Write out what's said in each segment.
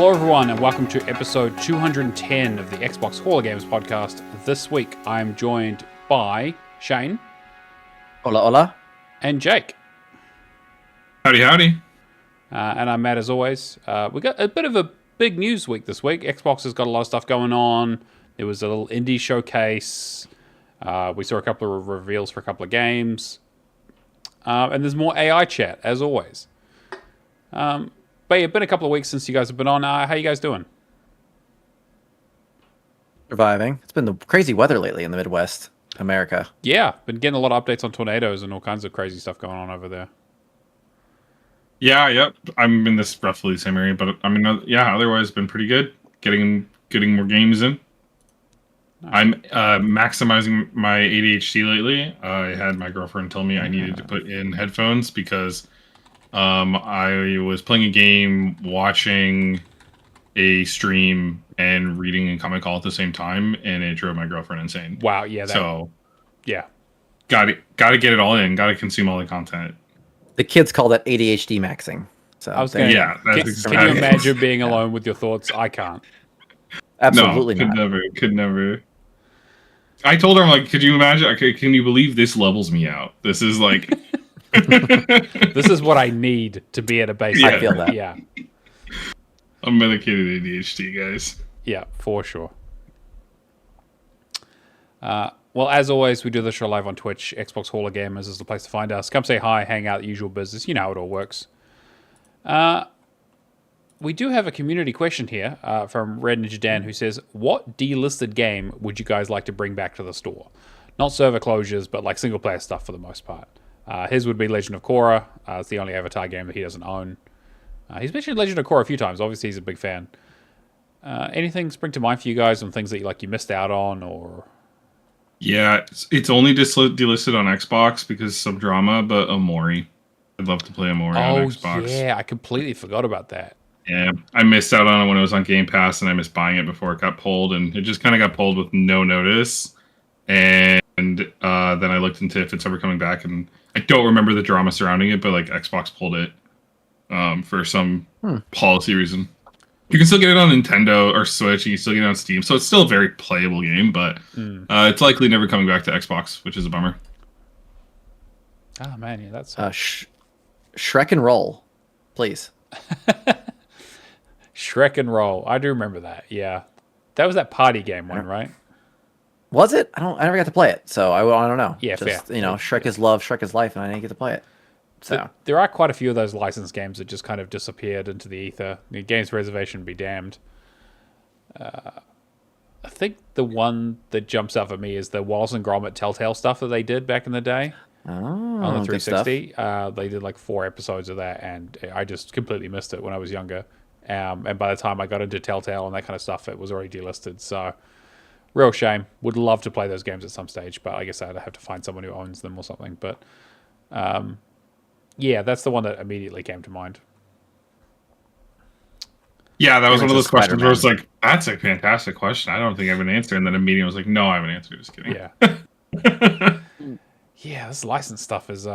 Hello everyone and welcome to episode 210 of the Xbox Hall of Games podcast. This week I'm joined by Shane. Hola, hola. And Jake. Howdy, howdy. And I'm Matt as always. We got a bit of a big news week this week. Xbox has got a lot of stuff going on. There was a little indie showcase. We saw a couple of reveals for a couple of games. And there's more AI chat, as always. But it's been a couple of weeks since you guys have been on. How you guys doing? Surviving. It's been the crazy weather lately in the Midwest, America. Yeah, been getting a lot of updates on tornadoes and all kinds of crazy stuff going on over there. Yeah, yep. I'm in this roughly the same area, but I mean, yeah, otherwise been pretty good. Getting more games in. Nice. I'm maximizing my ADHD lately. I had my girlfriend tell me I needed to put in headphones because I was playing a game, watching a stream, and reading a comic all at the same time, and it drove my girlfriend insane. Wow, yeah. Yeah. Got to get it all in. Got to consume all the content. The kids call that ADHD maxing. So I was gonna, can you imagine being alone with your thoughts? I can't. Absolutely not. not. Could never. I told her, I'm like, could you imagine? Okay, can you believe this levels me out? This is like... This is what I need to be at a base. Yeah. I feel that. Yeah. I'm medicated ADHD, guys. Yeah, for sure. Well, as always, we do this show live on Twitch. Xbox Hall of Gamers is the place to find us. Come say hi, hang out, the usual business. You know how it all works. We do have a community question here from Red Ninja Dan who says, what delisted game would you guys like to bring back to the store? Not server closures, but like single-player stuff for the most part. His would be Legend of Korra. It's the only Avatar game that he doesn't own. He's mentioned Legend of Korra a few times. Obviously, he's a big fan. Anything spring to mind for you guys on things that you missed out on, or? Yeah, it's only delisted on Xbox because some drama, but Omori. I'd love to play Omori on Xbox. Yeah, I completely forgot about that. Yeah, I missed out on it when it was on Game Pass, and I missed buying it before it got pulled, and it just kind of got pulled with no notice. And then I looked into if it's ever coming back, and I don't remember the drama surrounding it, but like Xbox pulled it for some policy reason. You can still get it on Nintendo or Switch, and you can still get it on Steam, so it's still a very playable game, but it's likely never coming back to Xbox, which is a bummer. Oh man, yeah, that's Shrek and Roll, please. Shrek and Roll. I do remember that. Yeah, that was that party game one, right? Was it? I never got to play it, so I don't know. Yeah, just, fair. You know, Shrek is love, Shrek is life, and I didn't get to play it. So there are quite a few of those licensed games that just kind of disappeared into the ether. The Games Reservation be damned. I think the one that jumps out for me is the Wallace and Gromit Telltale stuff that they did back in the day on the 360. They did like 4 episodes of that, and I just completely missed it when I was younger. And by the time I got into Telltale and that kind of stuff, it was already delisted. So, real shame. Would love to play those games at some stage, but I guess I'd have to find someone who owns them or something. But yeah, that's the one that immediately came to mind. Yeah, that was one of those questions where it's like, that's a fantastic question. I don't think I have an answer. And then immediately I was like, no, I have an answer. Just kidding. Yeah. Yeah, this license stuff is...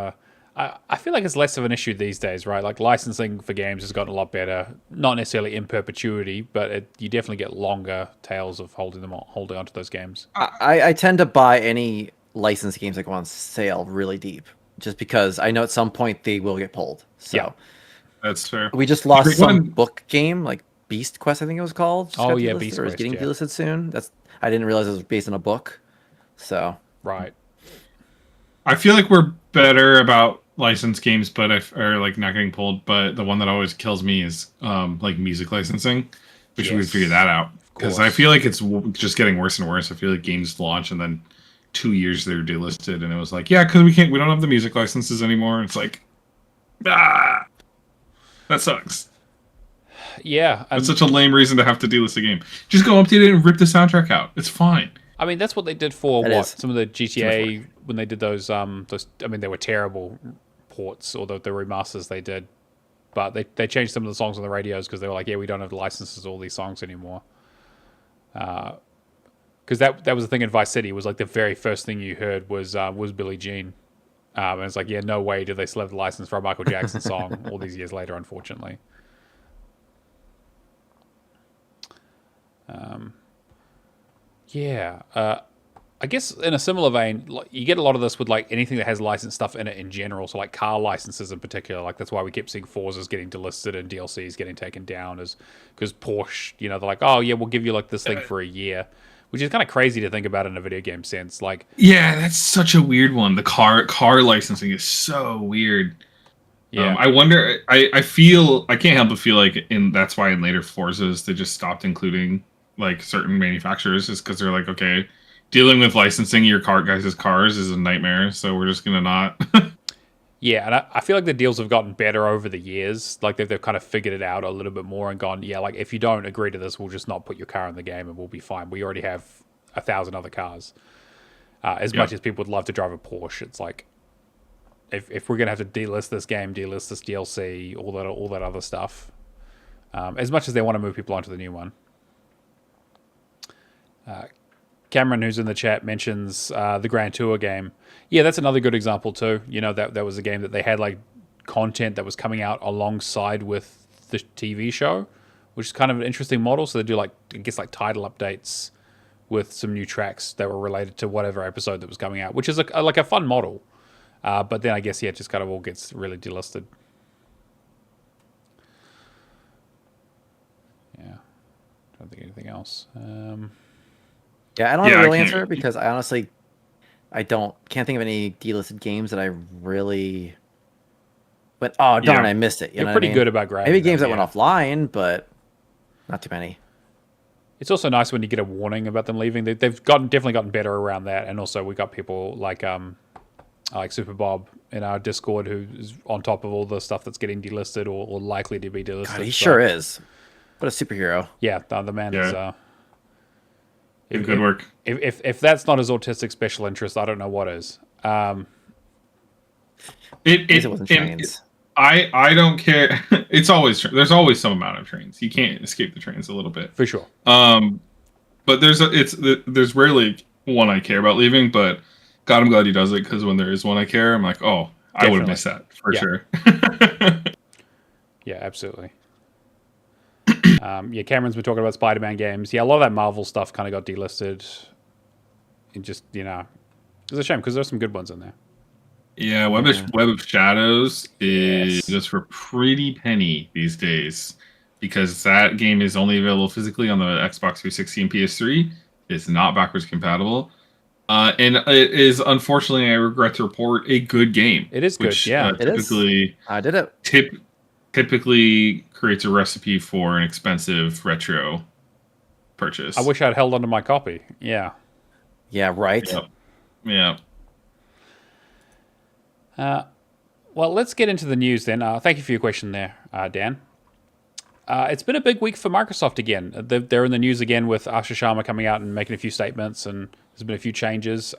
I feel like it's less of an issue these days, right? Like licensing for games has gotten a lot better. Not necessarily in perpetuity, but you definitely get longer tails of holding onto those games. I tend to buy any licensed games that go on sale really deep, just because I know at some point they will get pulled. So yeah, that's fair. We just lost some book game, like Beast Quest, I think it was called. Oh yeah, Beast Quest. It's getting delisted soon. I didn't realize it was based on a book. So right. I feel like we're better about licensed games, but are like not getting pulled. But the one that always kills me is like music licensing. We should figure that out, because I feel like it's just getting worse and worse. I feel like games launch and then 2 years they're delisted, and it was like, yeah, because we don't have the music licenses anymore. It's like, that sucks. Yeah, it's such a lame reason to have to delist a game. Just go update it and rip the soundtrack out. It's fine. I mean, that's what they did for some of the GTA when they did those. I mean, they were terrible ports, or the remasters they did, but they changed some of the songs on the radios because they were like, yeah, we don't have licenses to all these songs anymore. Because that was the thing in Vice City, was like the very first thing you heard was Billie Jean, and it's like, yeah, no way do they still have the license for a Michael Jackson song all these years later, unfortunately. Yeah. I guess in a similar vein, like, you get a lot of this with like anything that has licensed stuff in it in general. So like car licenses in particular, like that's why we kept seeing Forzas getting delisted and DLCs getting taken down, is because Porsche, they're like, oh yeah, we'll give you like this thing for a year, which is kind of crazy to think about in a video game sense. Like, yeah, that's such a weird one. The car licensing is so weird. yeah, I wonder. I feel I can't help but feel like that's why in later Forzas they just stopped including like certain manufacturers, is because they're like, okay, dealing with licensing your guys' cars is a nightmare, so we're just gonna not. yeah, and I feel like the deals have gotten better over the years. Like they've kind of figured it out a little bit more and gone, yeah, like if you don't agree to this, we'll just not put your car in the game and we'll be fine. We already have 1,000 other cars. As much as people would love to drive a Porsche, it's like, if we're gonna have to delist this game, delist this DLC, all that other stuff, as much as they want to move people onto the new one. Cameron, who's in the chat, mentions the Grand Tour game. Yeah, that's another good example too. That was a game that they had like content that was coming out alongside with the TV show, which is kind of an interesting model. So they do like, I guess, like title updates with some new tracks that were related to whatever episode that was coming out, which is like a fun model. But then I guess, yeah, it just kind of all gets really delisted. Yeah. I don't think anything else. Yeah, I don't have a real answer because I honestly, can't think of any delisted games that I really went, oh, darn, I missed it. You're pretty good about grabbing maybe games that went offline, but not too many. It's also nice when you get a warning about them leaving. They've definitely gotten better around that. And also we got people like Super Bob in our Discord who's on top of all the stuff that's getting delisted or likely to be delisted. God, he sure is. What a superhero. Yeah, the man is... good work. If that's not his autistic special interest, I don't know what is. It wasn't trains. I don't care. It's always there's always some amount of trains. You can't escape the trains a little bit for sure. But there's rarely one I care about leaving. But God, I'm glad he does it, because when there is one I care, I'm like, oh, definitely. I would have missed that for sure. Yeah, absolutely. Cameron's been talking about Spider-Man games. Yeah, a lot of that Marvel stuff kind of got delisted. And just, it's a shame because there's some good ones in there. Yeah, Web of Shadows is just for pretty penny these days, because that game is only available physically on the Xbox 360 and PS3. It's not backwards compatible. And it is, unfortunately, I regret to report, a good game. It is good, yeah. It is. I did it. Typically creates a recipe for an expensive retro purchase. I wish I'd held onto my copy. Yeah. Yeah, right? Yep. Well, let's get into the news then. Thank you for your question there, Dan. It's been a big week for Microsoft again. They're in the news again with Asha Sharma coming out and making a few statements, and there's been a few changes.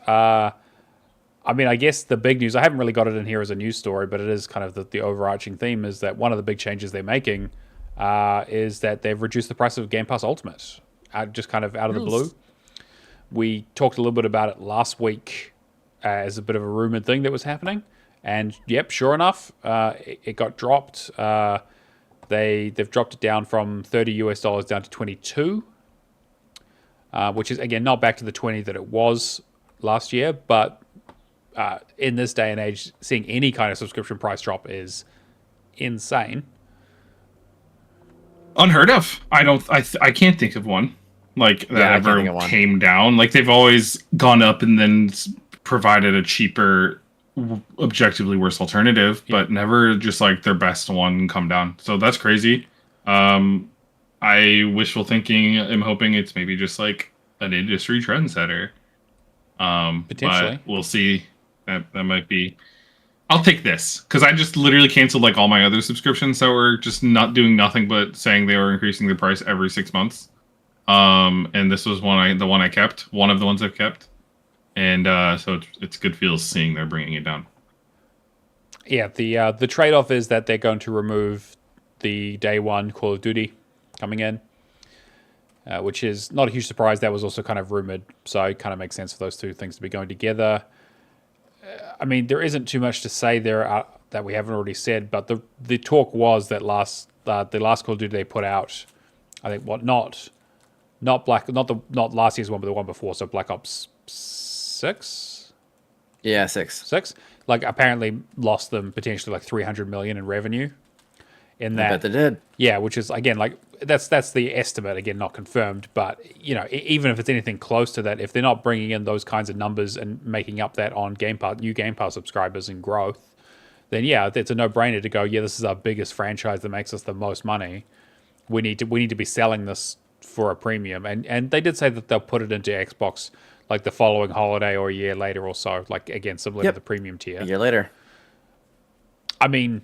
I guess the big news, I haven't really got it in here as a news story, but it is kind of the overarching theme, is that one of the big changes they're making is that they've reduced the price of Game Pass Ultimate, just kind of out of the blue. We talked a little bit about it last week as a bit of a rumored thing that was happening. And yep, sure enough, it got dropped. They've dropped it down from $30 down to 22, which is, again, not back to the 20 that it was last year, but in this day and age, seeing any kind of subscription price drop is insane. Unheard of. I can't think of one like that ever came down. Like, they've always gone up and then provided a cheaper, objectively worse alternative, but never just like their best one come down. So that's crazy. I wishful thinking, I'm hoping it's maybe just like an industry trendsetter. Potentially, but we'll see. That might be. I'll take this, because I just literally canceled like all my other subscriptions that were just not doing nothing but saying they were increasing the price every 6 months. And this was the one I kept, one of the ones I've kept. And so it's good feels seeing they're bringing it down. Yeah, the trade-off is that they're going to remove the day one Call of Duty coming in, which is not a huge surprise. That was also kind of rumored, so it kind of makes sense for those two things to be going together. There isn't too much to say there that we haven't already said, but the talk was that the last Call of Duty they put out, I think, not last year's one, but the one before. So Black Ops 6. Yeah, 6. Like apparently lost them potentially like 300 million in revenue. In that, I bet they did. Yeah, which is again like that's the estimate, again not confirmed, but you know, even if it's anything close to that, if they're not bringing in those kinds of numbers and making up that on new Game Pass subscribers and growth, then yeah, it's a no-brainer to go, yeah, this is our biggest franchise that makes us the most money. We need to be selling this for a premium, and they did say that they'll put it into Xbox like the following holiday or a year later or so, like again similar to the premium tier. A year later. I mean,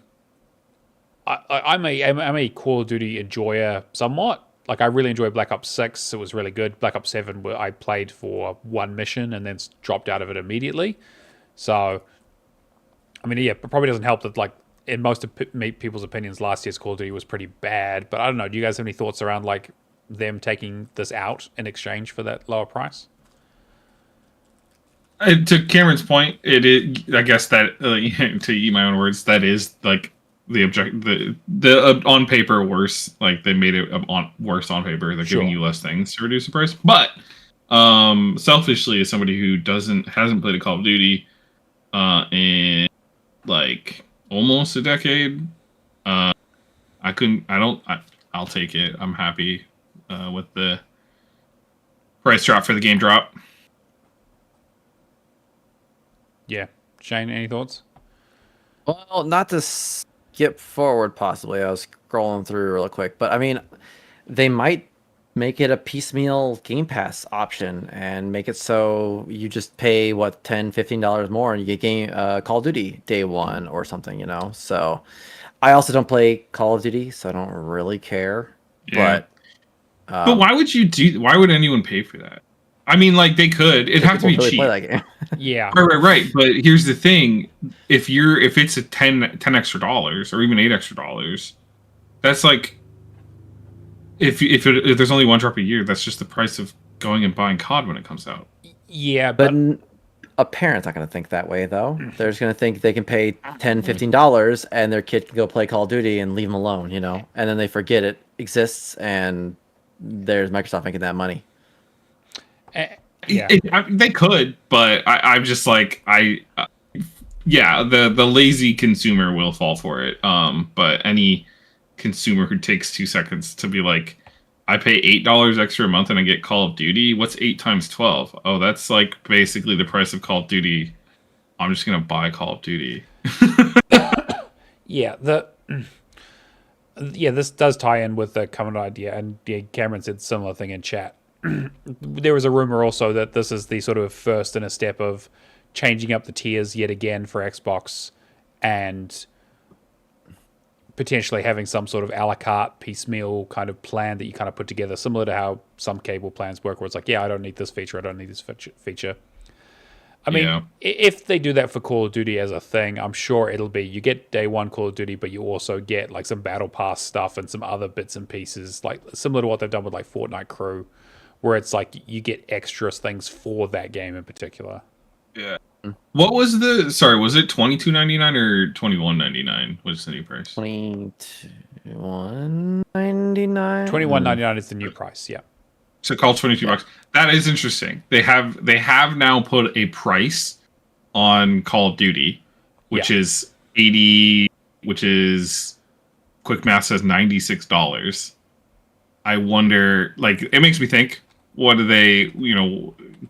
I'm a Call of Duty enjoyer somewhat. Like I really enjoyed Black Ops 6. It was really good. Black Ops 7, where I played for one mission and then dropped out of it immediately. So, I mean, yeah, it probably doesn't help that like in most of people's opinions, last year's Call of Duty was pretty bad. But I don't know. Do you guys have any thoughts around like them taking this out in exchange for that lower price? To Cameron's point, it is. I guess that to eat my own words, that is like the on paper worse. Like they made it worse on paper. They're giving you less things to reduce the price. But selfishly, as somebody who hasn't played a Call of Duty in like almost a decade, I'll take it. I'm happy with the price drop for the game drop. Yeah. Shane, any thoughts? Well, not to skip forward, possibly. I was scrolling through real quick. But, I mean, they might make it a piecemeal Game Pass option and make it so you just pay, $10, $15 more and you get Call of Duty day one or something, you know? So, I also don't play Call of Duty, so I don't really care. Yeah. But why would anyone pay for that? I mean, like they could. It'd have to be cheap. Play that game. Yeah. Right. But here's the thing: if it's a $10 extra dollars or even $8 extra dollars, that's like if there's only one drop a year, that's just the price of going and buying COD when it comes out. Yeah, but a parent's not going to think that way, though. They're just going to think they can pay $10, $15 and their kid can go play Call of Duty and leave them alone, you know, and then they forget it exists and there's Microsoft making that money. Yeah. They could, but I'm just like the lazy consumer will fall for it. But any consumer who takes 2 seconds to be like, I pay $8 extra a month and I get Call of Duty. What's 8 times 12? Oh, that's like basically the price of Call of Duty. I'm just gonna buy Call of Duty. This does tie in with the common idea, and Cameron said similar thing in chat. There was a rumor also that this is the sort of first in a step of changing up the tiers yet again for Xbox and potentially having some sort of a la carte piecemeal kind of plan that you kind of put together, similar to how some cable plans work, where it's like, yeah, I don't need this feature, I don't need this feature. I mean, if they do that for Call of Duty as a thing, I'm sure it'll be, you get day one Call of Duty, but you also get like some Battle Pass stuff and some other bits and pieces, like similar to what they've done with like Fortnite Crew, where it's like you get extra things for that game in particular. Yeah. What was was it $22.99 or $21.99 was the new price? $21.99. $21.99 is the new price, yeah. So call $22. That is interesting. They have now put a price on Call of Duty, which is 80, which is quick math says $96. I wonder, like, it makes me think, what do they,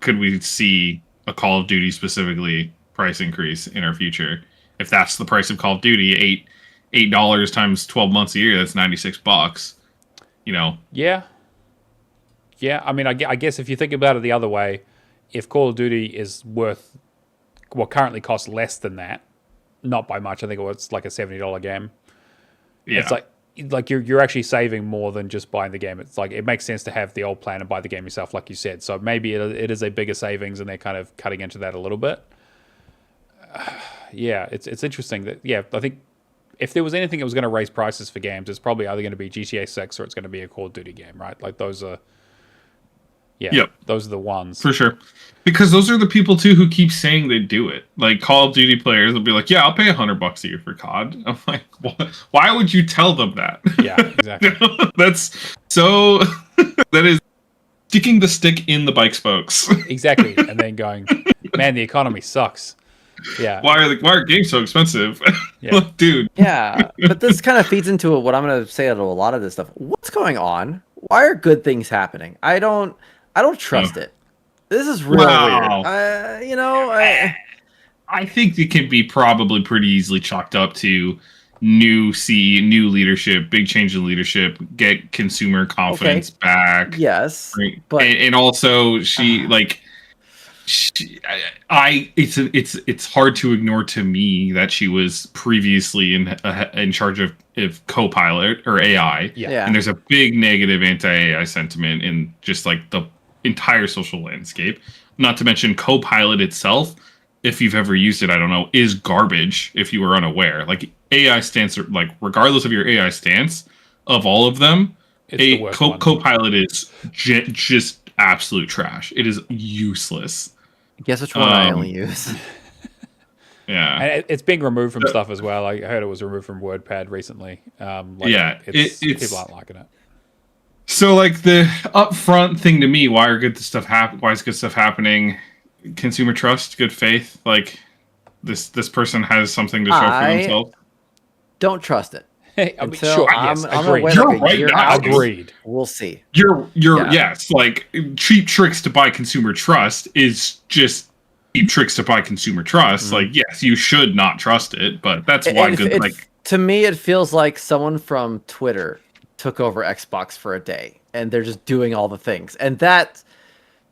could we see a Call of Duty specifically price increase in our future? If that's the price of Call of Duty, $8 times 12 months a year, that's $96. Yeah, I mean, I guess if you think about it the other way, if Call of Duty is worth what currently costs less than that, not by much, I think it's like a $70 game. Yeah. It's like you're actually saving more than just buying the game. It's like it makes sense to have the old plan and buy the game yourself, like you said. So maybe it is a bigger savings, and they're kind of cutting into that a little bit. It's interesting that I think if there was anything that was going to raise prices for games, it's probably either going to be GTA 6 or it's going to be a Call of Duty game, right? Like those are. Those are the ones. For sure. Because those are the people, too, who keep saying they do it. Like, Call of Duty players will be like, yeah, I'll pay $100 a year for COD. I'm like, why would you tell them that? Yeah, exactly. That's so... that is sticking the stick in the bike spokes. Exactly, and then going, man, the economy sucks. Yeah. Why are games so expensive? Yeah. Dude. Yeah, but this kind of feeds into what I'm going to say to a lot of this stuff. What's going on? Why are good things happening? I don't trust it. This is real Wow. weird. I think it can be probably pretty easily chalked up to new leadership, big change in leadership, get consumer confidence back. Yes, right? but and also it's hard to ignore to me that she was previously in charge of Copilot or AI. Yeah. And there's a big negative anti-AI sentiment in just like the entire social landscape. Not to mention Copilot itself, if you've ever used it, I don't know, is garbage if you were unaware. Like AI stance, like regardless of your AI stance, of all of them, Copilot is just absolute trash. It is useless. Guess which one I only use. Yeah, and it's being removed from stuff as well. I heard it was removed from WordPad recently. People aren't liking it. So, like the upfront thing to me, why is good stuff happening? Consumer trust, good faith. Like this person has something to show for themselves. Don't trust it. I mean, sure, yes, agreed. You're right now. Agreed. We'll see. Yes, like cheap tricks to buy consumer trust is just cheap tricks to buy consumer trust. Like, yes, you should not trust it, but that's why to me, it feels like someone from Twitter took over Xbox for a day, and they're just doing all the things, and that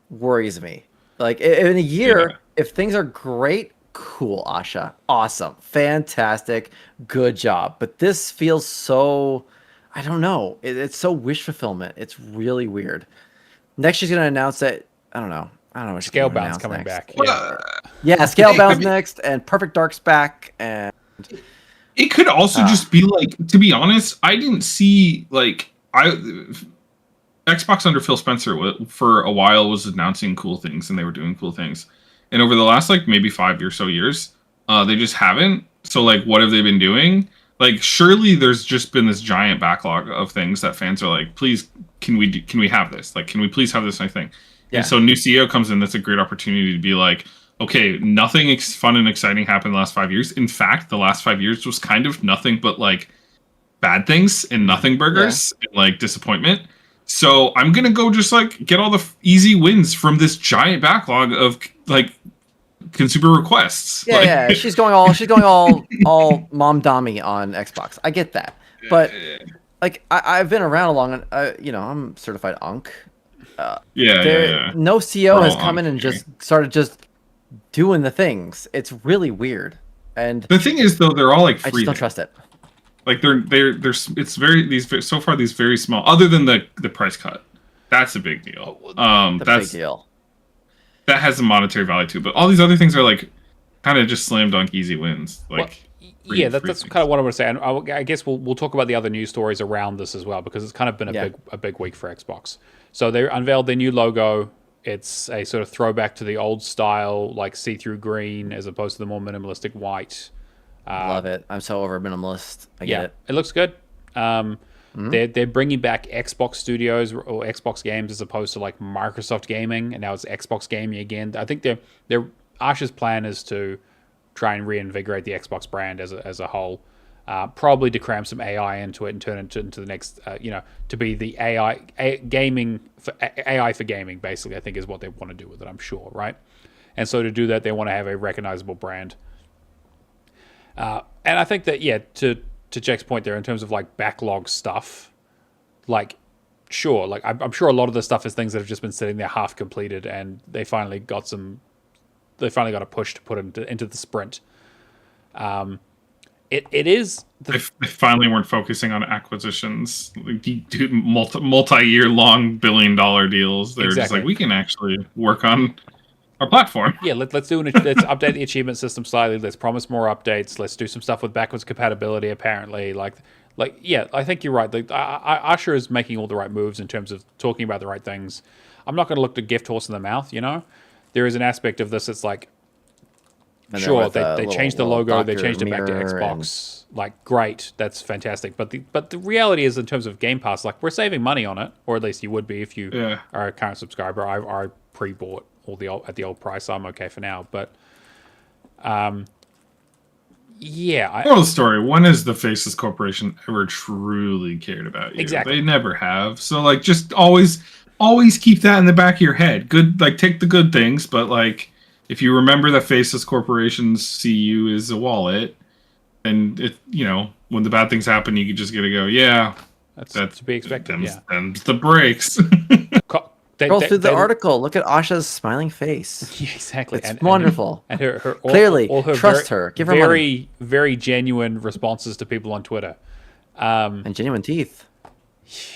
worries me. Like in a year, if things are great, cool, Asha, awesome, fantastic, good job. But this feels so, I don't know. It's so wish fulfillment. It's really weird. Next, she's gonna announce that I don't know. What Scalebound's coming back. Yeah, Scalebound's next, and Perfect Dark's back, and it could also just be like, to be honest, I didn't see Xbox under Phil Spencer for a while was announcing cool things and they were doing cool things, and over the last like maybe 5 or so years, they just haven't. So like, what have they been doing? Like, surely there's just been this giant backlog of things that fans are like, please, can we have this? Like, can we please have this nice thing? Yeah. And so new CEO comes in. That's a great opportunity to be like, okay, nothing fun and exciting happened the last 5 years. In fact, the last 5 years was kind of nothing but like bad things and nothing burgers and like disappointment. So I'm gonna go just like get all the easy wins from this giant backlog of like consumer requests. Yeah, she's going all mom dommy on Xbox. I get that, but like I've been around a long, I'm certified UNC. No CEO has come in and just started just doing the things. It's really weird. And the thing is, though, they're all like free. I just don't trust it. Like it's these very small. Other than the price cut, that's a big deal. That's a big deal. That has a monetary value too. But all these other things are like kind of just slam dunk easy wins. Like that's kind of what I want to say. And I guess we'll talk about the other news stories around this as well, because it's kind of been a big week for Xbox. So they unveiled their new logo. It's a sort of throwback to the old style, like see-through green, as opposed to the more minimalistic white. Love it. I'm so over minimalist. I get it. It looks good. They're bringing back Xbox Studios or Xbox games as opposed to like Microsoft Gaming, and now it's Xbox Gaming again. I think Asha's plan is to try and reinvigorate the Xbox brand as a whole. Probably to cram some AI into it and turn it into the next, to be the AI for gaming, basically, I think is what they want to do with it, I'm sure, right? And so to do that, they want to have a recognizable brand. And I think that, to Jack's point there, in terms of like backlog stuff, like, sure, like I'm sure a lot of the stuff is things that have just been sitting there half completed, and they finally got a push to put into the sprint. It is. They finally weren't focusing on acquisitions, like multi-year long billion-dollar deals. They're just like, we can actually work on our platform. Yeah, let's update the achievement system slightly. Let's promise more updates. Let's do some stuff with backwards compatibility. Apparently, I think you're right. Asha is making all the right moves in terms of talking about the right things. I'm not going to look the gift horse in the mouth. There is an aspect of this. It's like And Sure, with a they changed the little logo, they doctor changed it back to mirror and- Xbox. Like, great, that's fantastic. But the reality is, in terms of Game Pass, like, we're saving money on it, or at least you would be if you Yeah. are a current subscriber. I pre-bought at the old price, so I'm okay for now. But yeah, Moral of the story: when has the Faceless Corporation ever truly cared about you? Exactly. They never have. So like, just always keep that in the back of your head. Good, like take the good things, but like, if you remember that Faceless Corporations see you as a wallet, and it, when the bad things happen, you can just get to go, yeah, that's to be expected. them's the breaks. Scroll through the article. Look at Asha's smiling face. Yeah, exactly. It's wonderful. And her Clearly, all her trust her. Give her money. Very genuine responses to people on Twitter. And genuine teeth.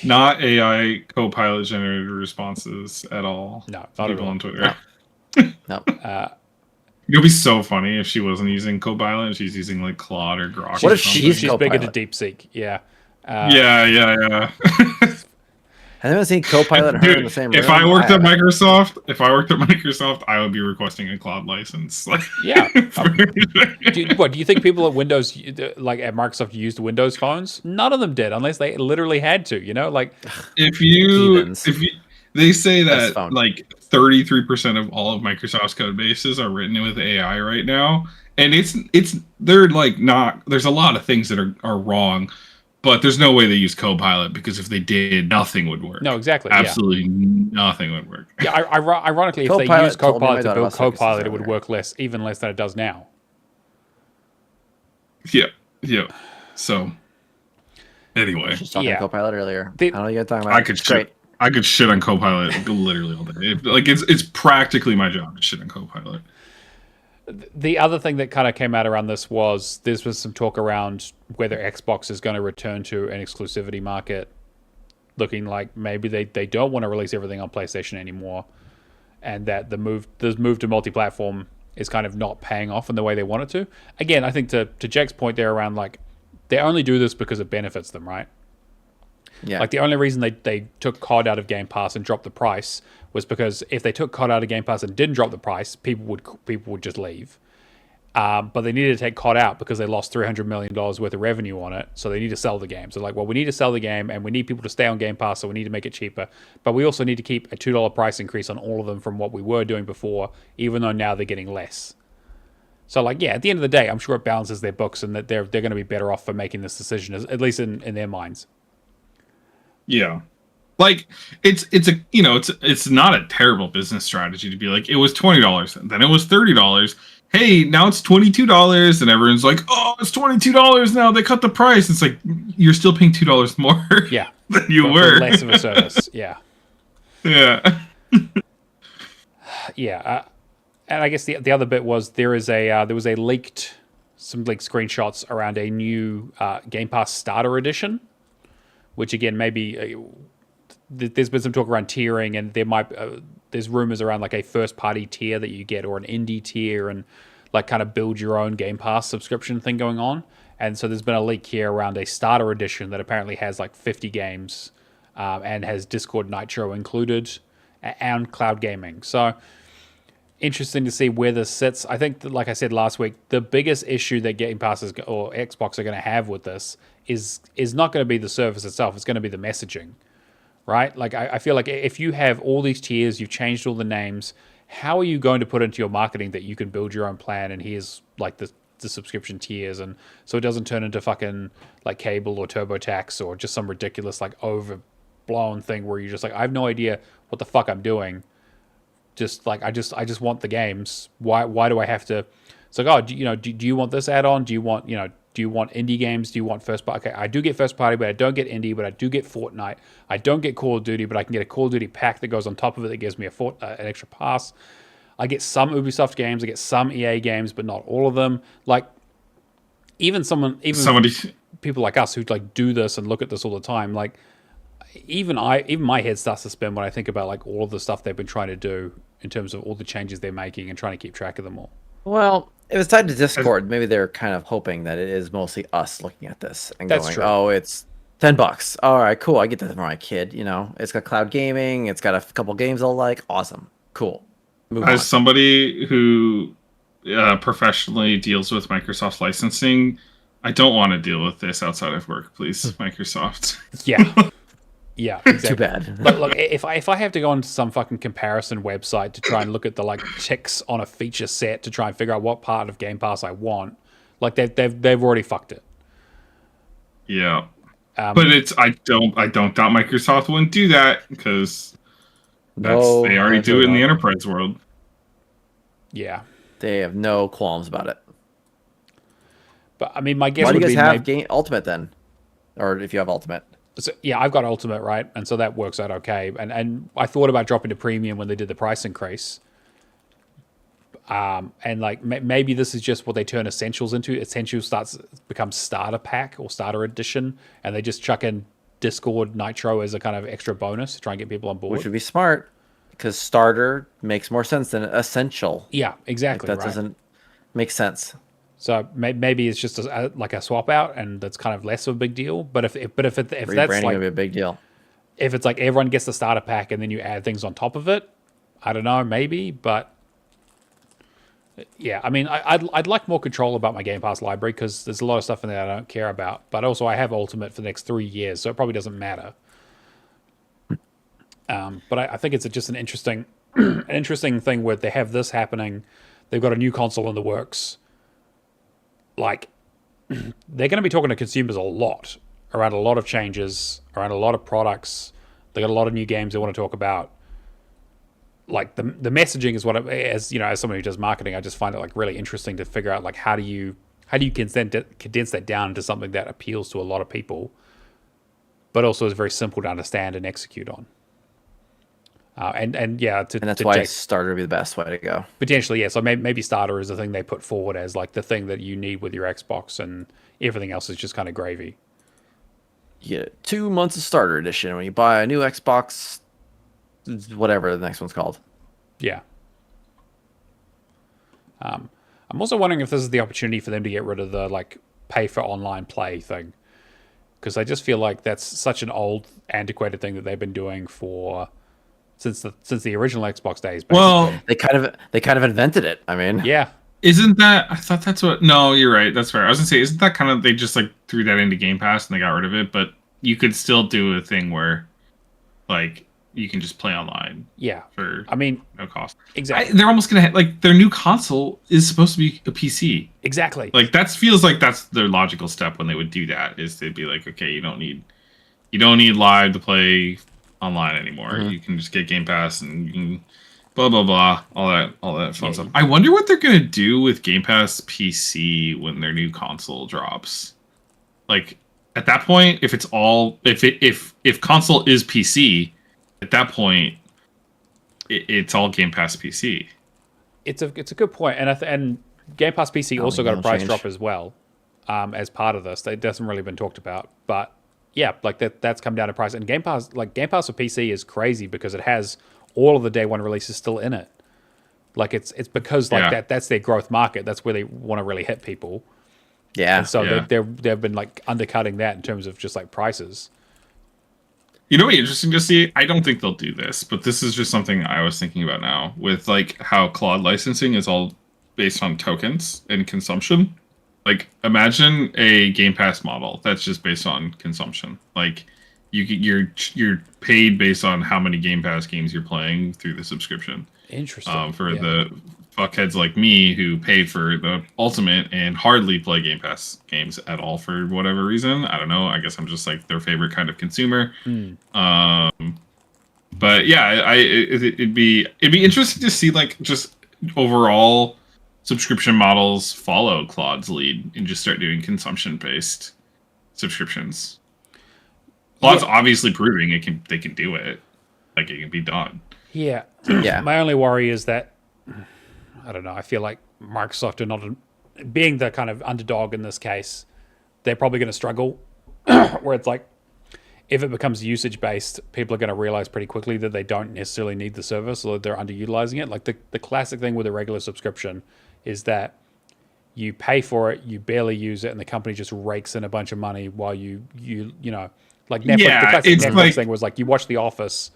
Not AI co-pilot generated responses at all. No, to not people at all. on Twitter. No. It'll be so funny if she wasn't using Copilot and she's using like Claude or Grok. What or if something. She's big into Copilot? DeepSeek. Yeah. Yeah. Has anyone seen Copilot and her in the same room? If I worked at haven't. Microsoft, I would be requesting a cloud license. Like, Yeah. Do you think people at Windows, like at Microsoft, used Windows phones? None of them did, unless they literally had to. Like Heathens. they say Best that phone. like 33% of all of Microsoft's code bases are written with AI right now, and they're like not. There's a lot of things that are wrong. But there's no way they use Copilot, because if they did, nothing would work. No, exactly. Absolutely nothing would work. Yeah. Ironically, if they Copilot used told me my Copilot to daughter build about circuses Copilot, it would earlier. work even less than it does now. Yeah. So, anyway, She's talking Yeah. to Copilot earlier. They- I don't know what you're talking about. I could shit on Copilot literally all day. Like it's practically my job to shit on Copilot. The other thing that kind of came out around this was some talk around whether Xbox is going to return to an exclusivity market, looking like maybe they don't want to release everything on PlayStation anymore, and that the move to multi-platform is kind of not paying off in the way they want it to. Again, I think to Jake's point there around, like, they only do this because it benefits them, right? Yeah. Like, the only reason they took COD out of Game Pass and dropped the price was because if they took COD out of Game Pass and didn't drop the price, people would just leave. But they needed to take COD out because they lost $300 million worth of revenue on it, so they need to sell the game. So like, well, we need to sell the game, and we need people to stay on Game Pass, so we need to make it cheaper. But we also need to keep a $2 price increase on all of them from what we were doing before, even though now they're getting less. So like, yeah, at the end of the day, I'm sure it balances their books, and that they're going to be better off for making this decision, at least in their minds. Yeah. Like it's not a terrible business strategy to be like, it was $20, then it was $30. Hey, now it's $22, and everyone's like, oh, it's $22 now. They cut the price. It's like, you're still paying $2 more. Yeah, than you for were. less of a service. Yeah, Yeah. yeah. And I guess the other bit was there was a leaked screenshots around a new Game Pass Starter Edition, which again maybe there's been some talk around tiering, and there's rumors around like a first party tier that you get, or an indie tier, and like kind of build your own Game Pass subscription thing going on. And so there's been a leak here around a Starter Edition that apparently has like 50 games and has Discord Nitro included and cloud gaming. So interesting to see where this sits. I think that, like I said last week, the biggest issue that Game Pass or Xbox are going to have with this is not going to be the service itself. It's going to be the messaging, right? Like I feel like if you have all these tiers, you've changed all the names, how are you going to put into your marketing that you can build your own plan, and here's like the subscription tiers, and so it doesn't turn into fucking like cable or TurboTax or just some ridiculous like overblown thing where you're just like, I have no idea what the fuck I'm doing. Just like I just want the games. Why do I have to? It's like, oh, do you want this add-on? Do you want indie games? Do you want first party? Okay, I do get first party, but I don't get indie, but I do get Fortnite. I don't get Call of Duty, but I can get a Call of Duty pack that goes on top of it that gives me an extra pass. I get some Ubisoft games, I get some EA games, but not all of them. Like even people like us who like do this and look at this all the time, like even my head starts to spin when I think about like all of the stuff they've been trying to do in terms of all the changes they're making and trying to keep track of them all. Well, it was tied to Discord. Maybe they're kind of hoping that it is mostly us looking at this and That's going, true. oh, it's $10. All right, cool. I get that for my kid. It's got cloud gaming. It's got a couple games I'll like. Awesome. Cool. Move on. As somebody who professionally deals with Microsoft licensing, I don't want to deal with this outside of work, please, Microsoft. Yeah. Yeah, exactly. Too bad. Look, if I have to go onto some fucking comparison website to try and look at the like ticks on a feature set to try and figure out what part of Game Pass I want, like they've already fucked it. Yeah, but I don't doubt Microsoft wouldn't do that because they already do it in the enterprise world. Yeah, they have no qualms about it. But I mean, my guess would be why do you guys have Ultimate then, or if you have Ultimate? So, yeah, I've got Ultimate, right? And so that works out okay. And I thought about dropping to Premium when they did the price increase. And like maybe this is just what they turn Essentials into. Essentials becomes Starter Pack or Starter Edition, and they just chuck in Discord Nitro as a kind of extra bonus to try and get people on board. Which would be smart, because Starter makes more sense than Essential. Yeah, exactly. Like, that doesn't make sense. So maybe it's just like a swap out, and that's kind of less of a big deal. But if that's like would be a big deal. If it's like everyone gets the starter pack and then you add things on top of it, I don't know, maybe. But yeah, I mean, I'd like more control about my Game Pass library because there's a lot of stuff in there I don't care about. But also, I have Ultimate for the next 3 years, so it probably doesn't matter. But I think it's just an interesting thing where they have this happening. They've got a new console in the works. Like, they're going to be talking to consumers a lot around a lot of changes, around a lot of products. They got a lot of new games they want to talk about. Like the messaging is as someone who does marketing, I just find it like really interesting to figure out like how do you condense that down into something that appeals to a lot of people, but also is very simple to understand and execute on. And that's why Starter would be the best way to go. Potentially, yeah. So maybe Starter is the thing they put forward as like the thing that you need with your Xbox, and everything else is just kind of gravy. You get 2 months of Starter Edition when you buy a new Xbox, whatever the next one's called. Yeah. I'm also wondering if this is the opportunity for them to get rid of the like pay for online play thing, because I just feel like that's such an old, antiquated thing that they've been doing for. Since the original Xbox days. Basically. Well, they kind of invented it. I mean, yeah. Isn't that? I thought that's what. No, you're right. That's fair. I was gonna say, isn't that kind of they just like threw that into Game Pass and they got rid of it? But you could still do a thing where, like, you can just play online. Yeah. For no cost. Exactly. They're almost gonna like their new console is supposed to be a PC. Exactly. Like that feels like that's their logical step when they would do that. Is they'd be like, okay, you don't need live to play online anymore. Mm-hmm. You can just get Game Pass and you can blah blah blah, all that fun stuff. I wonder what they're gonna do with Game Pass PC when their new console drops. Like at that point, if console is PC, at that point it's all Game Pass PC. It's a good point, and Game Pass PC also got a price drop as well, as part of this. That hasn't really been talked about, but. Yeah, like that's come down in price. And Game Pass for PC is crazy because it has all of the day one releases still in it. Like it's because that's their growth market. That's where they want to really hit people. Yeah. And so they've been like undercutting that in terms of just like prices. You know what's interesting to see? I don't think they'll do this, but this is just something I was thinking about now with like how cloud licensing is all based on tokens and consumption. Like, imagine a Game Pass model that's just based on consumption. Like, you're paid based on how many Game Pass games you're playing through the subscription. Interesting. For the fuckheads like me who pay for the Ultimate and hardly play Game Pass games at all for whatever reason. I don't know. I guess I'm just like their favorite kind of consumer. But yeah, it'd be interesting to see like just overall subscription models follow Claude's lead and just start doing consumption-based subscriptions. Claude's obviously proving they can do it. Like it can be done. Yeah. Yeah. My only worry is that I don't know. I feel like Microsoft are not being the kind of underdog in this case. They're probably going to struggle. Where it's like if it becomes usage-based, people are going to realize pretty quickly that they don't necessarily need the service or they're underutilizing it. Like the classic thing with a regular subscription is that you pay for it, you barely use it, and the company just rakes in a bunch of money while you know, like Netflix. The classic Netflix thing was like you watch The Office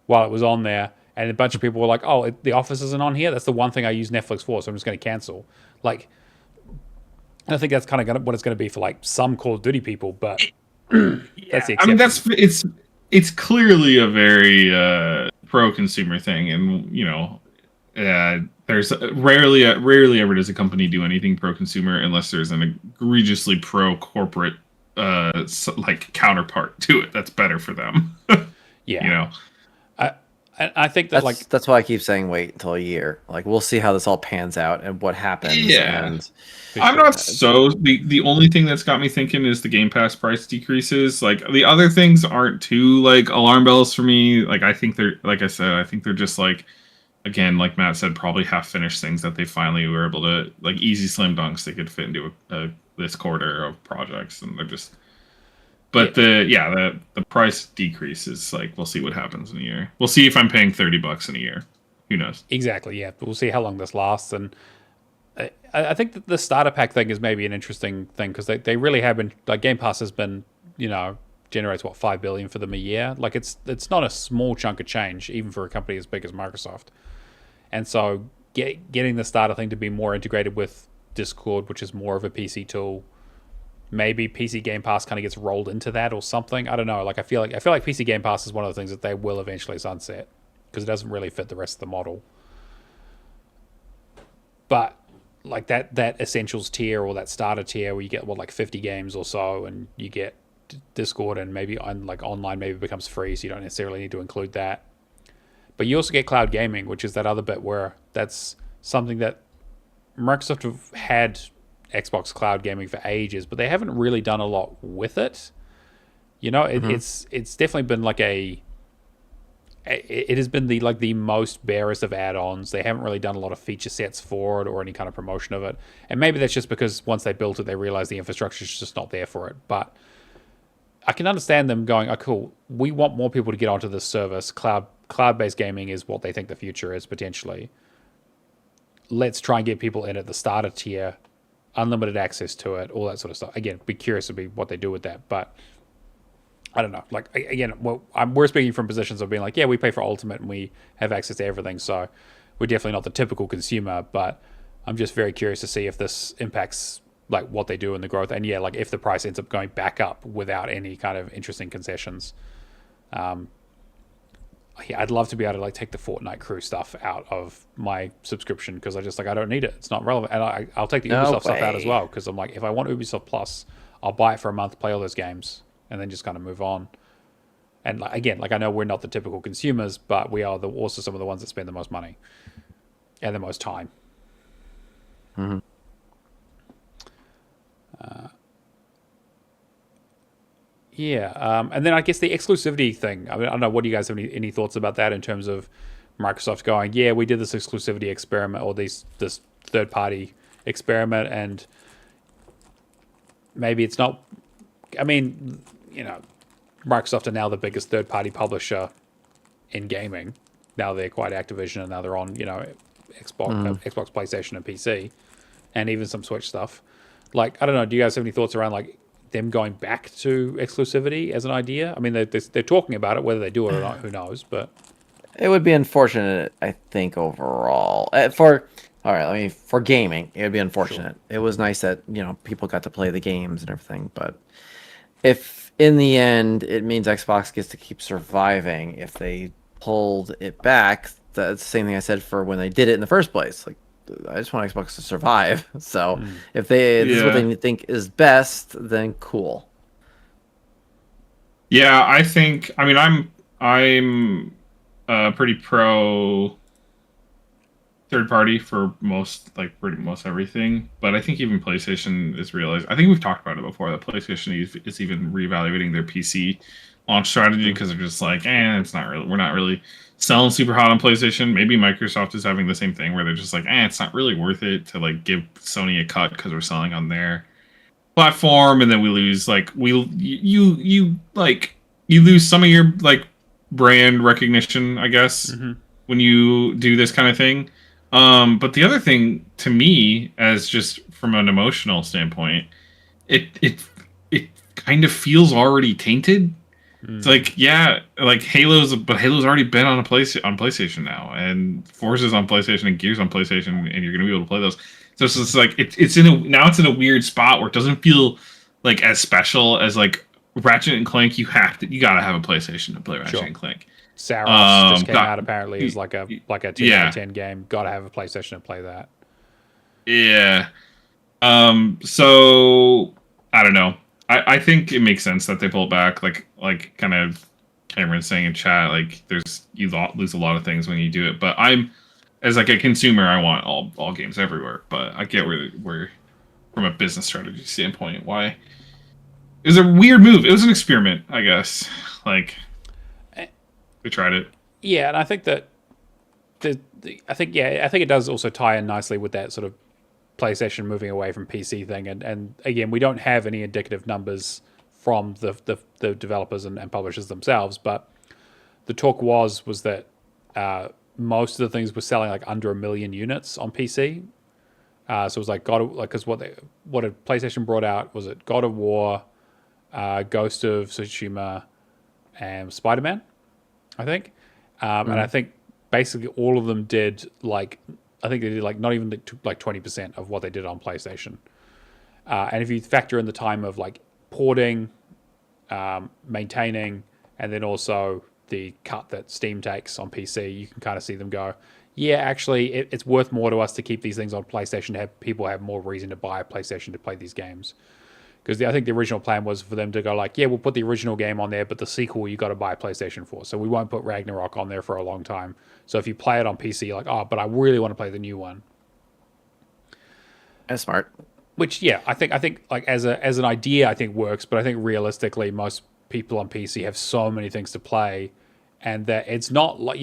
while it was on there, And a bunch of people were like, "Oh, The Office isn't on here. That's the one thing I use Netflix for, so I'm just going to cancel." Like, I think that's kind of what it's going to be for like some Call of Duty people, but that's the exception. I mean, it's clearly a very pro-consumer thing, and there's rarely ever does a company do anything pro-consumer unless there's an egregiously pro-corporate like counterpart to it that's better for them. Yeah, I think that that's why I keep saying wait until a year. Like we'll see how this all pans out and what happens. Yeah, and I'm not the only thing that's got me thinking is the Game Pass price decreases. Like the other things aren't too like alarm bells for me. Like I think they're like I said, I think they're just like, again, like Matt said, probably half finished things that they finally were able to like easy slam dunks they could fit into this quarter of projects, and they're just. But the price decrease is like we'll see what happens in a year. We'll see if I'm paying $30 in a year. Who knows? Exactly. Yeah, we'll see how long this lasts, and I think that the starter pack thing is maybe an interesting thing because they really have been like Game Pass has been generates what $5 billion for them a year. Like it's not a small chunk of change even for a company as big as Microsoft, and so getting the starter thing to be more integrated with Discord, which is more of a PC tool. Maybe PC Game Pass kind of gets rolled into that or something. I don't know. Like I feel like PC Game Pass is one of the things that they will eventually sunset because it doesn't really fit the rest of the model. But like that Essentials tier or that starter tier where you get like 50 games or so, and you get Discord and maybe online maybe becomes free, so you don't necessarily need to include that. But you also get cloud gaming, which is that other bit where that's something that Microsoft have had Xbox cloud gaming for ages, but they haven't really done a lot with it. It's definitely been like it has been the most barest of add-ons. They haven't really done a lot of feature sets for it or any kind of promotion of it. And maybe that's just because once they built it, they realized the infrastructure is just not there for it. But I can understand them going, "Oh, cool, we want more people to get onto this service. Cloud-based gaming is what they think the future is potentially. Let's try and get people in at the starter tier, unlimited access to it, all that sort of stuff." Again, be curious to be what they do with that, but I don't know. Like again, we're speaking from positions of being like, yeah, we pay for Ultimate and we have access to everything, so we're definitely not the typical consumer. But I'm just very curious to see if this impacts like what they do in the growth, and like if the price ends up going back up without any kind of interesting concessions. I'd love to be able to like take the Fortnite crew stuff out of my subscription because I just I don't need it. It's not relevant, and I'll take the Ubisoft stuff out as well because I'm like, if I want Ubisoft Plus, I'll buy it for a month, play all those games, and then just kind of move on. And again, I know we're not the typical consumers, but we are also some of the ones that spend the most money and the most time. Mm-hmm. And then I guess the exclusivity thing. I mean, I don't know. What do you guys have any thoughts about that in terms of Microsoft going, yeah, we did this exclusivity experiment or this third-party experiment, and maybe it's not. I mean, Microsoft are now the biggest third-party publisher in gaming. Now they're quite Activision, and now they're on Xbox, PlayStation, and PC, and even some Switch stuff. Like, I don't know. Do you guys have any thoughts around like them going back to exclusivity as an idea? I mean, they're talking about it. Whether they do it or not, who knows? But it would be unfortunate, I think, overall. For gaming, it would be unfortunate. Sure. It was nice that people got to play the games and everything, but if in the end it means Xbox gets to keep surviving, if they pulled it back, that's the same thing I said for when they did it in the first place. Like, I just want Xbox to survive. So if this is what they think is best, then cool. Yeah, I'm pretty pro third party for pretty much everything. But I think even PlayStation is realizing. I think we've talked about it before. That PlayStation is even reevaluating their PC launch strategy because they're just like, it's not really. We're not really selling super hot on PlayStation. Maybe Microsoft is having the same thing where they're just like, it's not really worth it to like give Sony a cut because we're selling on their platform, and then we lose you lose some of your like brand recognition, I guess, when you do this kind of thing. But the other thing to me, as just from an emotional standpoint, it kind of feels already tainted. It's like, yeah, like Halo's already been on PlayStation now, and Forza's on PlayStation and Gears on PlayStation, and you're gonna be able to play those. So it's just like it's in a weird spot where it doesn't feel like as special as like Ratchet and Clank. You gotta have a PlayStation to play Ratchet and Clank. Saros just came out apparently as like a 10 out of 10 game. Gotta have a PlayStation to play that. Yeah. So I don't know. I think it makes sense that they pull it back, like kind of Cameron saying in chat, like you lose a lot of things when you do it. But I'm, as like a consumer, I want all games everywhere. But I get where from a business strategy standpoint, why it was a weird move. It was an experiment, I guess. Like we tried it. Yeah, and I think that I think it does also tie in nicely with that sort of PlayStation moving away from PC thing, and again, we don't have any indicative numbers from the developers and publishers themselves, but the talk was that most of the things were selling like under 1 million units on PC. So it was like because what PlayStation brought out was it God of War, Ghost of Tsushima, and Spider-Man, I think, and I think basically all of them did like. I think they did like not even like 20% of what they did on PlayStation. And if you factor in the time of like porting, maintaining, and then also the cut that Steam takes on PC, you can kind of see them go, yeah, actually, it's worth more to us to keep these things on PlayStation to have people have more reason to buy a PlayStation to play these games. Because I think the original plan was for them to go like, yeah, we'll put the original game on there, but the sequel you got to buy a PlayStation for. So we won't put Ragnarok on there for a long time. So if you play it on PC, you're like, oh, but I really want to play the new one. That's smart. Which, yeah, I think like as an idea, I think works. But I think realistically, most people on PC have so many things to play, and that it's not like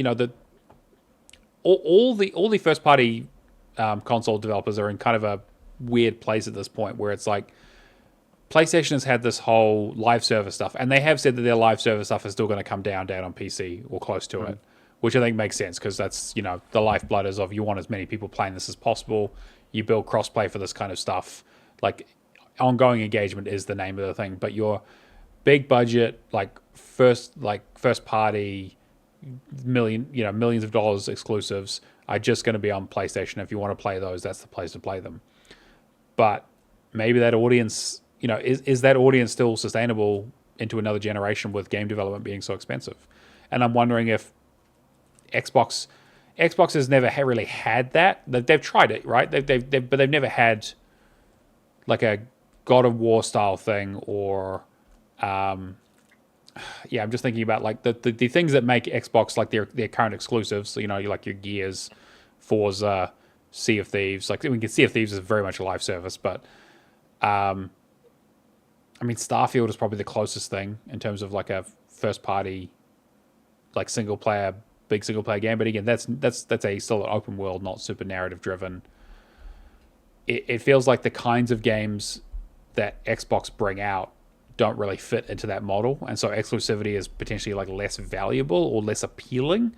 all the first party console developers are in kind of a weird place at this point where it's like. PlayStation has had this whole live service stuff, and they have said that their live service stuff is still going to come down on PC or close to it, which I think makes sense because that's the lifeblood is of you want as many people playing this as possible. You build crossplay for this kind of stuff. Like ongoing engagement is the name of the thing, but your big budget first party millions of dollars exclusives are just going to be on PlayStation. If you want to play those, that's the place to play them. But maybe that audience. Is that audience still sustainable into another generation with game development being so expensive? And I'm wondering if Xbox has never really had that. They've tried it, right? But they've never had like a God of War style thing or, I'm just thinking about like the things that make Xbox like their current exclusives. So, you like your Gears, Forza, Sea of Thieves. Like we can Sea of Thieves is very much a live service, but. Starfield is probably the closest thing in terms of like a first party, like big single player game. But again, that's still an open world, not super narrative driven. It feels like the kinds of games that Xbox bring out don't really fit into that model, and so exclusivity is potentially like less valuable or less appealing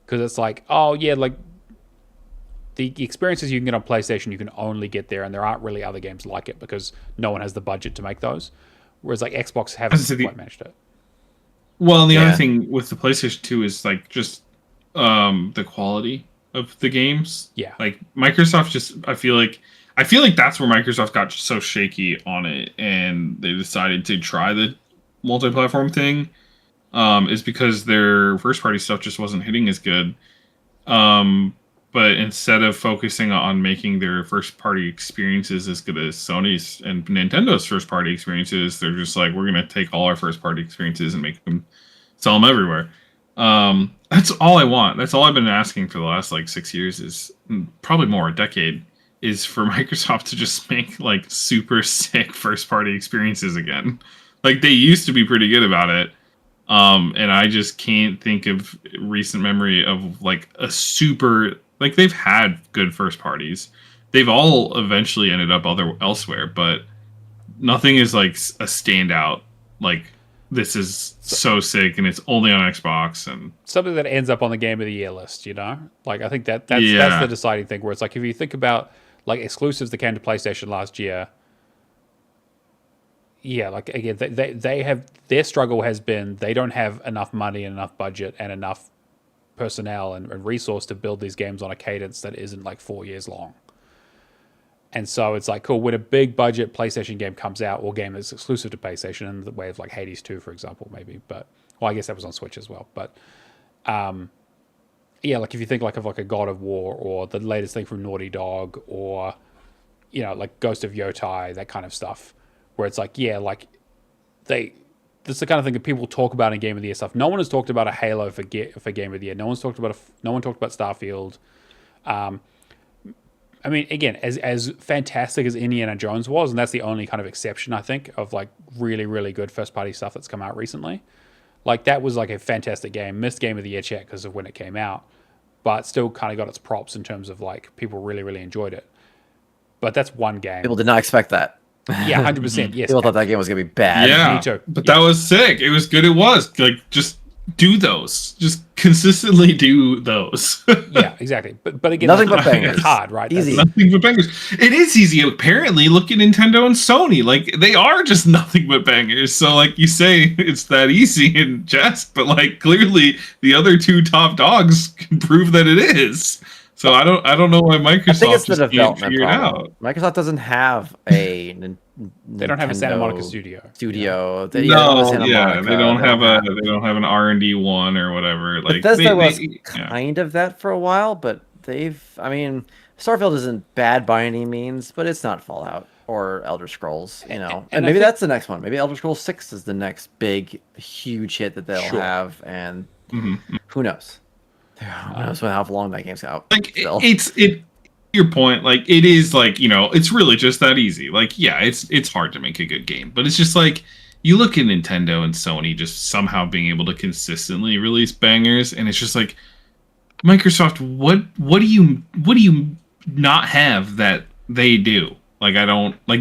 because it's like, oh yeah, like. The experiences you can get on PlayStation, you can only get there, and there aren't really other games like it because no one has the budget to make those. Whereas like Xbox haven't quite managed it. Well, and the other thing with the PlayStation 2 is like just the quality of the games. Yeah. Like Microsoft just I feel like that's where Microsoft got just so shaky on it and they decided to try the multi-platform thing is because their first party stuff just wasn't hitting as good. But instead of focusing on making their first-party experiences as good as Sony's and Nintendo's first-party experiences, they're just like, we're going to take all our first-party experiences and sell them everywhere. That's all I want. That's all I've been asking for the last, 6 years is, probably more, a decade, is for Microsoft to just make, super sick first-party experiences again. Like, they used to be pretty good about it. And I just can't think of recent memory of, a super... they've had good first parties. They've all eventually ended up elsewhere, but nothing is a standout. This is so sick, and it's only on Xbox and something that ends up on the Game of the Year list. I think that's the deciding thing. Where it's if you think about exclusives that came to PlayStation last year, yeah, like again, they have their struggle has been they don't have enough money and enough budget and enough personnel and resource to build these games on a cadence that isn't like 4 years long. And so it's like, cool, when a big budget PlayStation game comes out, or game that's exclusive to PlayStation in the way of like Hades 2, for example, maybe. But, well, I guess that was on Switch as well. But, yeah, like if you think like of like a God of War or the latest thing from Naughty Dog or, you know, like Ghost of Yotai, that kind of stuff, where it's like, yeah, like this is the kind of thing that people talk about in Game of the Year stuff. No one has talked about a Halo for Game of the Year. No one talked about Starfield. I mean, again, as fantastic as Indiana Jones was, and that's the only kind of exception, I think, of like really, really good first-party stuff that's come out recently. Like, that was like a fantastic game. Missed Game of the Year check because of when it came out, but still kind of got its props in terms of like people really, really enjoyed it. But that's one game. People did not expect that. Yeah, 100%. Yes. People thought that game was going to be bad. Yeah, me too. But that was sick. It was good. It was like just do those. Just consistently do those. Yeah, exactly. But again, nothing but bangers. It's hard, right? Easy. Nothing but bangers. It is easy. Apparently, look at Nintendo and Sony. Like they are just nothing but bangers. So like you say, it's that easy in jest, but like clearly the other two top dogs can prove that it is. So I don't know why Microsoft I think it's the just can't development figure it problem. out. Microsoft doesn't have a They don't have a Santa Monica studio. Studio. They don't have an R&D one or whatever. Like Bethesda was kind of that for a while, but I mean, Starfield isn't bad by any means, but it's not Fallout or Elder Scrolls, you know. And maybe that's the next one. Maybe Elder Scrolls 6 is the next big, huge hit that they'll have, and who knows? Who knows how long that game's out. Like it's your point, like it is like, you know, it's really just that easy. Like, yeah, it's hard to make a good game, but it's just like you look at Nintendo and Sony just somehow being able to consistently release bangers, and it's just like Microsoft, what do you not have that they do? Like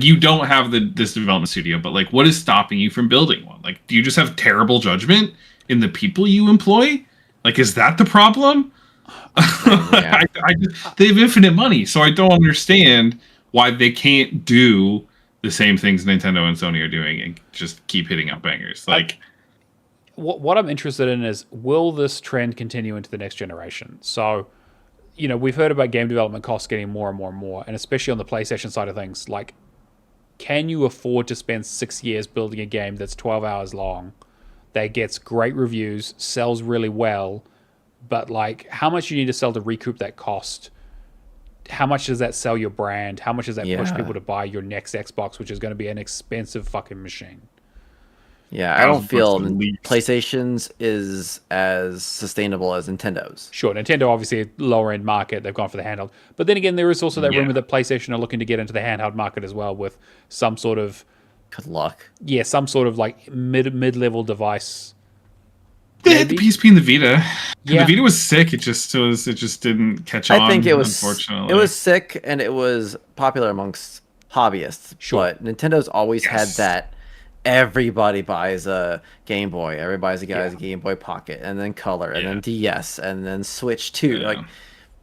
you don't have this development studio, but like what is stopping you from building one? Like, do you just have terrible judgment in the people you employ? Like, is that the problem? Yeah. They have infinite money, so I don't understand why they can't do the same things Nintendo and Sony are doing and just keep hitting out bangers. Like, what I'm interested in is, will this trend continue into the next generation? So, you know, we've heard about game development costs getting more and more and more, and especially on the PlayStation side of things, like, can you afford to spend 6 years building a game that's 12 hours long, that gets great reviews, sells really well, but like how much you need to sell to recoup that cost? How much does that sell your brand? How much does that push people to buy your next Xbox, which is going to be an expensive fucking machine? Yeah, I don't feel PlayStation's is as sustainable as Nintendo's. Sure, Nintendo obviously lower end market, they've gone for the handheld. But then again, there is also that rumor that PlayStation are looking to get into the handheld market as well with some sort of good luck. Yeah, some sort of like mid-level device. They had the PSP and the Vita. Yeah. The Vita was sick. It just didn't catch on. I think it was unfortunately. It was sick and it was popular amongst hobbyists. Sure. But Nintendo's always had that. Everybody buys a Game Boy. Everybody buys a Game Boy Pocket, and then Color, and then DS, and then Switch 2. Yeah. Like,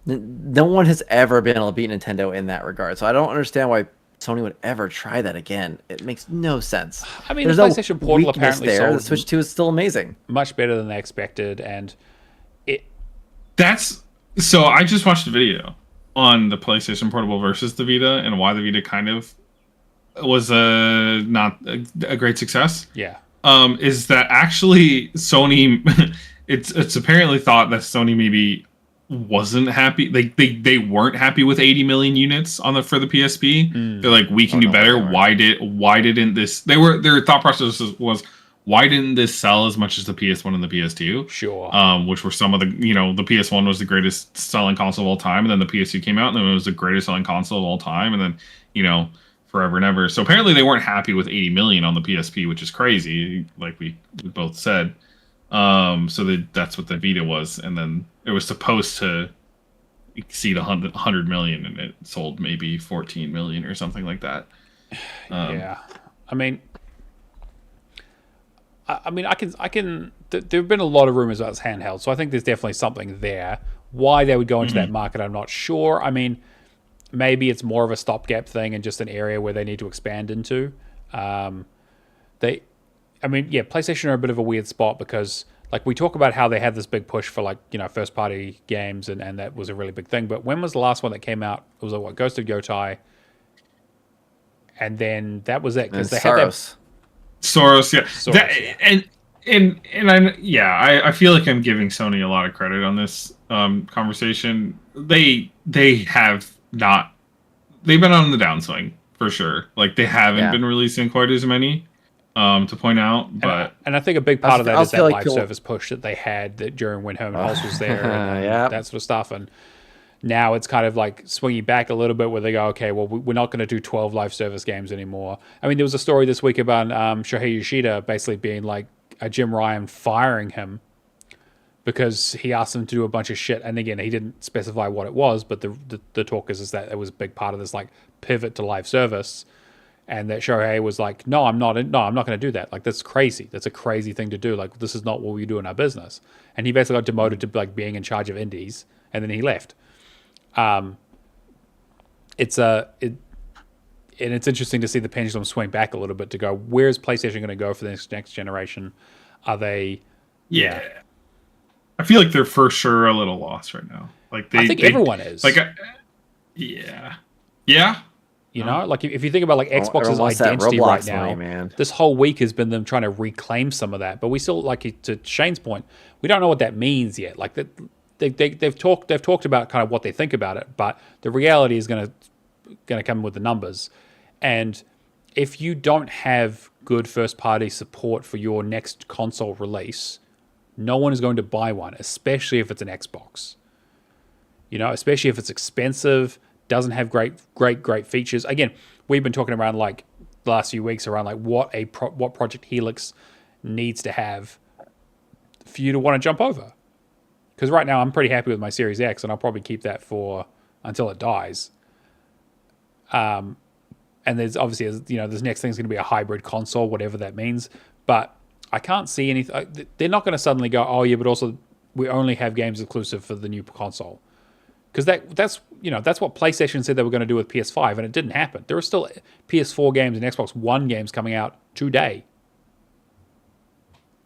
no one has ever been able to beat Nintendo in that regard. So I don't understand why Sony would ever try that again. It makes no sense. I mean, the PlayStation Portal apparently sold. The Switch 2 is still amazing. Much better than they expected, and so I just watched a video on the PlayStation Portable versus the Vita and why the Vita kind of was not a great success. Yeah. Is that actually Sony it's apparently thought that Sony maybe wasn't happy. They weren't happy with 80 million units for the PSP. They're like, we can do better. Why didn't this? Their thought process was, why didn't this sell as much as the PS1 and the PS2? Sure. Which were some of the, you know, the PS1 was the greatest selling console of all time, and then the PS2 came out, and then it was the greatest selling console of all time, and then, you know, forever and ever. So apparently they weren't happy with 80 million on the PSP, which is crazy, like we both said. So that's what the Vita was, and then it was supposed to exceed 100 million, and it sold maybe 14 million or something like that. Yeah, I mean, I can. There have been a lot of rumors about this handheld, so I think there's definitely something there. Why they would go into that market, I'm not sure. I mean, maybe it's more of a stopgap thing and just an area where they need to expand into. PlayStation are a bit of a weird spot because like we talk about how they had this big push for like, first party games and that was a really big thing. But when was the last one that came out? It was like what, Ghost of Yotai, and then that was it because they had that Soros, yeah. Soros, I feel like I'm giving Sony a lot of credit on this conversation. They've been on the downswing for sure. Like they haven't been releasing quite as many to point out, but and I think a big part of that is that live service push that they had that during when Herman Hulse was there and that sort of stuff. And now it's kind of like swinging back a little bit where they go, okay, well, we're not going to do 12 live service games anymore. I mean, there was a story this week about Shohei Yoshida basically being like a Jim Ryan firing him because he asked him to do a bunch of shit. And again, he didn't specify what it was, but the talk is that it was a big part of this like pivot to live service. And that Shohei was like, no, I'm not going to do that. Like, that's crazy. That's a crazy thing to do. Like, this is not what we do in our business. And he basically got demoted to like being in charge of indies, and then he left. It's interesting to see the pendulum swing back a little bit to go, where's PlayStation going to go for the next generation? Are they? Yeah. I feel like they're for sure a little lost right now. Like I think everyone is. Like, yeah. Like if you think about like Xbox's identity right now, this whole week has been them trying to reclaim some of that. But we still, like to Shane's point, we don't know what that means yet. Like that. They've talked about kind of what they think about it, but the reality is going to come with the numbers. And if you don't have good first party support for your next console release, no one is going to buy one, especially if it's an Xbox. Especially if it's expensive, doesn't have great features. Again, we've been talking around like the last few weeks around like what Project Helix needs to have for you to want to jump over. Because right now I'm pretty happy with my Series X, and I'll probably keep that for until it dies. And there's obviously, this next thing's going to be a hybrid console, whatever that means. But I can't see anything. They're not going to suddenly go, oh yeah, but also we only have games exclusive for the new console. Because that's what PlayStation said they were going to do with PS5, and it didn't happen. There are still PS4 games and Xbox One games coming out today.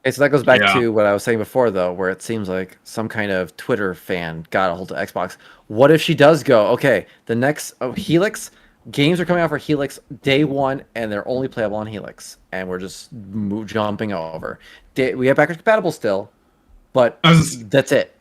Okay, so that goes back to what I was saying before, though, where it seems like some kind of Twitter fan got a hold of Xbox. What if she does go, okay, the next Helix games are coming out for Helix day one, and they're only playable on Helix, and we're just jumping over. We have backwards compatible still, but that's it.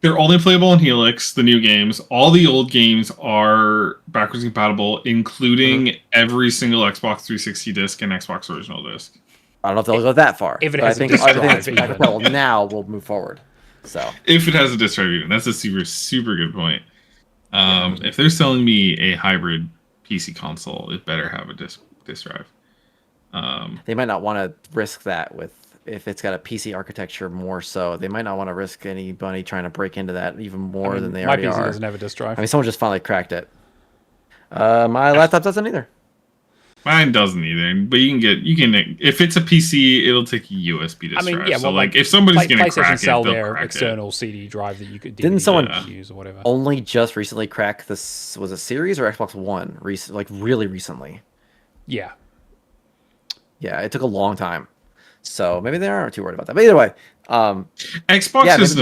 They're only playable on Helix, the new games. All the old games are backwards compatible, including every single Xbox 360 disc and Xbox original disc. I don't know if they'll go that far. If it has a disc drive, well, now we'll move forward. So if it has a disc drive, even that's a super good point. If they're selling me a hybrid PC console, it better have a disc drive. They might not want to risk that if it's got a PC architecture more so. They might not want to risk anybody trying to break into that even more than they already are. My PC doesn't have a disc drive. I mean, someone just finally cracked it. My laptop doesn't either. Mine doesn't either, but you can if it's a PC, it'll take a USB disk drive. So like if somebody's gonna crack it, sell they'll their crack external it. CD drive that you could Didn't someone use or whatever. Only just recently crack this? Was it Series or Xbox One? Like really recently. Yeah, it took a long time, so maybe they aren't too worried about that. But either way, Xbox has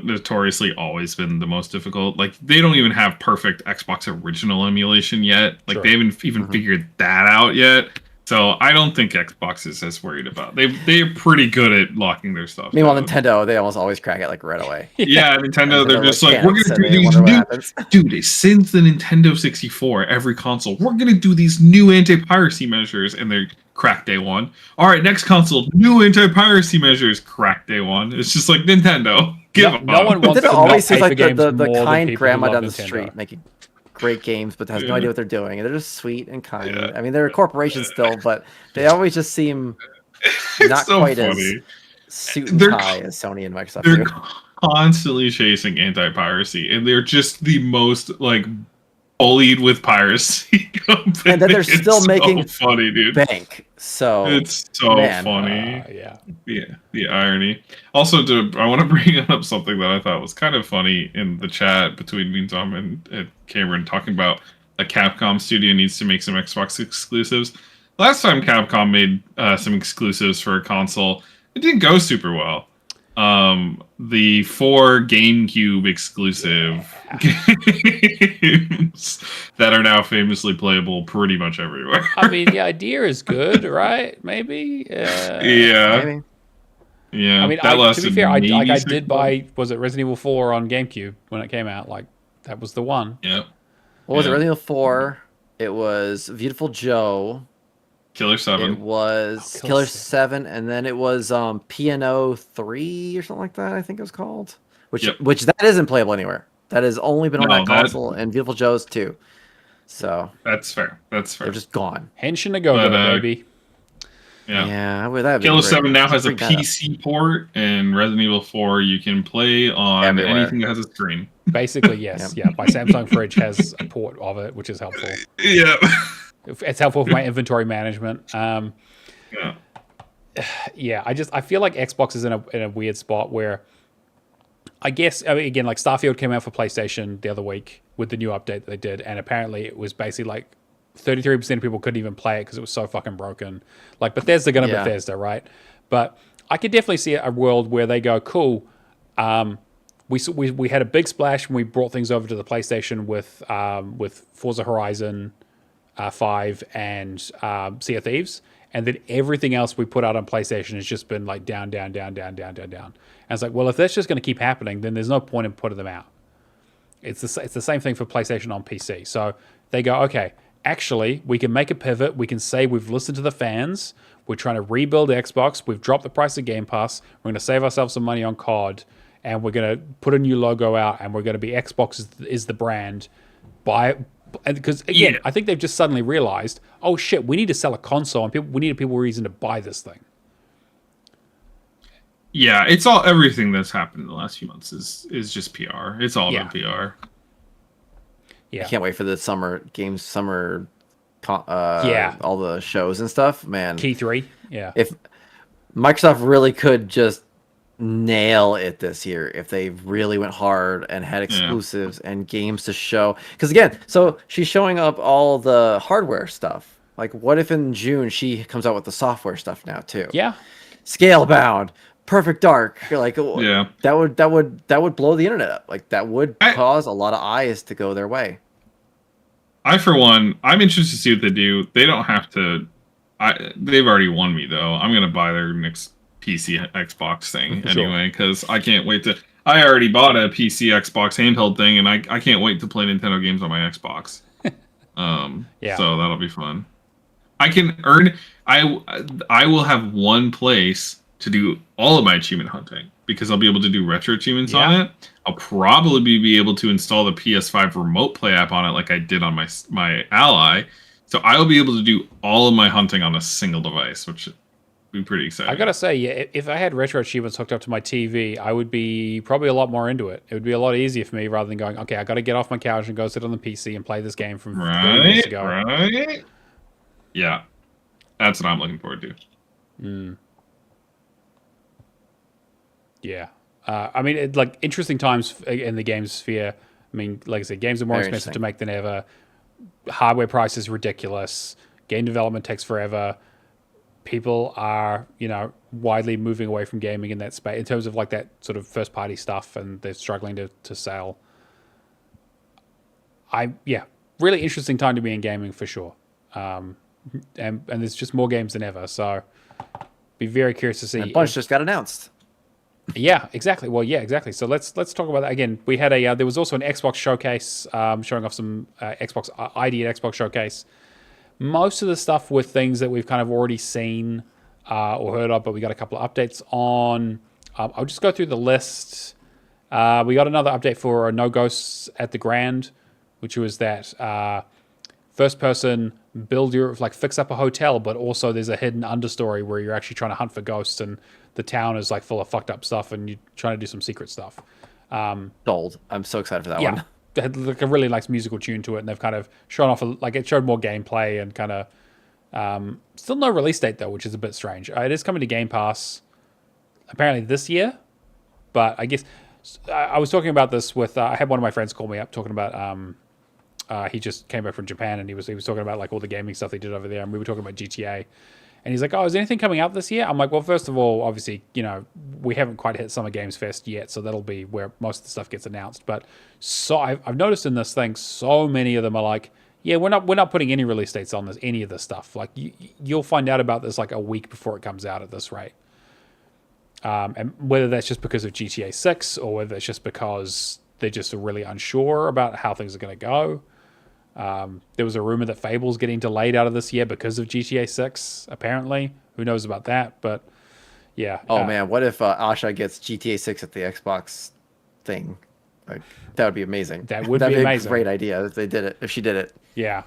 notoriously always been the most difficult. Like they don't even have perfect Xbox original emulation yet. Like they haven't even figured that out yet. So I don't think Xbox is as worried about. They're pretty good at locking their stuff. Meanwhile, Nintendo, they almost always crack it like right away. Yeah, Nintendo, they're just like, we're gonna do these new. Dude, since the Nintendo 64, every console, we're gonna do these new anti-piracy measures, and they're crack day one. All right, next console, new anti-piracy measures, crack day one. It's just like Nintendo. No one wants to always seems like the kind grandma down the Nintendo. Street making great games, but has no idea what they're doing, and they're just sweet and kind. I mean, they're a corporation still, but they always just seem not so quite funny. As suit and tie as Sony and Microsoft they're do. Constantly chasing anti-piracy, and they're just the most like bullied with piracy company. And that they're still making funny, dude. Bank. So it's so funny. The irony. Also, I want to bring up something that I thought was kind of funny in the chat between me and Tom and Cameron talking about a Capcom studio needs to make some Xbox exclusives. last time Capcom made some exclusives for a console, it didn't go super well. The 4 GameCube exclusive games that are now famously playable pretty much everywhere. I mean, the idea is good, right? Maybe. Yeah. Maybe. Yeah. I mean, to be fair, I did buy. Was it Resident Evil 4 on GameCube when it came out? Like, that was the one. Yeah. What was it? Resident Evil 4. It was Beautiful Joe. Killer 7. It was Killer 7, and then it was P&O 3 or something like that, I think it was called. Which that isn't playable anywhere. That has only been on that console, and Beautiful Joe's too. So that's fair. That's fair. They're just gone. Henshin to go, baby. Yeah. That'd be Killer great. 7 now has a PC port, and Resident Evil 4 you can play on anything that has a screen. Basically, yes. Yeah, my Samsung fridge has a port of it, which is helpful. Yeah. It's helpful for my inventory management. I feel like Xbox is in a weird spot where I guess, again, like Starfield came out for PlayStation the other week with the new update that they did, and apparently it was basically like 33% of people couldn't even play it because it was so fucking broken. Like Bethesda gonna Bethesda, right? But I could definitely see a world where they go, cool, we had a big splash when we brought things over to the PlayStation with Forza Horizon 5 and Sea of Thieves, and then everything else we put out on PlayStation has just been like down. And it's like, well, if that's just going to keep happening, then there's no point in putting them out. It's the same thing for PlayStation on PC. So they go, okay, actually, we can make a pivot. We can say we've listened to the fans. We're trying to rebuild Xbox. We've dropped the price of Game Pass. We're going to save ourselves some money on COD, and we're going to put a new logo out, and we're going to be Xbox is the brand. Because again, I think they've just suddenly realized, oh shit, we need to sell a console, and we need people reason to buy this thing. Yeah, it's everything that's happened in the last few months is just PR. It's all about PR. Yeah, I can't wait for the summer all the shows and stuff, man. Key 3, yeah. If Microsoft really could just nail it this year, if they really went hard and had exclusives and games to show, because again, so she's showing up all the hardware stuff. Like, what if in June she comes out with the software stuff now too? Yeah, Scalebound, Perfect Dark. Like, that would blow the internet up. Like, that would cause a lot of eyes to go their way. For one, I'm interested to see what they do. They don't have to. They've already won me though. I'm gonna buy their next PC Xbox thing anyway, because I can't wait to. I already bought a PC Xbox handheld thing, and I can't wait to play Nintendo games on my Xbox. So that'll be fun. I can earn. I will have one place to do all of my achievement hunting because I'll be able to do retro achievements on it. I'll probably be able to install the PS5 Remote Play app on it, like I did on my Ally. So I will be able to do all of my hunting on a single device, which would be pretty exciting. I gotta say, if I had retro achievements hooked up to my TV, I would be probably a lot more into it. It would be a lot easier for me rather than going, okay, I got to get off my couch and go sit on the PC and play this game from 3 years ago. Right? Yeah, that's what I'm looking forward to. Yeah. I mean, like, interesting times in the game sphere. I mean, like I said, games are more expensive to make than ever. Hardware price is ridiculous. Game development takes forever. People are, widely moving away from gaming in that space in terms of like that sort of first party stuff, and they're struggling to sell. Really interesting time to be in gaming for sure. And there's just more games than ever. So be very curious to see. And a bunch just got announced. Yeah, exactly. Well, yeah, exactly. So let's talk about that again. We had there was also an Xbox showcase showing off some Xbox ID at Xbox showcase. Most of the stuff with things that we've kind of already seen or heard of, but we got a couple of updates on. I'll just go through the list. We got another update for No Ghosts at the Grand, which was that first person build fix up a hotel, but also there's a hidden understory where you're actually trying to hunt for ghosts, and the town is like full of fucked up stuff, and you're trying to do some secret stuff. Sold. I'm so excited for that one. It had like a really nice musical tune to it, and they've kind of shown off it showed more gameplay and kind of still no release date though, which is a bit strange. It is coming to Game Pass apparently this year, but I guess I was talking about this with I had one of my friends call me up talking about he just came back from Japan and he was talking about like all the gaming stuff they did over there, and we were talking about GTA. And he's like, "Oh, is anything coming out this year?" I'm like, "Well, first of all, obviously, we haven't quite hit Summer Games Fest yet, so that'll be where most of the stuff gets announced." But so I've noticed in this thing, so many of them are like, "Yeah, we're not putting any release dates on any of this stuff. Like you'll find out about this like a week before it comes out at this rate." And whether that's just because of GTA 6 or whether it's just because they're just really unsure about how things are going to go. There was a rumor that Fable's getting delayed out of this year because of GTA 6, apparently. Who knows about that? But yeah. Oh man, what if Asha gets GTA 6 at the Xbox thing? Like, that would be amazing. That would That'd be a amazing. great idea if they did it. If she did it. Yeah.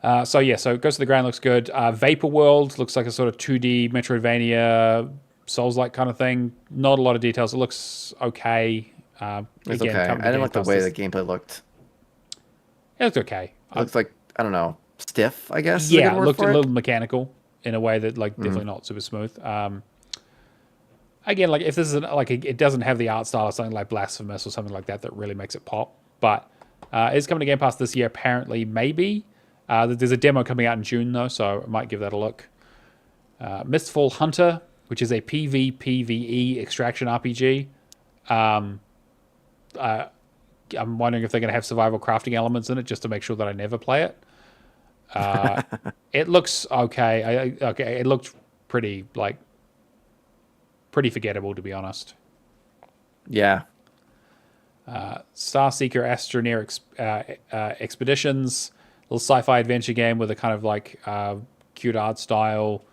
So Ghost of the Ground looks good. Vapor World looks like a sort of 2D Metroidvania, Souls-like kind of thing. Not a lot of details. It looks okay. It's okay. I didn't like the way the gameplay looked. It looked okay. It looks like, I don't know, stiff, I guess. Yeah, it looked a little mechanical in a way that definitely not super smooth. Again, like if this is it doesn't have the art style of something like Blasphemous or something like that really makes it pop. But it's coming to Game Pass this year, apparently, maybe. There's a demo coming out in June, though, so I might give that a look. Mistfall Hunter, which is a PvPvE extraction RPG. I'm wondering if they're going to have survival crafting elements in it just to make sure that I never play it. It looks okay. It looked pretty forgettable, to be honest. Yeah. Starseeker Astroneer Expeditions. Little sci-fi adventure game with a kind of like cute art style.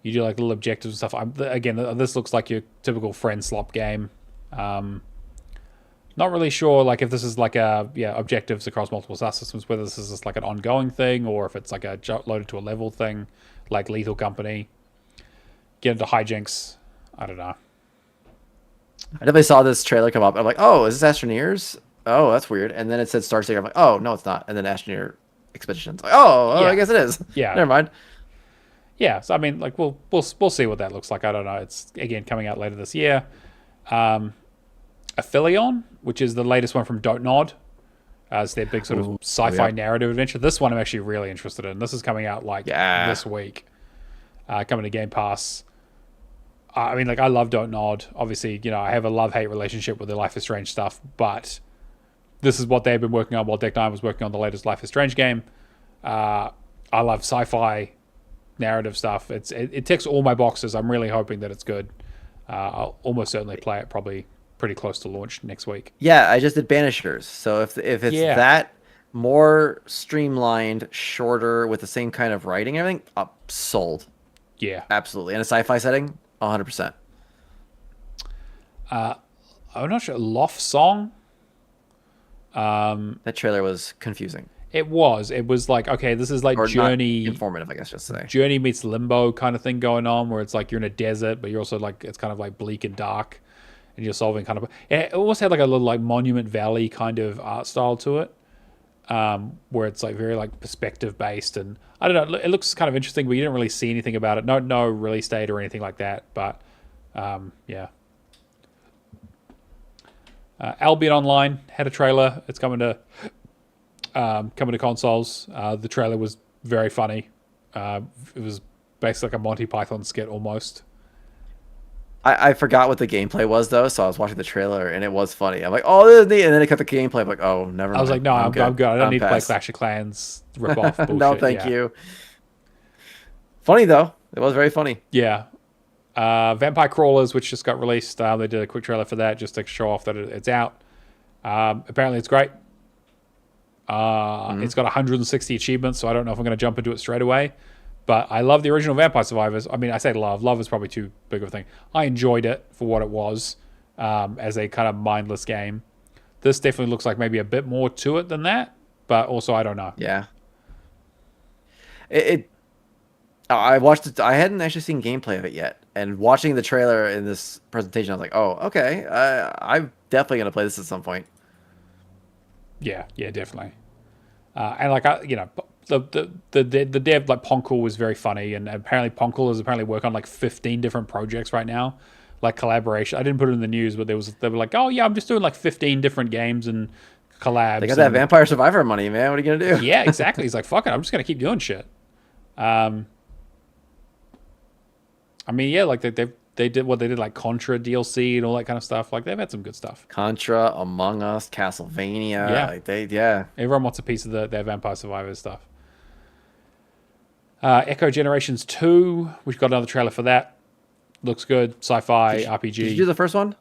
You do like little objectives and stuff. This looks like your typical friend slop game. Not really sure like if this is like objectives across multiple star systems, whether this is just like an ongoing thing or if it's like a loaded to a level thing, like Lethal Company. Get into hijinks. I don't know. I definitely saw this trailer come up. I'm like, oh, is this Astroneers? Oh, that's weird. And then it said Starseeker. I'm like, oh, no, it's not. And then Astroneer Expeditions. Like, yeah. I guess it is. Yeah. Never mind. Yeah, so I mean, like we'll see what that looks like. I don't know. It's again coming out later this year. Aphelion, which is the latest one from Don't Nod. It's their big sort of sci-fi narrative adventure. This one I'm actually really interested in. This is coming out this week. Coming to Game Pass. I mean, like I love Don't Nod. Obviously, I have a love-hate relationship with the Life is Strange stuff, but this is what they've been working on while Deck 9 was working on the latest Life is Strange game. I love sci-fi narrative stuff. It ticks all my boxes. I'm really hoping that it's good. I'll almost certainly play it probably pretty close to launch next week. Yeah, I just did Banishers. So if it's that more streamlined, shorter, with the same kind of writing, everything, sold. Yeah. Absolutely. In a sci-fi setting, 100%. I'm not sure. Loft Song? That trailer was confusing. It was like, okay, this is like or Journey. Not informative, I guess, just to say. Journey meets Limbo kind of thing going on, where it's like you're in a desert, but you're also like, it's kind of like bleak and dark, and you're solving kind of. It almost had like a little like Monument Valley kind of art style to it, where it's like very like perspective based, and I don't know, it looks kind of interesting, but you didn't really see anything about it. No release date or anything like that, but yeah. Albion Online had a trailer. It's coming to consoles. The trailer was very funny. It was basically like a Monty Python skit almost. I forgot what the gameplay was though, so I was watching the trailer and it was funny. I'm like, oh, this is neat, and then it cut the gameplay. I'm like, oh, never mind. I was like, no, I'm good. I don't need to play past. Clash of Clans rip-off bullshit. No, thank you. Funny though. It was very funny. Yeah. Vampire Crawlers, which just got released. They did a quick trailer for that just to show off that it's out. Apparently it's great. It's got 160 achievements, so I don't know if I'm going to jump into it straight away. But I love the original Vampire Survivors. I mean, I say love. Love is probably too big of a thing. I enjoyed it for what it was, as a kind of mindless game. This definitely looks like maybe a bit more to it than that, but also I don't know. Yeah. I watched it. I hadn't actually seen gameplay of it yet, and watching the trailer in this presentation, I was like, "Oh, okay. I'm definitely gonna play this at some point." Yeah, definitely. And like the dev like Ponkel was very funny, and apparently Ponkel is working on like 15 different projects right now, like collaboration. I didn't put it in the news, but they were like, "Oh yeah, I'm just doing like 15 different games and collabs. They got that Vampire Survivor money, man. What are you gonna do? Yeah, exactly. He's like, fuck it, I'm just gonna keep doing shit. I mean, yeah, like they did what they did, like Contra DLC and all that kind of stuff. Like they've had some good stuff. Contra, Among Us, Castlevania. Yeah. Like their Everyone wants a piece of their Vampire Survivors stuff. Echo Generations 2, we've got another trailer for that. Looks good. Sci-fi RPG. Did you do the first one?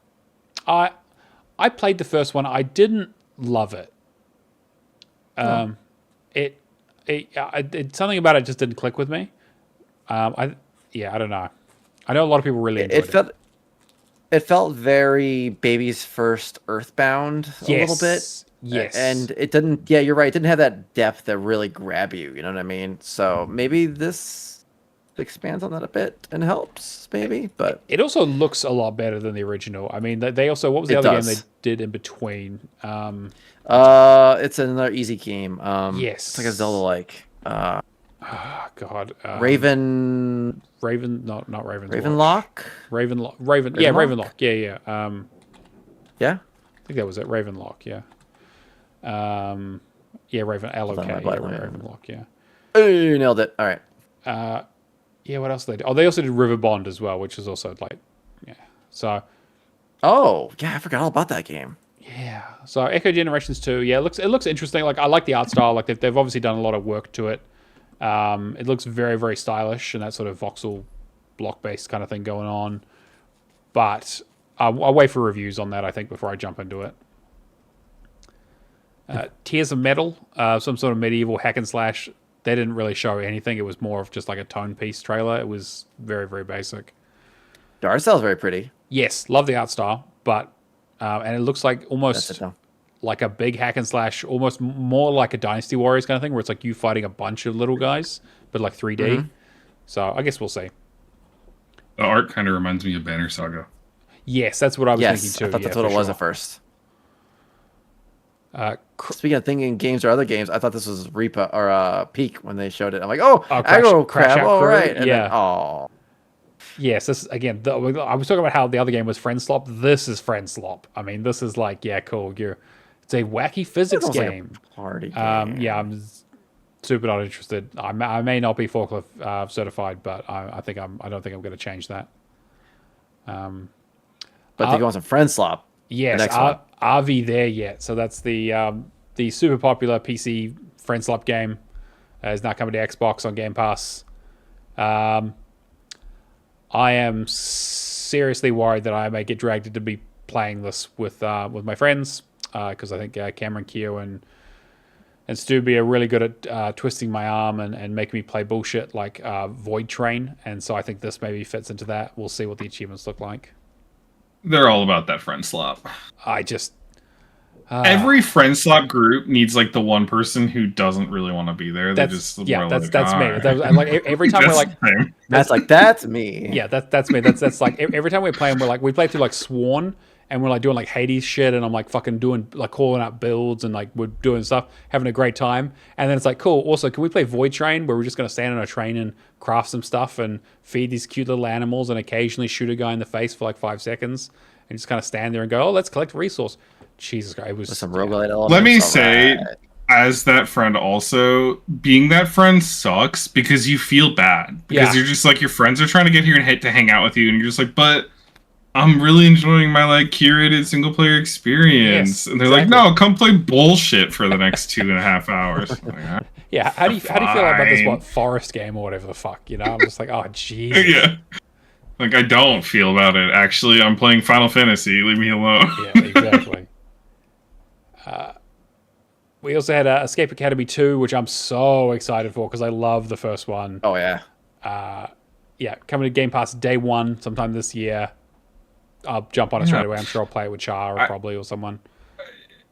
I played the first one. I didn't love it. It something about it just didn't click with me. I don't know. I know a lot of people really enjoyed it. It felt very Baby's First Earthbound a little bit. Yes. And it didn't, yeah, you're right. It didn't have that depth that really grab you. You know what I mean? So maybe this expands on that a bit and helps, maybe. But it also looks a lot better than the original. I mean, they also, what was the other game they did in between? It's another easy game. Yes. It's like a Zelda-like. God. Not Ravenlock. Ravenlock. Yeah. Yeah. I think that was it. Ravenlock. Yeah. Ravenlock. Yeah. Oh, you nailed it. All right. Yeah. What else did they do? Oh, they also did River Bond as well, which is also like, yeah. So. Oh yeah, I forgot all about that game. Yeah. So Echo Generations 2. Yeah, it looks interesting. Like I like the art style. Like they've obviously done a lot of work to it. It looks very, very stylish and that sort of voxel block-based kind of thing going on. But I'll wait for reviews on that, I think, before I jump into it. Tears of Metal, some sort of medieval hack and slash. They didn't really show anything. It was more of just like a tone piece trailer. It was very, very basic. The art style is very pretty. Yes, love the art style, but and it looks like almost like a big hack and slash, almost more like a Dynasty Warriors kind of thing, where it's like you fighting a bunch of little guys, but like 3D. Mm-hmm. So I guess we'll see. The art kind of reminds me of Banner Saga. Yes, that's what I was thinking too. I thought that's what it was at first. Speaking of thinking games or other games, I thought this was Reaper or Peak when they showed it. I'm like, Aggro Crab, all right. And yeah. Then, yes, this again. I was talking about how the other game was Friend Slop. This is Friend Slop. I mean, this is like, yeah, cool. It's a wacky physics game. Like a party game. Yeah, I'm super not interested. I may not be forklift certified, but I don't think I'm going to change that. But they go on some Friend Slop. Yes, RV there yet. So that's the super popular PC Friend Slop game. Is now coming to Xbox on Game Pass. I am seriously worried that I may get dragged into be playing this with my friends because I think Cameron, Keo, and Stubby are really good at twisting my arm and making me play bullshit like Void Train, and so I think this maybe fits into that. We'll see what the achievements look like. They're all about that friend slop. I just every friend slop group needs like the one person who doesn't really want to be there. That's me. Like every time we're like, that's me. Yeah, that's me. That's like every time we're playing, we play through like Sworn, and we're like doing like Hades shit, and I'm like fucking doing like calling out builds, and like we're doing stuff, having a great time, and then it's like, cool. Also, can we play Void Train, where we're just gonna stand on a train and craft some stuff and feed these cute little animals, and occasionally shoot a guy in the face for like 5 seconds, and just kind of stand there and go, oh, let's collect resource. Jesus Christ, it was some roguelite elements. Let me say, as that friend, also being that friend sucks because you feel bad because you're just like your friends are trying to get here and to hang out with you, and you're just like, but I'm really enjoying my like curated single player experience, yes, and they're like, no, come play bullshit for the next 2.5 hours. Like, yeah, how do you feel about this forest game or whatever the fuck? You know, I'm just like, oh Jesus. Yeah. Like I don't feel about it. Actually, I'm playing Final Fantasy. Leave me alone. Yeah, exactly. We also had Escape Academy 2, which I'm so excited for because I love the first one. Oh yeah. Coming to Game Pass day 1 sometime this year. I'll jump on it straight away. I'm sure I'll play it with Char or someone.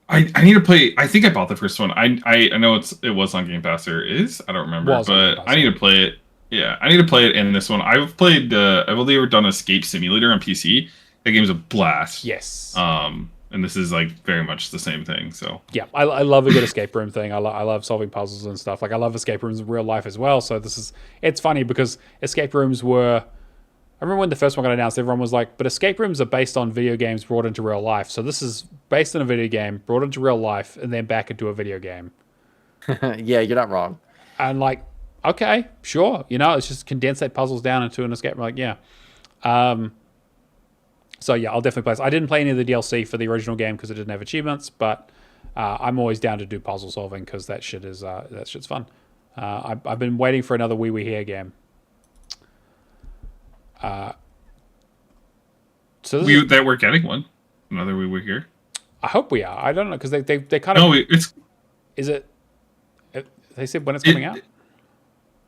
I need to play. I think I bought the first one. I know it was on Game Pass or is. I don't remember, but I need to play it. Yeah, I need to play it in this one. I've played. I've only ever done Escape Simulator on PC. That game's a blast. Yes. And this is like very much the same thing. So yeah, I love a good escape room thing. I love solving puzzles and stuff. Like I love escape rooms in real life as well. So it's funny because escape rooms were remember when the first one got announced, everyone was like, but escape rooms are based on video games brought into real life. So this is based on a video game, brought into real life, and then back into a video game. Yeah, you're not wrong. And like, okay, sure. It's just condensate puzzles down into an escape room. Like, yeah. So yeah, I'll definitely play this. I didn't play any of the DLC for the original game because it didn't have achievements, but I'm always down to do puzzle solving because that shit's fun. I've been waiting for another Wee Wee Here game. So that we're getting one. Another Wee Wee Here. I hope we are. I don't know because they kind of. No, it's. Is it? They said when it's coming out.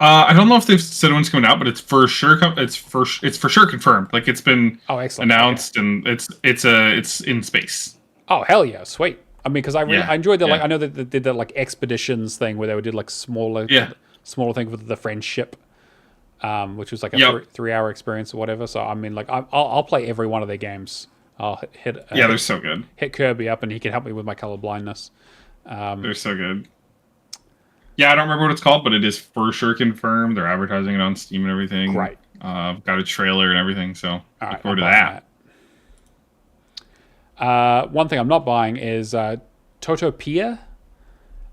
I don't know if they've said when it's coming out, but it's for sure. It's for sure confirmed. Like it's been announced, and it's in space. Oh hell yeah, sweet. I mean, because I enjoyed the I know that they did that like expeditions thing where they would do like smaller thing with the friendship, which was like a 3-hour experience or whatever. So I mean, like I'll play every one of their games. I'll hit they're so good. Hit Kirby up, and he can help me with my color blindness. They're so good. Yeah, I don't remember what it's called, but it is for sure confirmed. They're advertising it on Steam and everything. Right. Got a trailer and everything, so look forward to that. One thing I'm not buying is Totopia.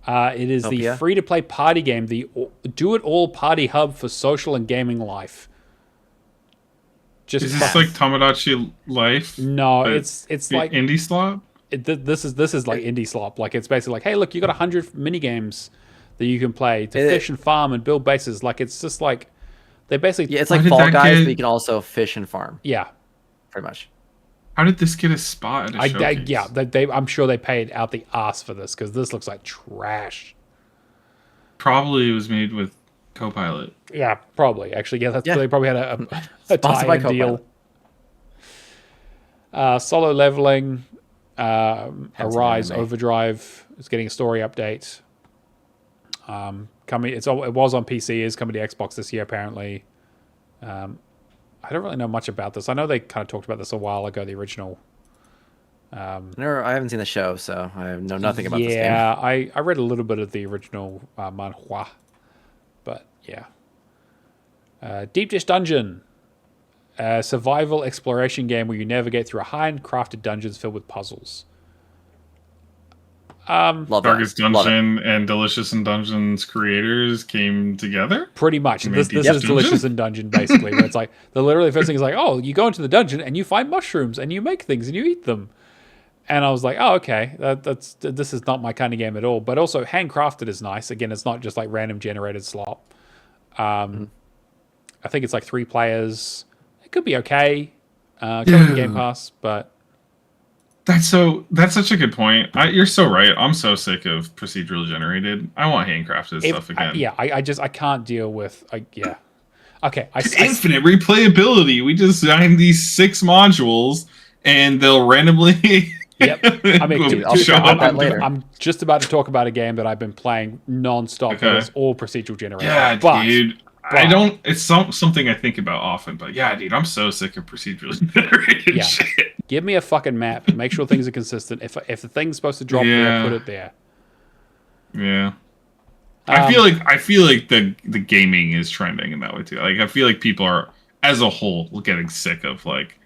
It is the free-to-play party game, the do-it-all party hub for social and gaming life. Is this like Tomodachi Life? No, it's like Indie Slop. This is like Indie Slop. Like it's basically like, hey, look, you got 100 mini games that you can play to fish and farm and build bases. Like it's just like they basically it's like Fall Guys, but you can also fish and farm. Yeah, pretty much. How did this get a spot at a showcase? I'm sure they paid out the ass for this because this looks like trash. Probably it was made with Copilot. Yeah, probably. Actually, they probably had a tie-in deal. Solo leveling, Arise Overdrive is getting a story update. It was on PC, is coming to Xbox this year apparently. I don't really know much about this. I know they kind of talked about this a while ago, the original. I haven't seen the show, so I know nothing about this game. Yeah, I read a little bit of the original manhwa, but yeah. Deep Dish Dungeon, a survival exploration game where you navigate through handcrafted dungeons filled with puzzles. Darkest Dungeon and Delicious in Dungeon's creators came together? Pretty much. This is Delicious in Dungeon, basically. Where it's like, the first thing is like, oh, you go into the dungeon and you find mushrooms and you make things and you eat them. And I was like, oh, okay, this is not my kind of game at all. But also, handcrafted is nice. Again, it's not just like random generated slop. I think it's like 3 players. It could be okay. Coming to Game Pass, but... That's such a good point. You're so right. I'm so sick of procedurally generated. I want handcrafted stuff again. I can't deal with Okay. Infinite replayability. We designed these 6 modules and they'll randomly Yep. I mean, I'll show that later. I'm just about to talk about a game that I've been playing non-stop. Okay. It's all procedural generated. Yeah, dude. It's something I think about often, but yeah, dude, I'm so sick of procedurally generated shit. Give me a fucking map and make sure things are consistent. If the thing's supposed to drop there, put it there. Yeah. I feel like the gaming is trending in that way too. Like I feel like people are as a whole getting sick of like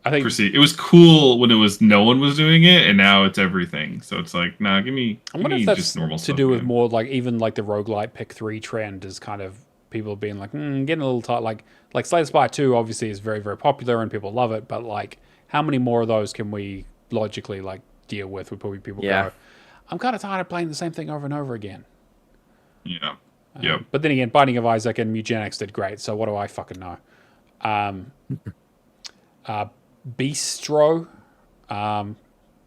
it was cool when no one was doing it, and now it's everything. So it's like, nah, give me just normal stuff. To do with more like even like the roguelite pick 3 trend is kind of people being like, getting a little tight. Like Slay the Spire 2 obviously is very, very popular and people love it, but like how many more of those can we logically like deal with where people go, I'm kind of tired of playing the same thing over and over again. Yeah. But then again, Binding of Isaac and Mugenics did great, so what do I fucking know? Bistro,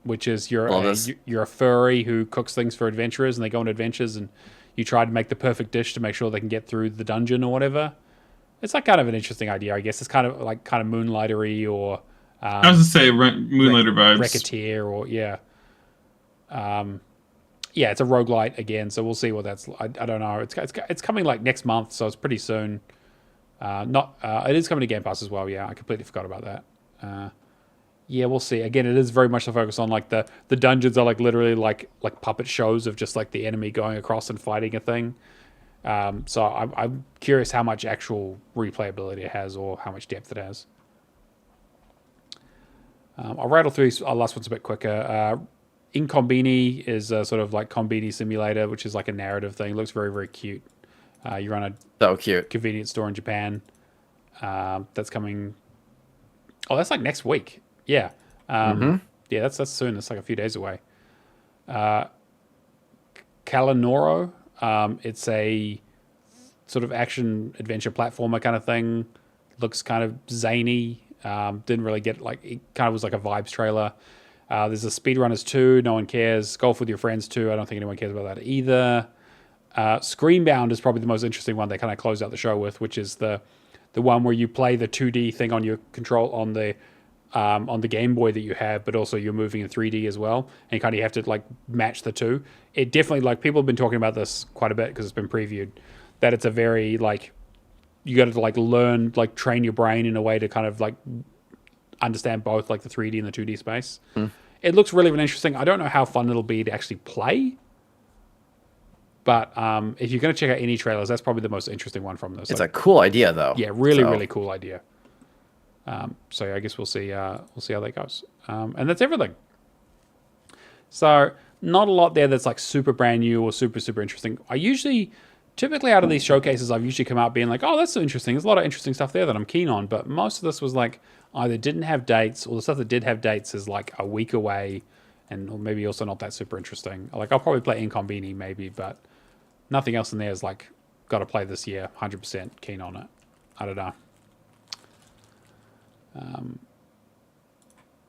which is you're a furry who cooks things for adventurers, and they go on adventures, and you try to make the perfect dish to make sure they can get through the dungeon or whatever. It's like kind of an interesting idea, I guess. It's kind of Moonlightery or I was to say Moonlighter vibes. Racketeer or it's a roguelite again, so we'll see what that's. I don't know. It's coming like next month, so it's pretty soon. It is coming to Game Pass as well. Yeah, I completely forgot about that. We'll see. Again, it is very much the focus on like the dungeons are like literally like puppet shows of just like the enemy going across and fighting a thing. So I'm curious how much actual replayability it has or how much depth it has. I'll rattle through our last one's a bit quicker. Incombini is a sort of like Combini Simulator, which is like a narrative thing. It looks very, very cute. You run a So cute. convenience store in Japan. That's coming. Oh, that's like next week. Yeah. Yeah, that's soon. It's like a few days away. Kalanoro. It's a sort of action adventure platformer kind of thing. Looks kind of zany. Didn't really get like, it kind of was like a vibes trailer. There's a Speedrunners 2. No one cares. Golf with Your Friends 2. I don't think anyone cares about that either. Screenbound is probably the most interesting one they kind of closed out the show with, which is the one where you play the 2D thing on your control on the Game Boy that you have, but also you're moving in 3D as well, and kind of you have to like match the two. It definitely, like, people have been talking about this quite a bit because it's been previewed, that it's a very like, you got to like learn, like train your brain in a way to kind of like understand both like the 3D and the 2D space. It looks really, really interesting. I don't know how fun it'll be to actually play, but if you're going to check out any trailers, that's probably the most interesting one from this. It's a cool idea, though. Yeah, really, really cool idea. So I guess we'll see how that goes. And that's everything. So not a lot there that's like super brand new or super, super interesting. Typically out of these showcases, I've usually come out being like, oh, that's so interesting. There's a lot of interesting stuff there that I'm keen on. But most of this was like either didn't have dates, or the stuff that did have dates is like a week away, and or maybe also not that super interesting. Like, I'll probably play Incombini maybe, but nothing else in there is like, got to play this year, 100% keen on it. I don't know.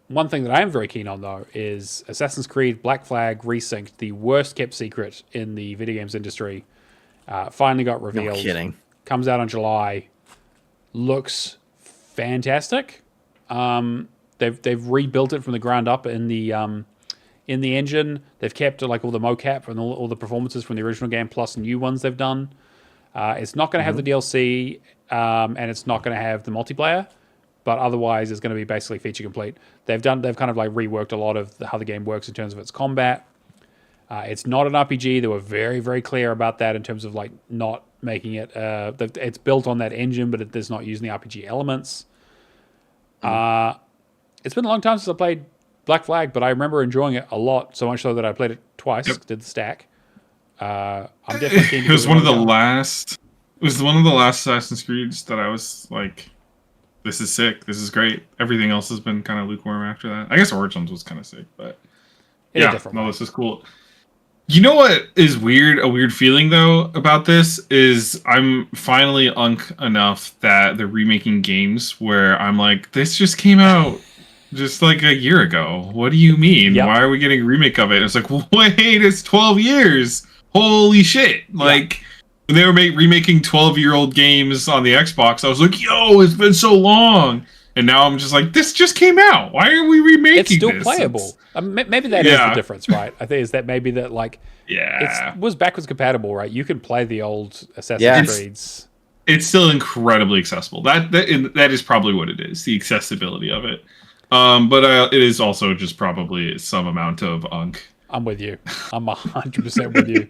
One thing that I am very keen on, though, is Assassin's Creed Black Flag Resynced, the worst kept secret in the video games industry. Finally got revealed. No kidding. Comes out in July. Looks fantastic. They've rebuilt it from the ground up in the engine. They've kept like all the mocap and all the performances from the original game, plus new ones they've done. It's not going to have the DLC, and it's not going to have the multiplayer. But otherwise, it's going to be basically feature complete. They've kind of like reworked a lot of how the game works in terms of its combat. It's not an RPG. They were very, very clear about that in terms of like not making it. It's built on that engine, but it's not using the RPG elements. It's been a long time since I played Black Flag, but I remember enjoying it a lot. So much so that I played it twice. Yep. Did the stack. I'm definitely keen to It was one of the last. It was one of the last Assassin's Creeds that I was like, this is sick. This is great. Everything else has been kind of lukewarm after that. I guess Origins was kind of sick, but this is cool. You know what is weird? A weird feeling though about this is I'm finally enough that they're remaking games where I'm like, this just came out just like a year ago. What do you mean? Yep. Why are we getting a remake of it? It's like, wait, it's 12 years. Holy shit! Like. When they were remaking 12-year-old games on the Xbox, I was like, yo, it's been so long. And now I'm just like, this just came out. Why are we remaking this? It's still playable. Maybe that is the difference, right? I think is that maybe that like, it was backwards compatible, right? You can play the old Assassin's Creeds. It's still incredibly accessible. That is probably what it is, the accessibility of it. But it is also just probably some amount of unk. I'm with you. I'm 100% with you.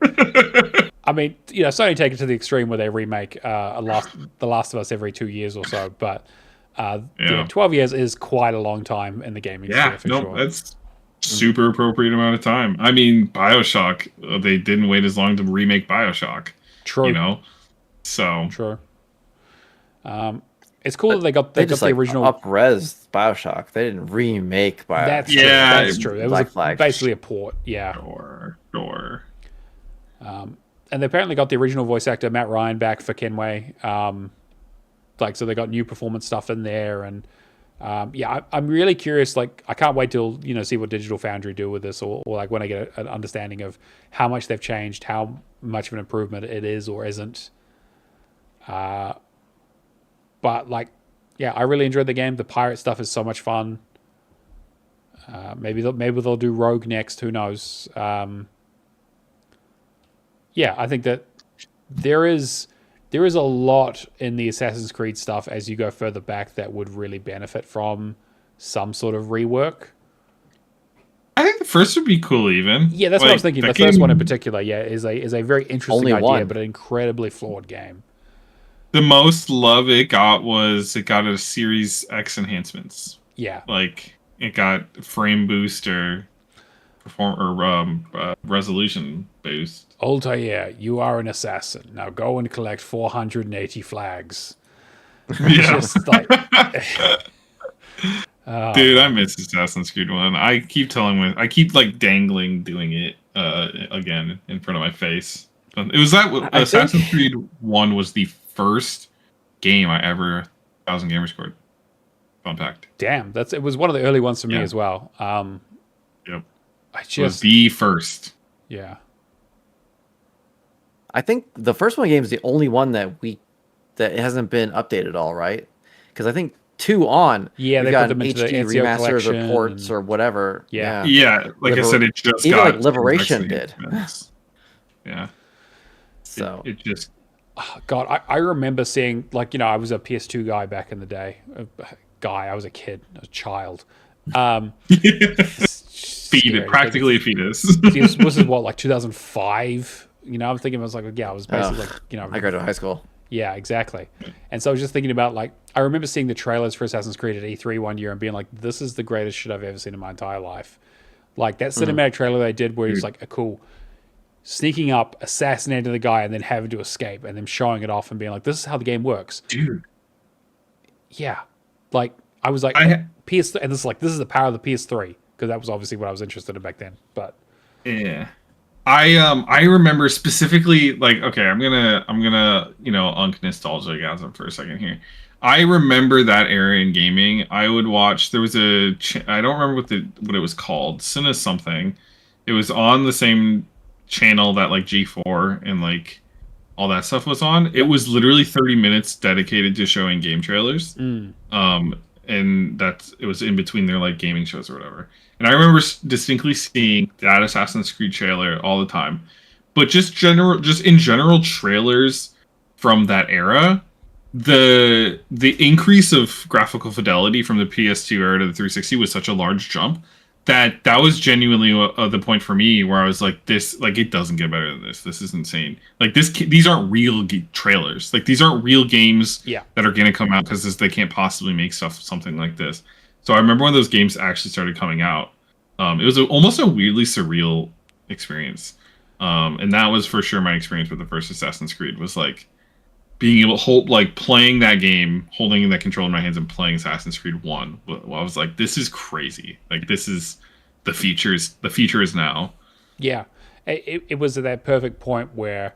I mean, Sony take it to the extreme where they remake The Last of Us every 2 years or so, but 12 years is quite a long time in the gaming sphere, for sure. That's super appropriate amount of time. I mean, BioShock, they didn't wait as long to remake BioShock. True. So. True. It's cool that they got the original up-res BioShock. They didn't remake BioShock. That's true. It was basically a port. Yeah. Sure. And they apparently got the original voice actor Matt Ryan back for Kenway. So they got new performance stuff in there, and I'm really curious. Like, I can't wait till see what Digital Foundry do with this, or like when I get an understanding of how much they've changed, how much of an improvement it is or isn't. But I really enjoyed the game. The pirate stuff is so much fun. Maybe they'll do Rogue next. Who knows? I think that there is a lot in the Assassin's Creed stuff as you go further back that would really benefit from some sort of rework. I think first would be cool. Even Yeah, that's what I was thinking. The that first one in game- particular, is a very interesting Only idea, one. but an incredibly flawed game. The most love it got a Series X enhancements. Yeah, Like it got frame boost or resolution boost. Altair, you are an assassin. Now go and collect 480 flags. Yeah. Just like, Dude, I miss Assassin's Creed 1. I keep like dangling doing it again in front of my face. It was Assassin's Creed 1 was the first game I ever 1,000 gamer scored. Fun fact. damn, it was one of the early ones for me Yeah. as well. Yep. I It was just, the first. yeah. I think the first one game is the only one that hasn't been updated at all, right? Because I think 2 on, Yeah, you've they got put them into the HD NCO remasters collection or ports and- or whatever. Yeah. Yeah, like I said, it just even got like Liberation 10x did. enhancements. Yeah. So It just God, I remember seeing, like, I was a PS2 guy back in the day. I was a kid, a child. practically a fetus. This is what, like 2005? I'm thinking, I was like, yeah, I was basically like, I graduated high school. Yeah, exactly. And so I was just thinking about, like, I remember seeing the trailers for Assassin's Creed at E3 one year and being like, this is the greatest shit I've ever seen in my entire life. Like, that cinematic trailer they did where he's like, a cool sneaking up, assassinating the guy, and then having to escape, and then showing it off and being like, this is how the game works. Dude. Yeah. Like, I was like, PS, and this is the power of the PS3, because that was obviously what I was interested in back then. But Yeah. I remember specifically, like, okay, I'm gonna nostalgiagasm for a second here. I remember that era in gaming. I would watch. There was I don't remember what it was called. Cine something. It was on the same channel that like G4 and like all that stuff was on. It was literally 30 minutes dedicated to showing game trailers. And it was in between their like gaming shows or whatever. And I remember distinctly seeing that Assassin's Creed trailer all the time. But just in general trailers from that era, the increase of graphical fidelity from the PS2 era to the 360 was such a large jump that was genuinely the point for me where I was like, this, like, it doesn't get better than this. This is insane. Like, these aren't real trailers. Like, these aren't real games that are going to come out because they can't possibly make something like this. So I remember when those games actually started coming out. It was almost a weirdly surreal experience. And that was for sure my experience with the first Assassin's Creed was like being able to playing that game, holding that control in my hands and playing Assassin's Creed 1. I was like, this is crazy. Like, this is the future is now. yeah, it was at that perfect point where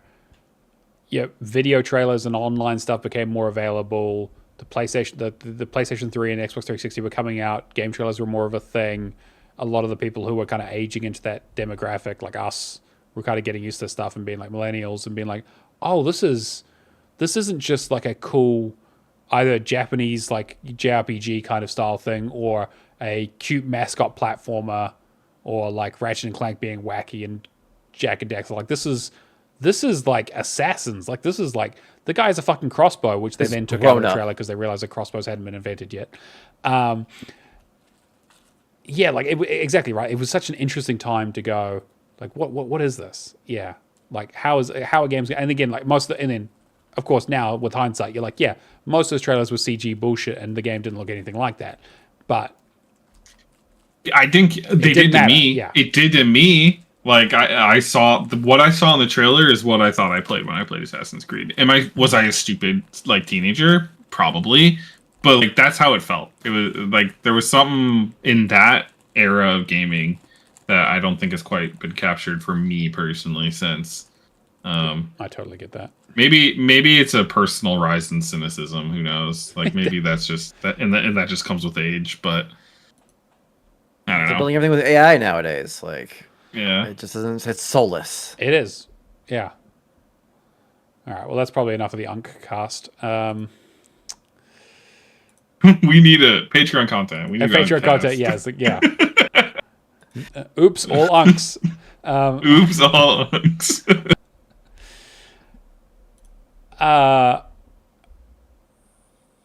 video trailers and online stuff became more available. The PlayStation 3 and Xbox 360 were coming out. Game trailers were more of a thing. A lot of the people who were kind of aging into that demographic, like us, were kind of getting used to stuff and being like millennials and being like, oh, this isn't just like a cool either Japanese like JRPG kind of style thing or a cute mascot platformer or like Ratchet and Clank being wacky and Jak and Daxter. Like this is like Assassins. Like this is like the guy has a fucking crossbow, which they then took out of the trailer because they realized that crossbows hadn't been invented yet. Yeah, like exactly right. It was such an interesting time to go like, what is this? Yeah, like how are games? And again, like and then of course now with hindsight, you're like, yeah, most of those trailers were CG bullshit, and the game didn't look anything like that. But I think they did to me. Yeah. It did to me. Like I saw what I saw in the trailer is what I thought I played when I played Assassin's Creed. Was I a stupid like teenager? Probably, but like that's how it felt. It was like there was something in that era of gaming that I don't think has quite been captured for me personally since. I totally get that. Maybe it's a personal rise in cynicism. Who knows? Like maybe that's just that, and that just comes with age. But I don't know. They're building everything with AI nowadays. Like, yeah, it just isn't. It's soulless. It is. Yeah. All right. Well, that's probably enough of the Unk cast. we need a Patreon content. We need Patreon content. Yes. Yeah. Oops. All Unks. Oops. All Unks.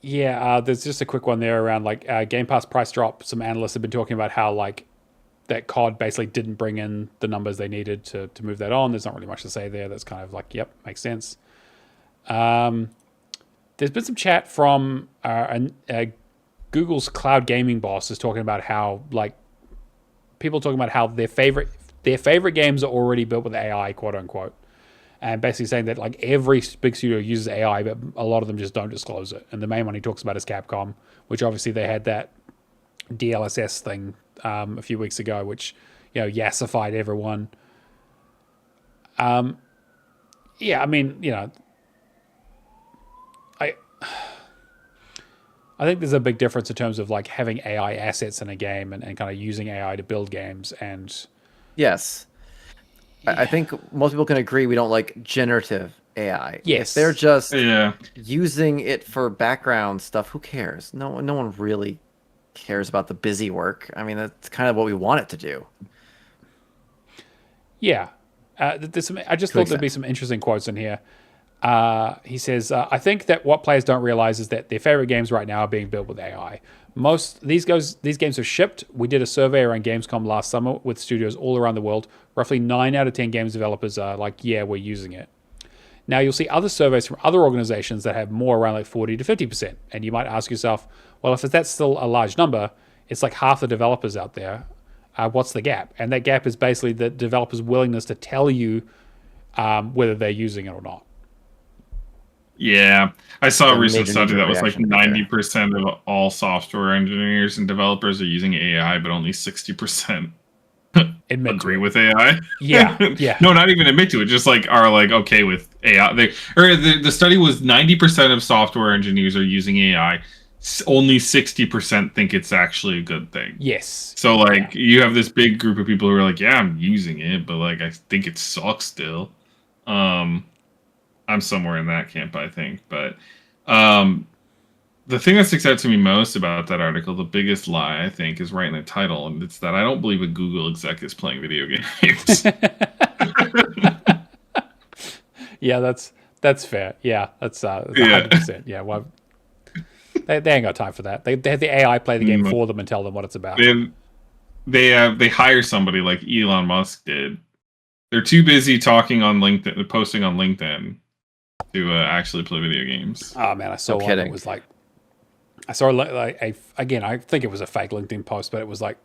Yeah, there's just a quick one there around like Game Pass price drop. Some analysts have been talking about how like that COD basically didn't bring in the numbers they needed to move that on. There's not really much to say there. That's kind of like, yep, makes sense. There's been some chat from Google's cloud gaming boss is talking about how like people talking about how their favorite games are already built with AI, quote unquote, and basically saying that like every big studio uses AI, but a lot of them just don't disclose it. And the main one he talks about is Capcom, which obviously they had that DLSS thing a few weeks ago, which yassified everyone. Yeah, I mean, I think there's a big difference in terms of like having AI assets in a game and kind of using AI to build games. And yes, I think most people can agree we don't like generative AI. Yes. If they're just Yeah. using it for background stuff, who cares? No one really cares about the busy work. I mean, that's kind of what we want it to do. Yeah. I just thought there'd be some interesting quotes in here. He says, I think that what players don't realize is that their favorite games right now are being built with AI. These games are shipped. We did a survey around Gamescom last summer with studios all around the world. Roughly 9 out of 10 games developers are like, yeah, we're using it. Now, you'll see other surveys from other organizations that have more around like 40 to 50%. And you might ask yourself, well, if that's still a large number, it's like half the developers out there. What's the gap? And that gap is basically the developers' willingness to tell you whether they're using it or not. Yeah, I saw a recent study that was like reaction right there. 90% of all software engineers and developers are using AI, but only 60% Admit to agree it. with AI. Yeah, yeah. No, not even admit to it. Just like are like okay with AI. The study was 90% of software engineers are using AI. Only 60% think it's actually a good thing. Yes. So like you have this big group of people who are like, yeah, I'm using it, but like I think it sucks still. I'm somewhere in that camp, I think. But the thing that sticks out to me most about that article, the biggest lie, I think, is right in the title, and it's that I don't believe a Google exec is playing video games. Yeah, that's fair. Yeah, that's 100%. Yeah, well, they ain't got time for that. They have the AI play the game for them and tell them what it's about. They hire somebody like Elon Musk did. They're too busy talking on LinkedIn, posting on LinkedIn, to actually play video games. Oh man, I saw one that was like, I saw like I think it was a fake LinkedIn post, but it was like,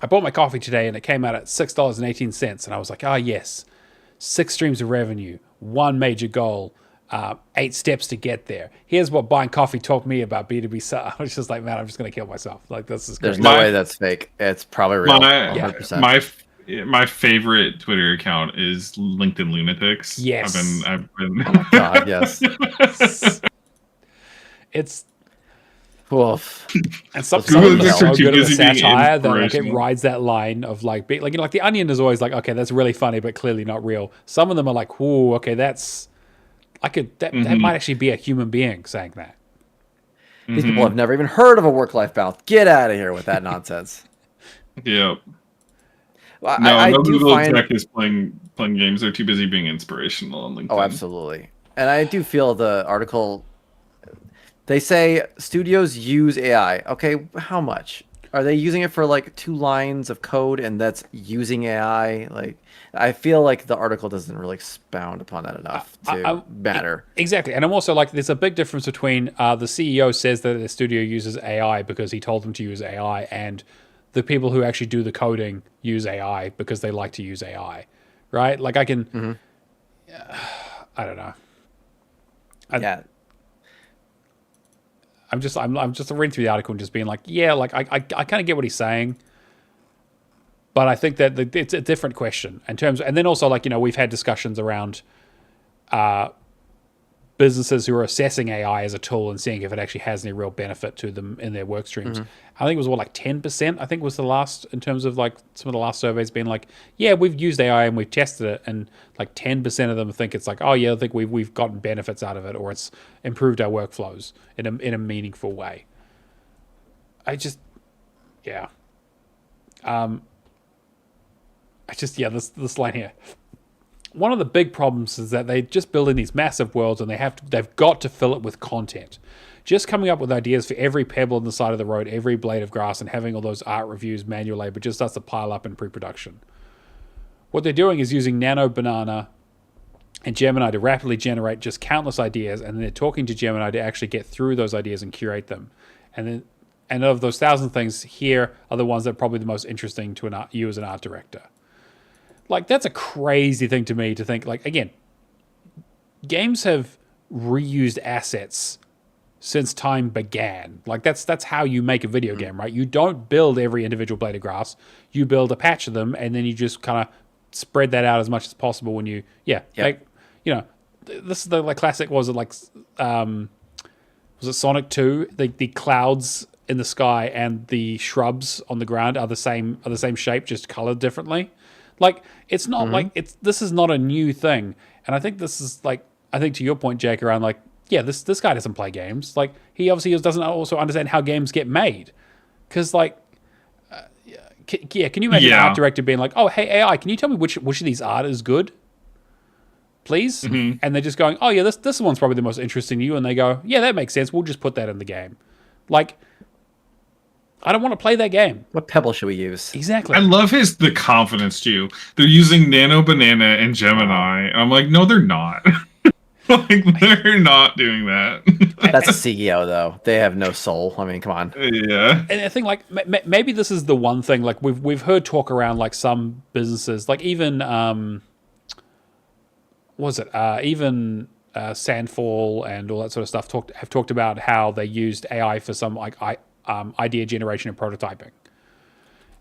I bought my coffee today and it came out at $6.18, and I was like, oh yes, 6 streams of revenue, 1 major goal, 8 steps to get there. Here's what buying coffee taught me about B2B. So I was just like, man, I'm just gonna kill myself. Like this is There's crazy. no way that's fake. It's probably real. 100%. My favorite Twitter account is LinkedIn Lunatics. Yes. I've been. Oh my god, yes. It's Oof. and some of them are so good at the satire that like it inspirational. rides that line of like being like like The Onion is always like, okay, that's really funny, but clearly not real. Some of them are like, whoa, okay, that might actually be a human being saying that. These people have never even heard of a work-life balance. Get out of here with that nonsense. Yep. Well, No, I no do Google find exec is playing games. They're too busy being inspirational on LinkedIn. Oh, absolutely. And I do feel the article, they say studios use AI. Okay, how much? Are they using it for like 2 lines of code and that's using AI? Like, I feel like the article doesn't really expound upon that enough to matter. Exactly. And I'm also like, there's a big difference between the CEO says that the studio uses AI because he told them to use AI, and the people who actually do the coding use AI because they like to use AI, right? Like I can, I don't know. Yeah. I'm just reading through the article and just being like, yeah, like I kind of get what he's saying, but I think that it's a different question in terms, and then also like we've had discussions around businesses who are assessing AI as a tool and seeing if it actually has any real benefit to them in their work streams. I think it was like 10%. I think was the last in terms of like some of the last surveys being like, yeah, we've used AI and we've tested it, and like 10% of them think it's like, oh yeah, I think we've gotten benefits out of it, or it's improved our workflows in a meaningful way. This line here. one of the big problems is that they just build in these massive worlds and they've got to fill it with content. Just coming up with ideas for every pebble on the side of the road, every blade of grass, and having all those art reviews, manual labor, just starts to pile up in pre-production. What they're doing is using Nano Banana and Gemini to rapidly generate just countless ideas, and then they're talking to Gemini to actually get through those ideas and curate them. And of those 1,000 things, here are the ones that are probably the most interesting to you as an art director. Like, that's a crazy thing to me to think. Like, again, games have reused assets since time began. Like, that's how you make a video game, right? You don't build every individual blade of grass. You build a patch of them, and then you just kind of spread that out as much as possible when you, like, you know, this is the like classic, was it Sonic 2? The clouds in the sky and the shrubs on the ground are the same shape, just colored differently. Like, it's not like this is not a new thing. And I think this is like, I think to your point, Jake, around like, yeah, this guy doesn't play games. Like, he obviously doesn't also understand how games get made. Because, like, can you imagine an art director being like, oh, hey, AI, can you tell me which of these art is good? Please? Mm-hmm. And they're just going, oh, yeah, this one's probably the most interesting to you. And they go, yeah, that makes sense. We'll just put that in the game. Like, I don't want to play that game. What pebble should we use? Exactly. I love the confidence, too. They're using Nano Banana and Gemini. And I'm like, no, they're not. Like, they're not doing that. That's a CEO, though. They have no soul. I mean, come on. Yeah. And I think, like, maybe this is the one thing. Like, we've heard talk around, like, some businesses, like, even Sandfall and all that sort of stuff have talked about how they used AI for some like idea generation and prototyping.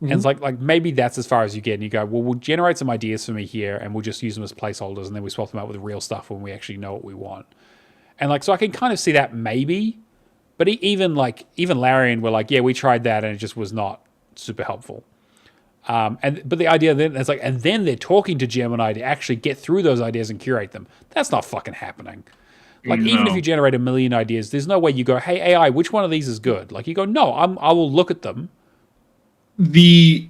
And it's like maybe that's as far as you get, and you go, well, we'll generate some ideas for me here, and we'll just use them as placeholders, and then we swap them out with real stuff when we actually know what we want. And like, so I can kind of see that maybe, but even Larian were like, yeah, we tried that, and it just was not super helpful. But the idea then is like, and then they're talking to Gemini to actually get through those ideas and curate them. That's not fucking happening. Like, even if you generate 1 million ideas, there's no way you go, hey, AI, which one of these is good? Like, you go, no, I will look at them. Especially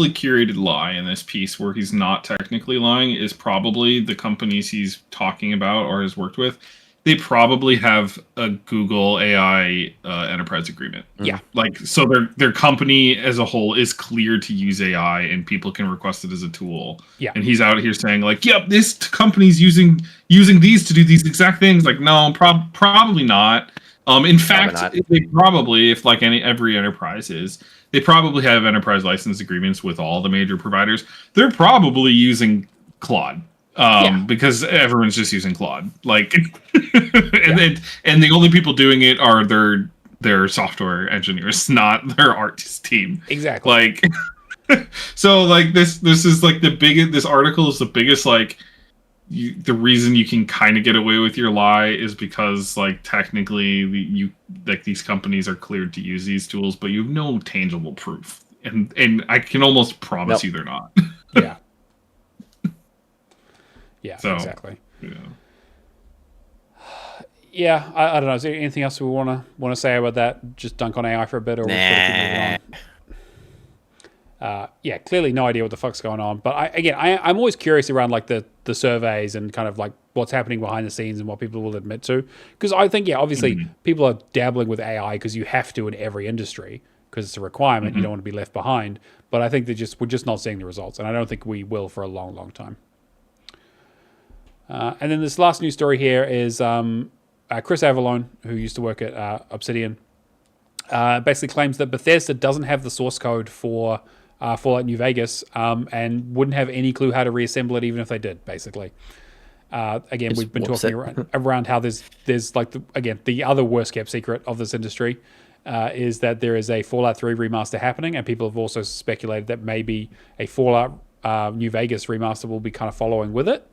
curated lie in this piece where he's not technically lying is probably the companies he's talking about or has worked with. They probably have a Google AI enterprise agreement. Yeah. Like, so their company as a whole is cleared to use AI and people can request it as a tool. Yeah. And he's out here saying like, yep, this company's using these to do these exact things. Like, no, probably not. In fact, they probably, if like every enterprise is, they probably have enterprise license agreements with all the major providers. They're probably using Claude. Because everyone's just using Claude, like, and the only people doing it are their software engineers, not their artist team. Exactly. Like, so like this is like this article is the biggest, like, the reason you can kind of get away with your lie is because like technically these companies are cleared to use these tools, but you have no tangible proof, and I can almost promise you they're not. Yeah. Yeah, so, exactly. Yeah. Yeah, I don't know. Is there anything else we want to say about that? Just dunk on AI for a bit, or keep moving on? Yeah, clearly no idea what the fuck's going on. But I'm always curious around like the surveys and kind of like what's happening behind the scenes and what people will admit to. Because I think, obviously people are dabbling with AI because you have to in every industry because it's a requirement. You don't want to be left behind. But I think we're just not seeing the results, and I don't think we will for a long, long time. And then this last news story here is Chris Avallone, who used to work at Obsidian, basically claims that Bethesda doesn't have the source code for Fallout New Vegas and wouldn't have any clue how to reassemble it even if they did, basically. Again, we've been talking around how there's like, the other worst kept secret of this industry is that there is a Fallout 3 remaster happening, and people have also speculated that maybe a Fallout New Vegas remaster will be kind of following with it.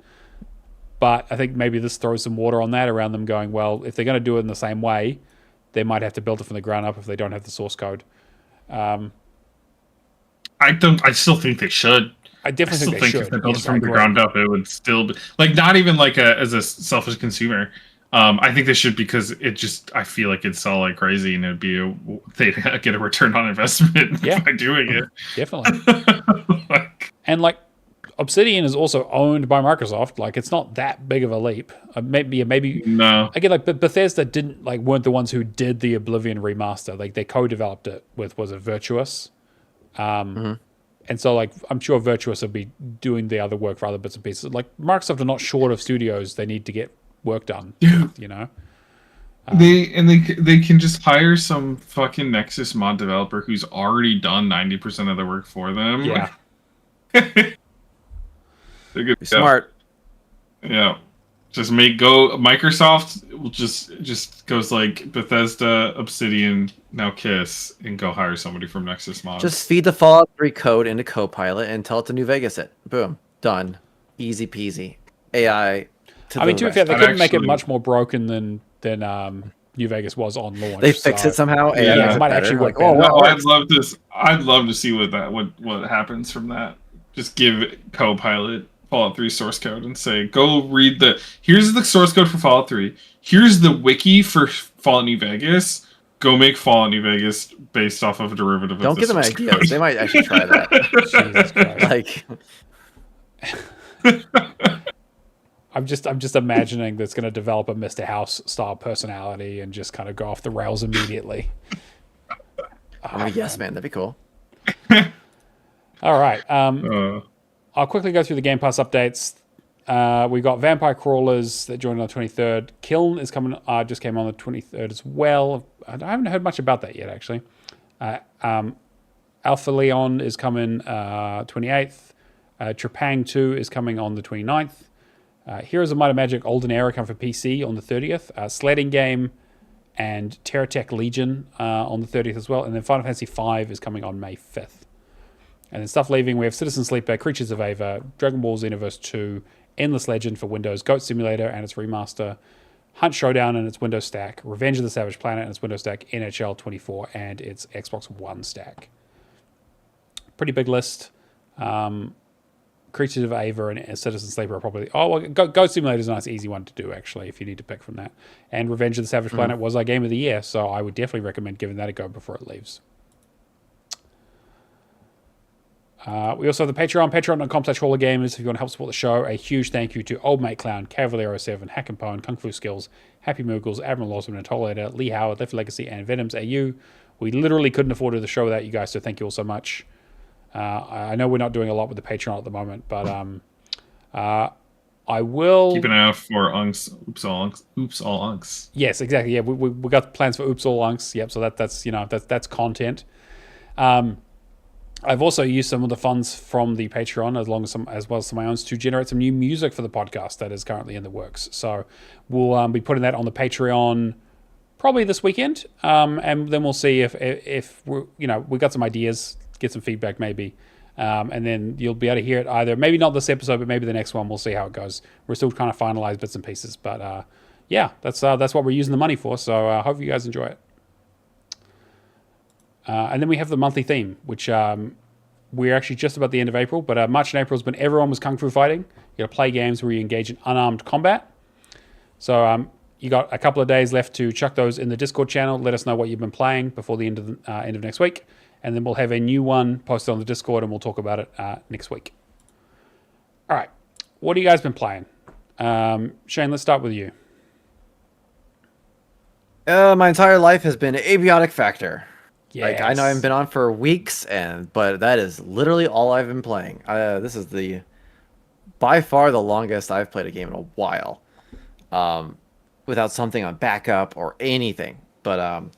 But I think maybe this throws some water on that around them going, well, if they're going to do it in the same way, they might have to build it from the ground up if they don't have the source code. I still think they should. I definitely think they should. If they built it from the ground up, it would still be like, not even like as a selfish consumer. I think they should, because I feel like it'd sell like crazy, and it'd be they'd get a return on investment by doing it. Definitely. And like, Obsidian is also owned by Microsoft. Like, it's not that big of a leap. Maybe. No. Again, like, but Bethesda weren't the ones who did the Oblivion remaster. Like, they co-developed it with, was it Virtuous? And so, like, I'm sure Virtuous will be doing the other work for other bits and pieces. Like, Microsoft are not short of studios they need to get work done. You know. They can just hire some fucking Nexus mod developer who's already done 90% of the work for them. Yeah. They're good. Be smart. Yeah. Just Microsoft will just goes like Bethesda, Obsidian, now Kiss, and go hire somebody from Nexus Mods. Just feed the Fallout 3 code into Copilot and tell it to New Vegas it. Boom. Done. Easy peasy. AI to I mean, to be fair, they I'd couldn't make it actually- much more broken than New Vegas was on launch. They fix it somehow. AI Yeah, makes it it might better. actually work Like, oh, better. well, I'd love to see what happens from that. Just give Copilot Fallout 3 source code and say, go read here's the source code for Fallout 3. Here's the wiki for Fallout New Vegas. Go make Fallout New Vegas based off of a derivative don't of give them source ideas. code. They might actually try that. Jesus Christ. Like, I'm just imagining that's going to develop a Mr. House style personality and just kind of go off the rails immediately. yes, man, that'd be cool. All right. I'll quickly go through the Game Pass updates. We got Vampire Crawlers that joined on the 23rd. Kiln is coming. Just came on the 23rd as well. I haven't heard much about that yet, actually. Alpha Leon is coming 28th. Trepang 2 is coming on the 29th. Heroes of Might and Magic Olden Era come for PC on the 30th. Sledding Game and Terratech Legion on the 30th as well. And then Final Fantasy V is coming on May 5th. And then stuff leaving, we have Citizen Sleeper, Creatures of Ava, Dragon Ball Xenoverse 2, Endless Legend for Windows, Goat Simulator and its remaster, Hunt Showdown and its Windows stack, Revenge of the Savage Planet and its Windows stack, NHL 24 and its Xbox One stack. Pretty big list. Creatures of Ava and Citizen Sleeper are probably... Oh, well, Goat Simulator is a nice, easy one to do, actually, if you need to pick from that. And Revenge of the Savage Planet was our Game of the Year, so I would definitely recommend giving that a go before it leaves. We also have the Patreon, patreon.com/HallOfGamers if you want to help support the show. A huge thank you to Old Mate Clown, Cavalier07, Hack and Pone, Kung Fu Skills, Happy Moogles, Admiral Lawson, Tolerator, Lee Howard, Left Legacy, and Venoms AU. We literally couldn't afford to do the show without you guys, so thank you all so much. I know we're not doing a lot with the Patreon at the moment, but I will Keep an eye out for Unks. Oops all Unks. Yes, exactly. Yeah, we got plans for Oops All Unks. Yep. So that's content. I've also used some of the funds from the Patreon as well as some of my own to generate some new music for the podcast that is currently in the works. So we'll be putting that on the Patreon probably this weekend, and then we'll see if we got some ideas, get some feedback maybe, and then you'll be able to hear it either maybe not this episode, but maybe the next one. We'll see how it goes. We're still trying to finalize bits and pieces, but yeah, that's what we're using the money for. So I hope you guys enjoy it. And then we have the monthly theme, which we're actually just about the end of April, but March and April has been everyone was Kung Fu fighting. You got to play games where you engage in unarmed combat. So you got a couple of days left to chuck those in the Discord channel. Let us know what you've been playing before the end of next week, and then we'll have a new one posted on the Discord, and we'll talk about it next week. All right, what have you guys been playing? Shane, let's start with you. My entire life has been Abiotic Factor. Yes. Like, I know I haven't been on for weeks, but that is literally all I've been playing. This is by far the longest I've played a game in a while, without something on backup or anything. But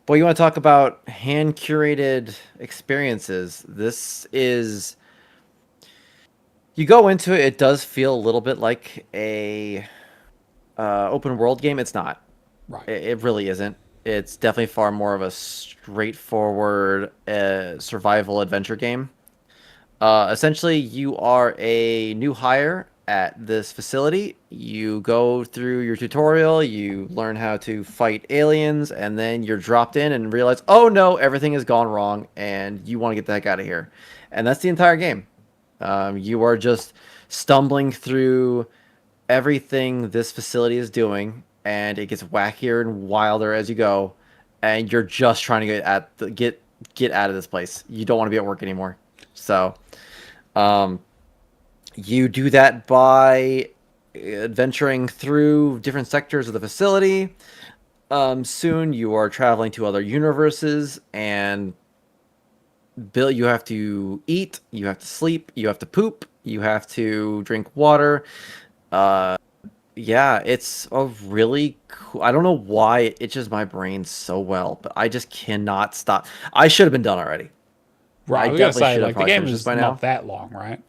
boy, you want to talk about hand curated experiences? This is. You go into it, it does feel a little bit like a open world game. It's not. Right. It really isn't. It's definitely far more of a straightforward survival adventure game. Essentially, you are a new hire at this facility. You go through your tutorial, you learn how to fight aliens, and then you're dropped in and realize, oh no, everything has gone wrong, and you want to get the heck out of here. And that's the entire game. You are just stumbling through everything this facility is doing, and it gets wackier and wilder as you go, and you're just trying to get out of this place. You don't want to be at work anymore. So, You do that by adventuring through different sectors of the facility. Soon you are traveling to other universes, and Bill, you have to eat, you have to sleep, you have to poop, you have to drink water. Uh, yeah, it's a really cool. I don't know why it itches my brain so well, but I just cannot stop. I should have been done already. Right, I we gotta definitely say, should have like, the probably game finished this is by not now. that long, right?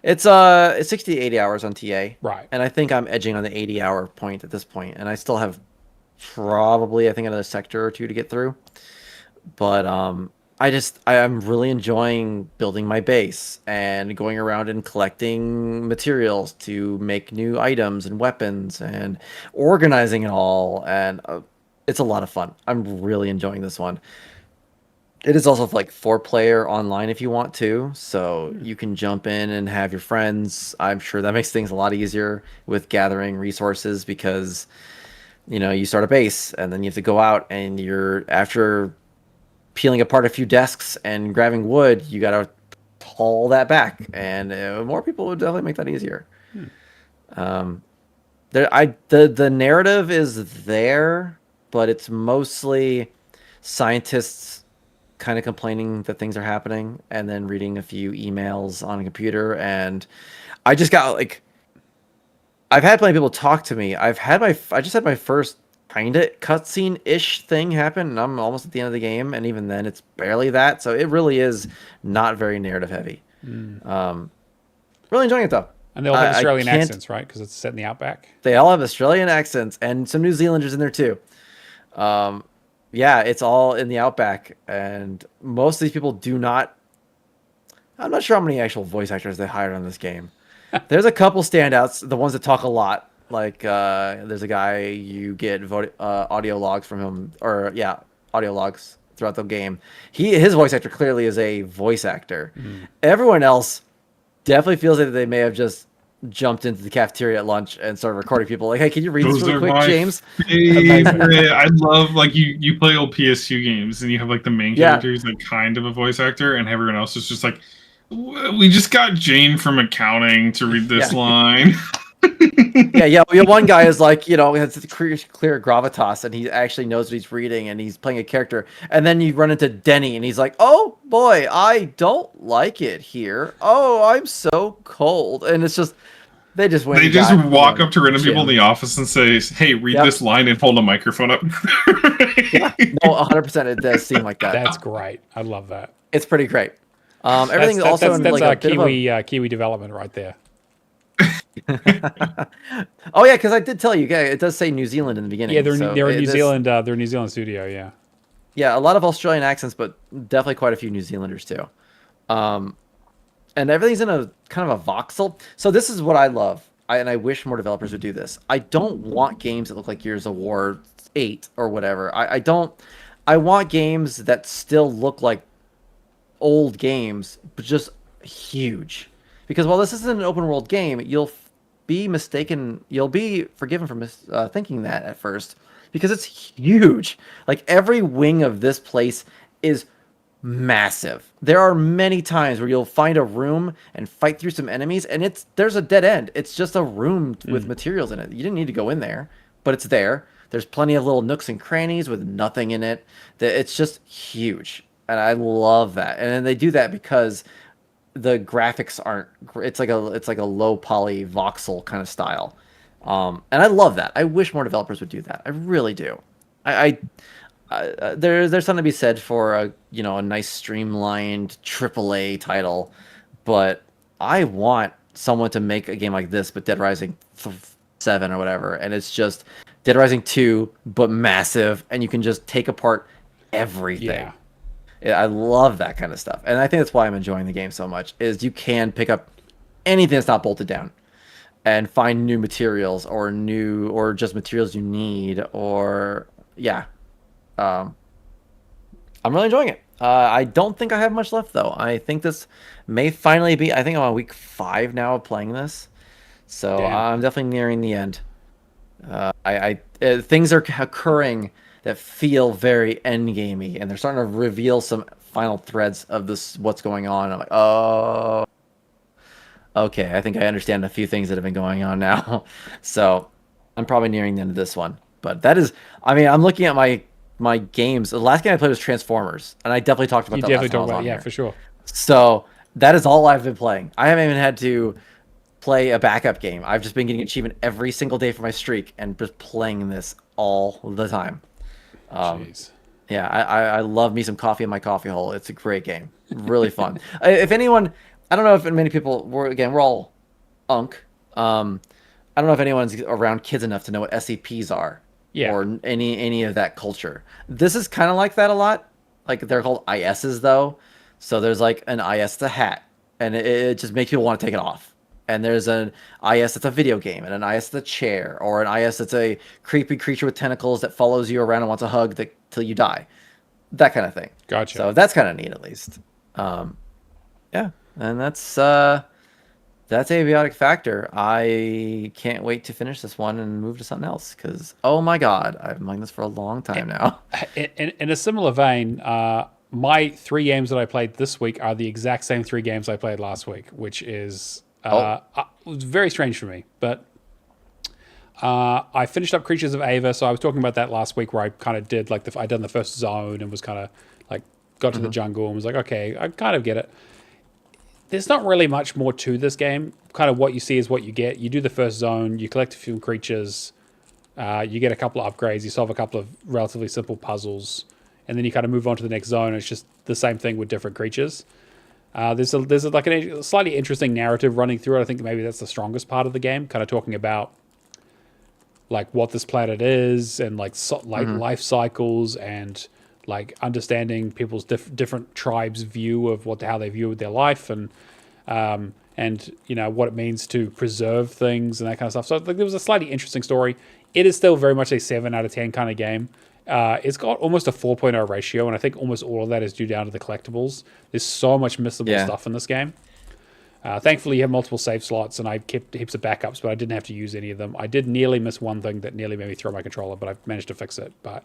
It's 60 to 80 hours on TA. Right. And I think I'm edging on the 80-hour point at this point, and I still have probably I think another sector or two to get through. But I'm really enjoying building my base and going around and collecting materials to make new items and weapons and organizing it all, and it's a lot of fun. I'm really enjoying this one. It is also like 4-player online if you want to, so you can jump in and have your friends. I'm sure that makes things a lot easier with gathering resources because you start a base and then you have to go out and you're after peeling apart a few desks and grabbing wood, you gotta haul that back, and more people would definitely make that easier. Um, the narrative is there, but it's mostly scientists kind of complaining that things are happening, and then reading a few emails on a computer. And I just got like, I've had plenty of people talk to me. I just had my first kind of cutscene ish thing happen, and I'm almost at the end of the game, and even then it's barely that. So it really is not very narrative heavy. Really enjoying it though. And they all have I Australian can't- accents, right? Because it's set in the outback. They all have Australian accents and some New Zealanders in there too. Yeah, it's all in the outback, and most of these people do not. I'm not sure how many actual voice actors they hired on this game. There's a couple standouts, the ones that talk a lot. Like there's a guy you get audio logs from him, or yeah, audio logs throughout the game. His voice actor clearly is a voice actor. Everyone else definitely feels that they may have just jumped into the cafeteria at lunch and started recording people. Like, hey, can you read this Those really are quick, my James? favorite. I love like you play old PS2 games and you have like the main Yeah. character who's like kind of a voice actor, and everyone else is just like, we just got Jane from accounting to read this Yeah. line. Yeah. One guy is like, has clear gravitas, and he actually knows what he's reading, and he's playing a character. And then you run into Denny, and he's like, "Oh boy, I don't like it here. Oh, I'm so cold." And it's just they just went. They and just got, walk up to random Jim. people in the office and say, "Hey, read Yep. this line," and hold a microphone up. Yeah, no, 100%. It does seem like that. That's great. I love that. It's pretty great. Everything's That's also in like a bit Kiwi development right there. Oh yeah, because I did tell you, it does say New Zealand in the beginning. Yeah, they're so in New this- Zealand. They're a New Zealand studio. Yeah. Yeah, a lot of Australian accents, but definitely quite a few New Zealanders too. And everything's in a kind of a voxel. So this is what I love, and I wish more developers would do this. I don't want games that look like Gears of War 8 or whatever. I don't. I want games that still look like old games, but just huge. Because while this isn't an open world game, you'll be mistaken. You'll be forgiven for thinking that at first, because it's huge. Like every wing of this place is massive. There are many times where you'll find a room and fight through some enemies, and there's a dead end. It's just a room with materials in it. You didn't need to go in there, but it's there. There's plenty of little nooks and crannies with nothing in it. It's just huge, and I love that. And they do that because the graphics aren't. It's like a low poly voxel kind of style, and I love that. I wish more developers would do that. I really do. There's something to be said for a nice streamlined AAA title, but I want someone to make a game like this, but Dead Rising 7 or whatever, and it's just Dead Rising 2 but massive, and you can just take apart everything. Yeah, I love that kind of stuff, and I think that's why I'm enjoying the game so much. Is you can pick up anything that's not bolted down and find new materials or just materials you need, or yeah. I'm really enjoying it. I don't think I have much left though. I think this may finally be. I think I'm on week 5 now of playing this, so Damn. I'm definitely nearing the end. Things are occurring that feel very endgamey, and they're starting to reveal some final threads of this. What's going on? I'm like, oh, Okay, I think I understand a few things that have been going on now. So I'm probably nearing the end of this one. But that is, I mean, I'm looking at my games. The last game I played was Transformers, and I definitely talked about You that last definitely time I talk was about on it, yeah, here. for sure. So that is all I've been playing. I haven't even had to play a backup game. I've just been getting achievement every single day for my streak and just playing this all the time. Jeez. Yeah, I love me some coffee in my coffee hole. It's a great game. Really fun. If anyone, I don't know if many people, we're all unk. I don't know if anyone's around kids enough to know what SCPs are Yeah. or any of that culture. This is kind of like that a lot. Like they're called ISs though. So there's like an IS that's a hat, and it just makes people want to take it off. And there's an IS that's a video game, and an IS that's a chair, or an IS that's a creepy creature with tentacles that follows you around and wants a hug till you die. That kind of thing. Gotcha. So that's kind of neat, at least. Yeah, and that's Abiotic Factor. I can't wait to finish this one and move to something else because, oh my god, I've been playing this for a long time now. In a similar vein, my 3 games that I played this week are the exact same 3 games I played last week, which is was very strange for me. But I finished up Creatures of Ava, so I was talking about that last week where I kind of did like I done the first zone and was kind of like got to the jungle and was like, okay, I kind of get it. There's not really much more to this game. Kind of what you see is what you get. You do the first zone, you collect a few creatures, you get a couple of upgrades, you solve a couple of relatively simple puzzles, and then you kind of move on to the next zone. It's just the same thing with different creatures. There's like a slightly interesting narrative running through it. I think maybe that's the strongest part of the game, kind of talking about like what this planet is and like life cycles and like understanding people's different tribes' view of how they view their life and you know what it means to preserve things and that kind of stuff. So like, there was a slightly interesting story. It is still very much a 7 out of 10 kind of game. It's got almost a 4.0 ratio, and I think almost all of that is due down to the collectibles. There's so much missable stuff in this game. Thankfully, you have multiple save slots, and I kept heaps of backups, but I didn't have to use any of them. I did nearly miss one thing that nearly made me throw my controller, but I managed to fix it. But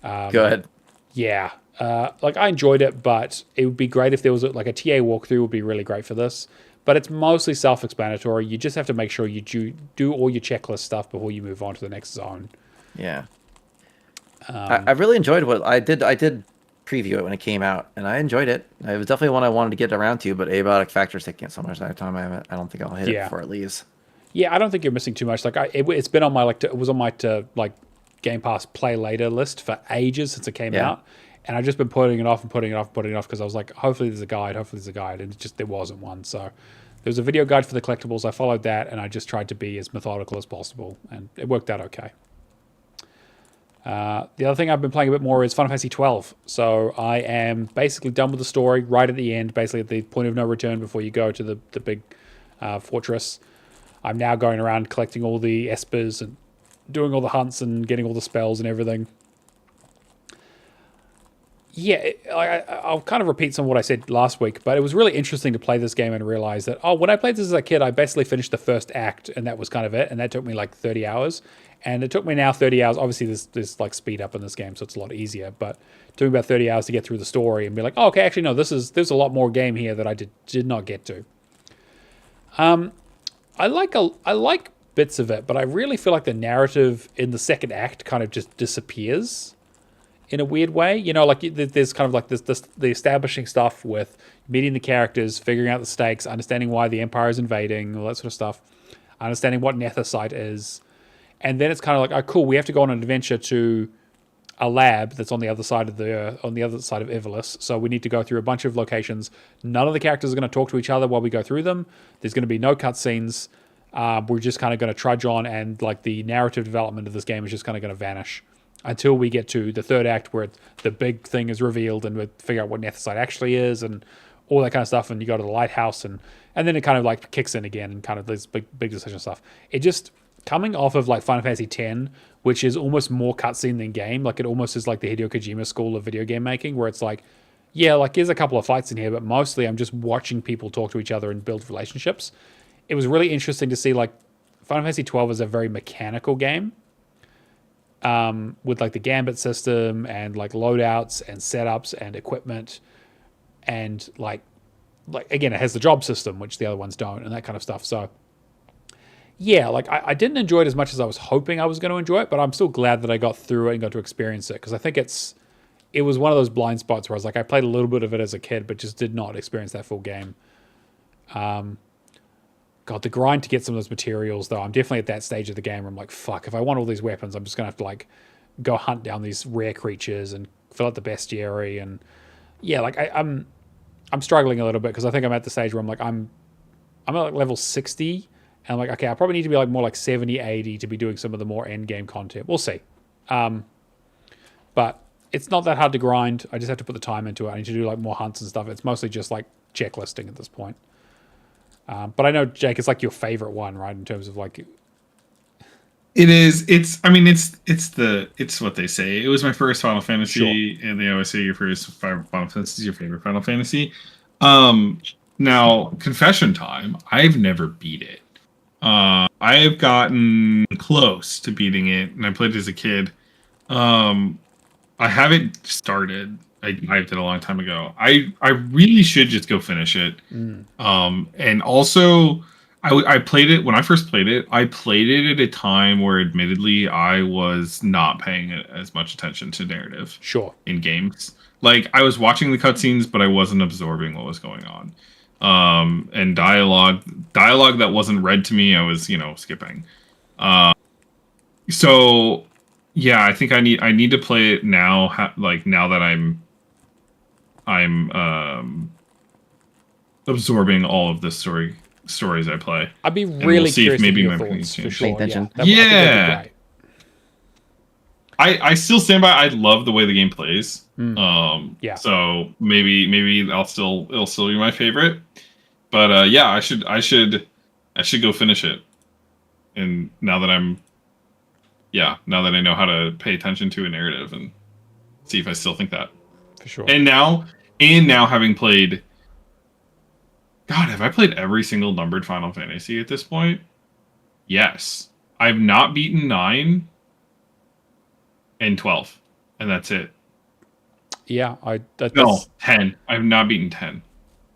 Good. yeah, like I enjoyed it, but it would be great if there was like a TA walkthrough would be really great for this. But it's mostly self-explanatory. You just have to make sure you do all your checklist stuff before you move on to the next zone. Yeah. I really enjoyed what I did. I did preview it when it came out, and I enjoyed it. It was definitely one I wanted to get around to, but Abiotic Factor's taking up so much time. I don't think I'll hit it before it leaves. Yeah, I don't think you're missing too much. Like it's been on my it was on my Game Pass play later list for ages since it came out, and I've just been putting it off because I was like, hopefully there's a guide, and there wasn't one. So there was a video guide for the collectibles. I followed that, and I just tried to be as methodical as possible, and it worked out okay. The other thing I've been playing a bit more is Final Fantasy 12. So I am basically done with the story right at the end, basically at the point of no return before you go to the big fortress. I'm now going around collecting all the espers and doing all the hunts and getting all the spells and everything. Yeah, I'll kind of repeat some of what I said last week, but it was really interesting to play this game and realize that, when I played this as a kid, I basically finished the first act, and that was kind of it, and that took me like 30 hours. And it took me now 30 hours. Obviously, there's like speed up in this game, so it's a lot easier, but it took me about 30 hours to get through the story and be like, okay, actually, no, there's a lot more game here that I did not get to. I like bits of it, but I really feel like the narrative in the second act kind of just disappears in a weird way. You know, like there's kind of like this the establishing stuff with meeting the characters, figuring out the stakes, understanding why the Empire is invading, all that sort of stuff, understanding what Nethicite is, and then it's kind of like, oh, cool, we have to go on an adventure to a lab that's on the other side of Ivalice. So we need to go through a bunch of locations. None of the characters are going to talk to each other while we go through them. There's going to be no cutscenes. We're just kind of going to trudge on, and like the narrative development of this game is just kind of going to vanish until we get to the third act where the big thing is revealed and we figure out what Nethicite actually is and all that kind of stuff. And you go to the lighthouse and then it kind of like kicks in again and kind of this big decision stuff. It just coming off of like Final Fantasy X, which is almost more cutscene than game. Like it almost is like the Hideo Kojima school of video game making, where it's like, yeah, like there's a couple of fights in here, but mostly I'm just watching people talk to each other and build relationships. It was really interesting to see like Final Fantasy 12 is a very mechanical game, with like the gambit system and like loadouts and setups and equipment, and like like again, it has the job system, which the other ones don't, and that kind of stuff. So yeah, like I didn't enjoy it as much as I was hoping I was going to enjoy it, but I'm still glad that I got through it and got to experience it, because I think it was one of those blind spots where I was like, I played a little bit of it as a kid, but just did not experience that full game. God, the grind to get some of those materials, though, I'm definitely at that stage of the game where I'm like, fuck, if I want all these weapons, I'm just going to have to like go hunt down these rare creatures and fill out the bestiary. And yeah, like I'm struggling a little bit, because I think I'm at the stage where I'm like, I'm at like level 60, and I'm like, okay, I probably need to be like more like 70, 80 to be doing some of the more end game content. We'll see. But it's not that hard to grind. I just have to put the time into it. I need to do like more hunts and stuff. It's mostly just like checklisting at this point. But I know, Jake, it's like your favorite one, right? In terms of like, it is. It's what they say. It was my first Final Fantasy, and they always say your first Final Fantasy is your favorite Final Fantasy. Now, confession time. I've never beat it. I have gotten close to beating it, and I played it as a kid. I haven't started. I dived it a long time ago. I really should just go finish it. And also, I played it when I first played it. I played it at a time where, admittedly, I was not paying as much attention to narrative. Sure. In games, like I was watching the cutscenes, but I wasn't absorbing what was going on. And dialogue that wasn't read to me, I was skipping. So yeah, I think I need to play it now. Like now that I'm absorbing all of the stories I play. I'd be really we'll see curious if maybe to my your opinions thoughts, for change. sure. Attention. I think that'd be great. I still stand by. I love the way the game plays. Yeah. So maybe it'll still be my favorite. But yeah, I should go finish it. And now that I know how to pay attention to a narrative, and see if I still think that. For sure. And now having played, God, have I played every single numbered Final Fantasy at this point? Yes. I've not beaten 9 and 12, and that's it. Yeah, No, 10. I've not beaten 10.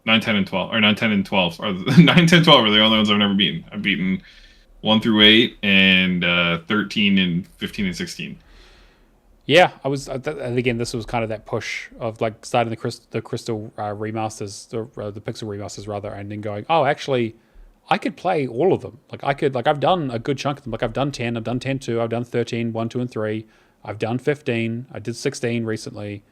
9, 10, and 12. Or 9, 10, and 12. Or 9, 10, 12 are the only ones I've never beaten. I've beaten 1 through 8 and 13 and 15 and 16. Yeah, and again, this was kind of that push of like starting the crystal remasters, the pixel remasters rather, and then going, oh, actually, I could play all of them. Like I've done a good chunk of them. Like I've done 10, I've done 10-2, I've done 13, 1, 2, and 3. I've done 15. I did 16 recently.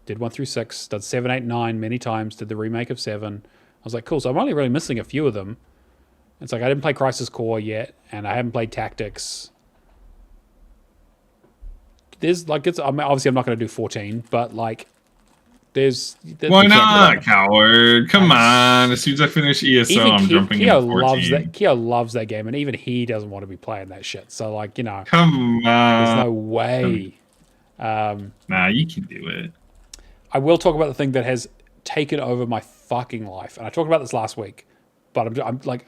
Did 1 through 6. Done 7, 8, 9 many times. Did the remake of 7. I was like, cool. So I'm only really missing a few of them. It's like I didn't play Crisis Core yet, and I haven't played Tactics. There's like obviously I'm not going to do 14, but like there's why not, coward? Come on! As soon as I finish ESO, I'm jumping into 14. Keo loves that game, and even he doesn't want to be playing that shit. So like come on, there's no way. Nah, you can do it. I will talk about the thing that has taken over my fucking life, and I talked about this last week, but I'm like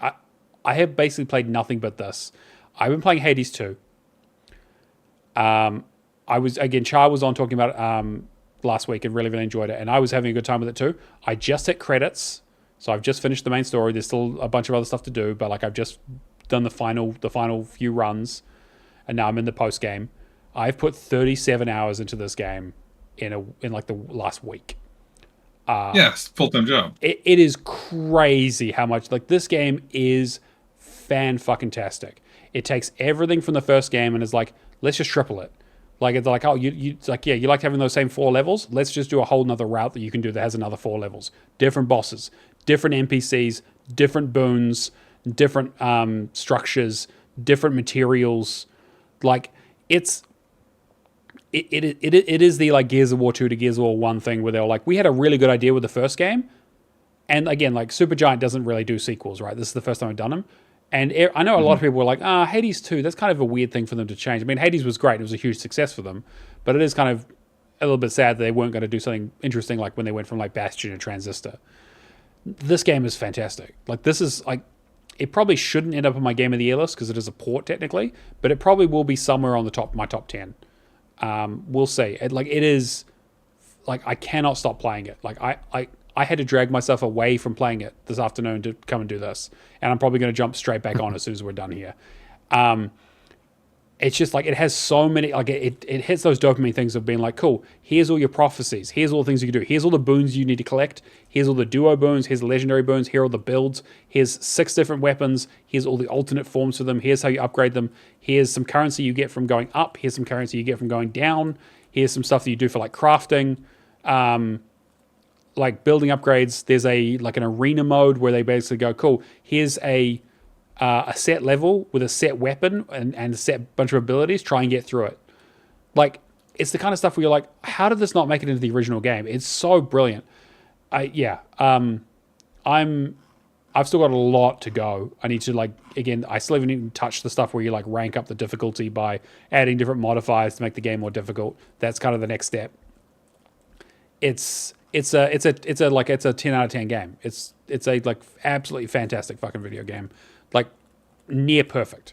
I have basically played nothing but this. I've been playing Hades 2. Char was on talking about it last week and really enjoyed it, and I was having a good time with it too. I just hit credits, so I've just finished the main story. There's still a bunch of other stuff to do, but like I've just done the final few runs, and now I'm in the post game. I've put 37 hours into this game in like the last week. Yes, full-time job. It is crazy how much, like, this game is fan-fucking-tastic. It takes everything from the first game and is like, let's just triple it. Like, it's like, oh, it's like, yeah, you like having those same 4 levels? Let's just do a whole nother route that you can do that has another 4 levels. Different bosses, different NPCs, different boons, different structures, different materials. Like, it is the like Gears of War 2 to Gears of War 1 thing where they're like, we had a really good idea with the first game. And again, like Supergiant doesn't really do sequels, right? This is the first time I've done them. And I know a lot of people were like, Hades 2, that's kind of a weird thing for them to change. I mean, Hades was great. It was a huge success for them. But it is kind of a little bit sad that they weren't going to do something interesting like when they went from like Bastion and Transistor. This game is fantastic. Like, this is like, it probably shouldn't end up on my Game of the Year list because it is a port technically, but it probably will be somewhere on my top 10. We'll see. It is like, I cannot stop playing it. Like I had to drag myself away from playing it this afternoon to come and do this, and I'm probably going to jump straight back on as soon as we're done here. It's just like it has so many, like it hits those dopamine things of being like, cool, here's all your prophecies, here's all the things you can do, here's all the boons you need to collect, here's all the duo boons, here's the legendary boons, here are all the builds, here's 6 different weapons, here's all the alternate forms for them, here's how you upgrade them, here's some currency you get from going up, here's some currency you get from going down, here's some stuff that you do for like crafting, like building upgrades. There's an arena mode where they basically go, cool, here's a set level with a set weapon and a set bunch of abilities, try and get through it. Like, it's the kind of stuff where you're like, how did this not make it into the original game? It's so brilliant. I've still got a lot to go. I need to, like, again, I still haven't even touched the stuff where you like rank up the difficulty by adding different modifiers to make the game more difficult. That's kind of the next step. It's a 10 out of 10 game. It's a like absolutely fantastic fucking video game. Like, near perfect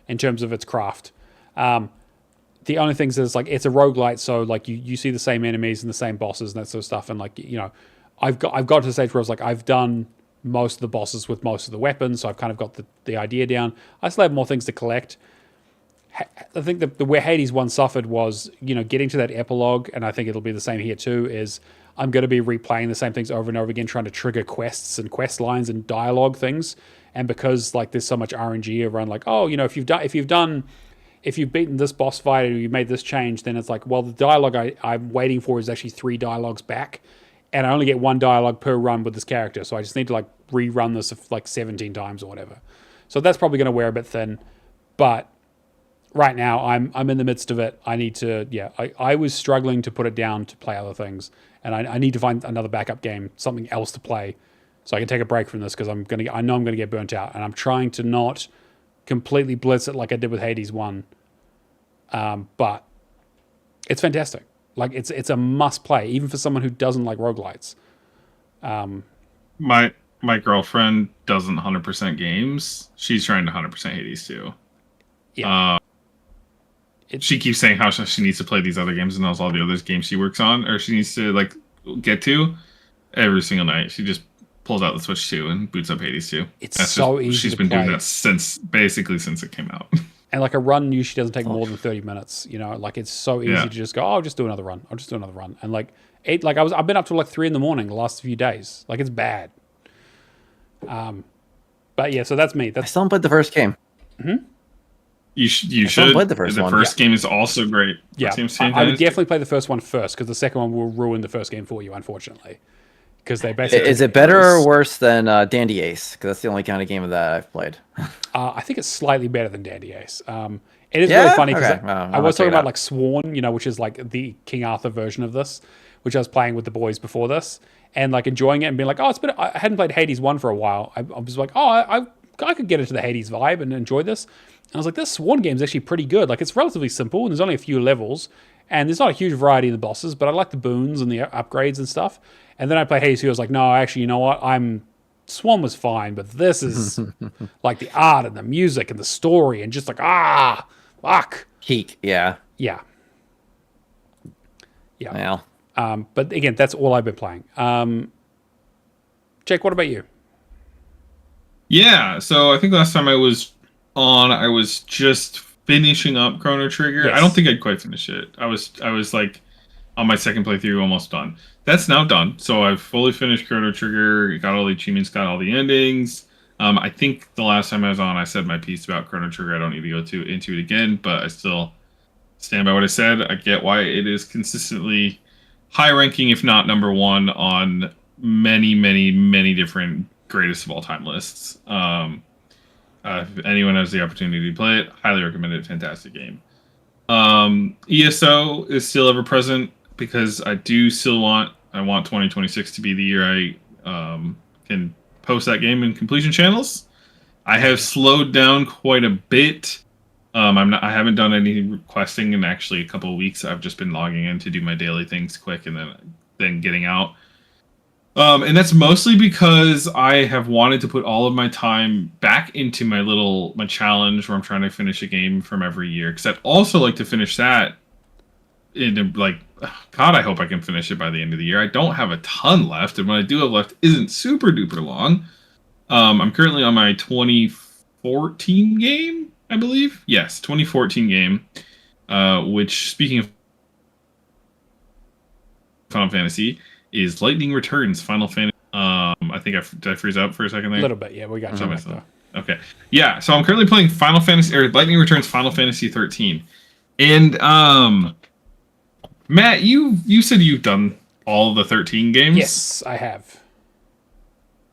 in terms of its craft. The only things is, like, it's a roguelite, so like you see the same enemies and the same bosses and that sort of stuff, and like, you know, I've got to the stage where I was like, I've done most of the bosses with most of the weapons, so I've kind of got the idea down. I still have more things to collect. I think the where Hades 1 suffered was, you know, getting to that epilogue, and I think it'll be the same here too, is I'm going to be replaying the same things over and over again, trying to trigger quests and quest lines and dialogue things. And because like there's so much RNG around, like, oh, you know, if you've beaten this boss fight or you made this change, then it's like, well, the dialogue I'm waiting for is actually 3 dialogues back, and I only get 1 dialogue per run with this character, so I just need to like rerun this like 17 times or whatever. So that's probably going to wear a bit thin, but right now I'm in the midst of it. I need to, I was struggling to put it down to play other things, and I need to find another backup game, something else to play, so I can take a break from this, because I know I'm gonna get burnt out, and I'm trying to not completely blitz it like I did with Hades 1. But it's fantastic. Like, it's a must play, even for someone who doesn't like roguelites. My girlfriend doesn't 100% games. She's trying to 100% Hades too. Yeah. She keeps saying how she needs to play these other games and knows all the other games she works on, or she needs to like get to every single night. She just pulls out the Switch 2 and boots up Hades 2. That's so easy. She's been doing that since it came out. And like a run usually doesn't take more than 30 minutes. You know, like, it's so easy to just go, oh, I'll just do another run. And like I've been up till like 3 a.m. the last few days. Like, it's bad. But yeah, so that's me. I still haven't played the first game. Mm-hmm. You should. Played the first one. The first game is also great. Yeah, I would definitely play the first one first, because the second one will ruin the first game for you, unfortunately. Because they basically is it better or worse than Dandy Ace? Because that's the only kind of game of that I've played. I think it's slightly better than Dandy Ace. It is really funny because I was talking about like Sworn, you know, which is like the King Arthur version of this, which I was playing with the boys before this, and like enjoying it and being like, oh, it's been. I hadn't played Hades 1 for a while. I was like, oh, I could get into the Hades vibe and enjoy this. And I was like, this Sworn game is actually pretty good. Like, it's relatively simple, and there's only a few levels, and there's not a huge variety in the bosses, but I like the boons and the upgrades and stuff. And then I play Hades 2. I was like, no, actually, you know what? Swan was fine, but this is like the art and the music and the story and just like, fuck. Peak, yeah. Yeah. Well. But again, that's all I've been playing. Jake, what about you? Yeah, so I think last time I was on, I was just finishing up Chrono Trigger. Yes. I don't think I'd quite finish it. I was like on my second playthrough, almost done. That's now done. So I've fully finished Chrono Trigger, got all the achievements, got all the endings. I think the last time I was on, I said my piece about Chrono Trigger. I don't need to go into it again, but I still stand by what I said. I get why it is consistently high ranking, if not number 1, on many, many, many different greatest of all time lists. If anyone has the opportunity to play it, highly recommend it. Fantastic game. ESO is still ever present, because I do still want 2026 to be the year I can post that game in completion channels. I have slowed down quite a bit. I haven't done any questing in actually a couple of weeks. I've just been logging in to do my daily things quick and then getting out. And that's mostly because I have wanted to put all of my time back into my challenge where I'm trying to finish a game from every year. Because I'd also like to finish that in like God, I hope I can finish it by the end of the year. I don't have a ton left, and what I do have left isn't super duper long. I'm currently on my 2014 game, I believe. Yes, 2014 game. Which, speaking of Final Fantasy, is Lightning Returns Final Fantasy. I think did I freeze up for a second there? A little bit, yeah. We got you back though. Okay, yeah. So I'm currently playing Lightning Returns Final Fantasy 13, and Matt, you said you've done all the 13 games. Yes, I have.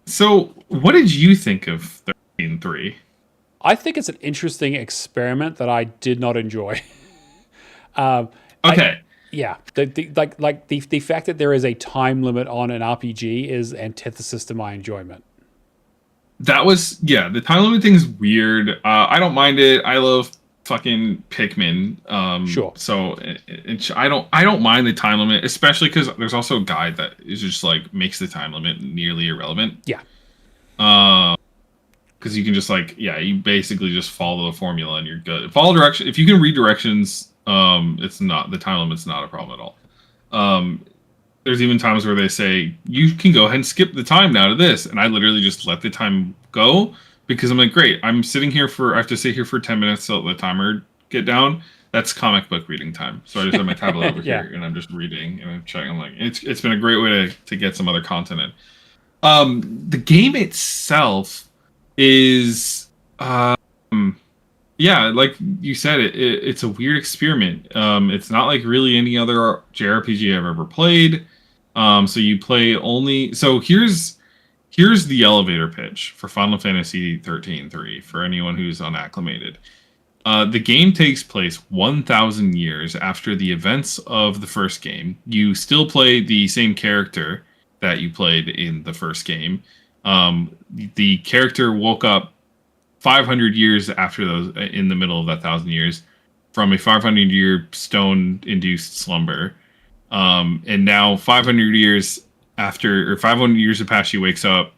So, what did you think of 13.3? I think it's an interesting experiment that I did not enjoy. Okay. The fact that there is a time limit on an RPG is antithesis to my enjoyment. That was the time limit thing is weird. I don't mind it. I love fucking Pikmin. Sure. So I don't mind the time limit, especially because there's also a guide that is just like makes the time limit nearly irrelevant. Yeah. Because you can just you basically just follow the formula and you're good. Follow direction. If you can read directions. It's not the time limit's not a problem at all. There's even times where they say you can go ahead and skip the time now to this, and I literally just let the time go because I'm like, great, I have to sit here for 10 minutes to let the timer get down. That's comic book reading time. So I just have my tablet over here and I'm just reading and I'm checking. I'm like, it's been a great way to get some other content in. The game itself is yeah, like you said, it's a weird experiment. It's not like really any other JRPG I've ever played. So you play only. So here's the elevator pitch for Final Fantasy 13.3 for anyone who's unacclimated. The game takes place 1,000 years after the events of the first game. You still play the same character that you played in the first game. The character woke up 500 years after those, in the middle of that 1,000 years, from a 500-year stone-induced slumber, and now 500 years after, or 500 years have passed, she wakes up.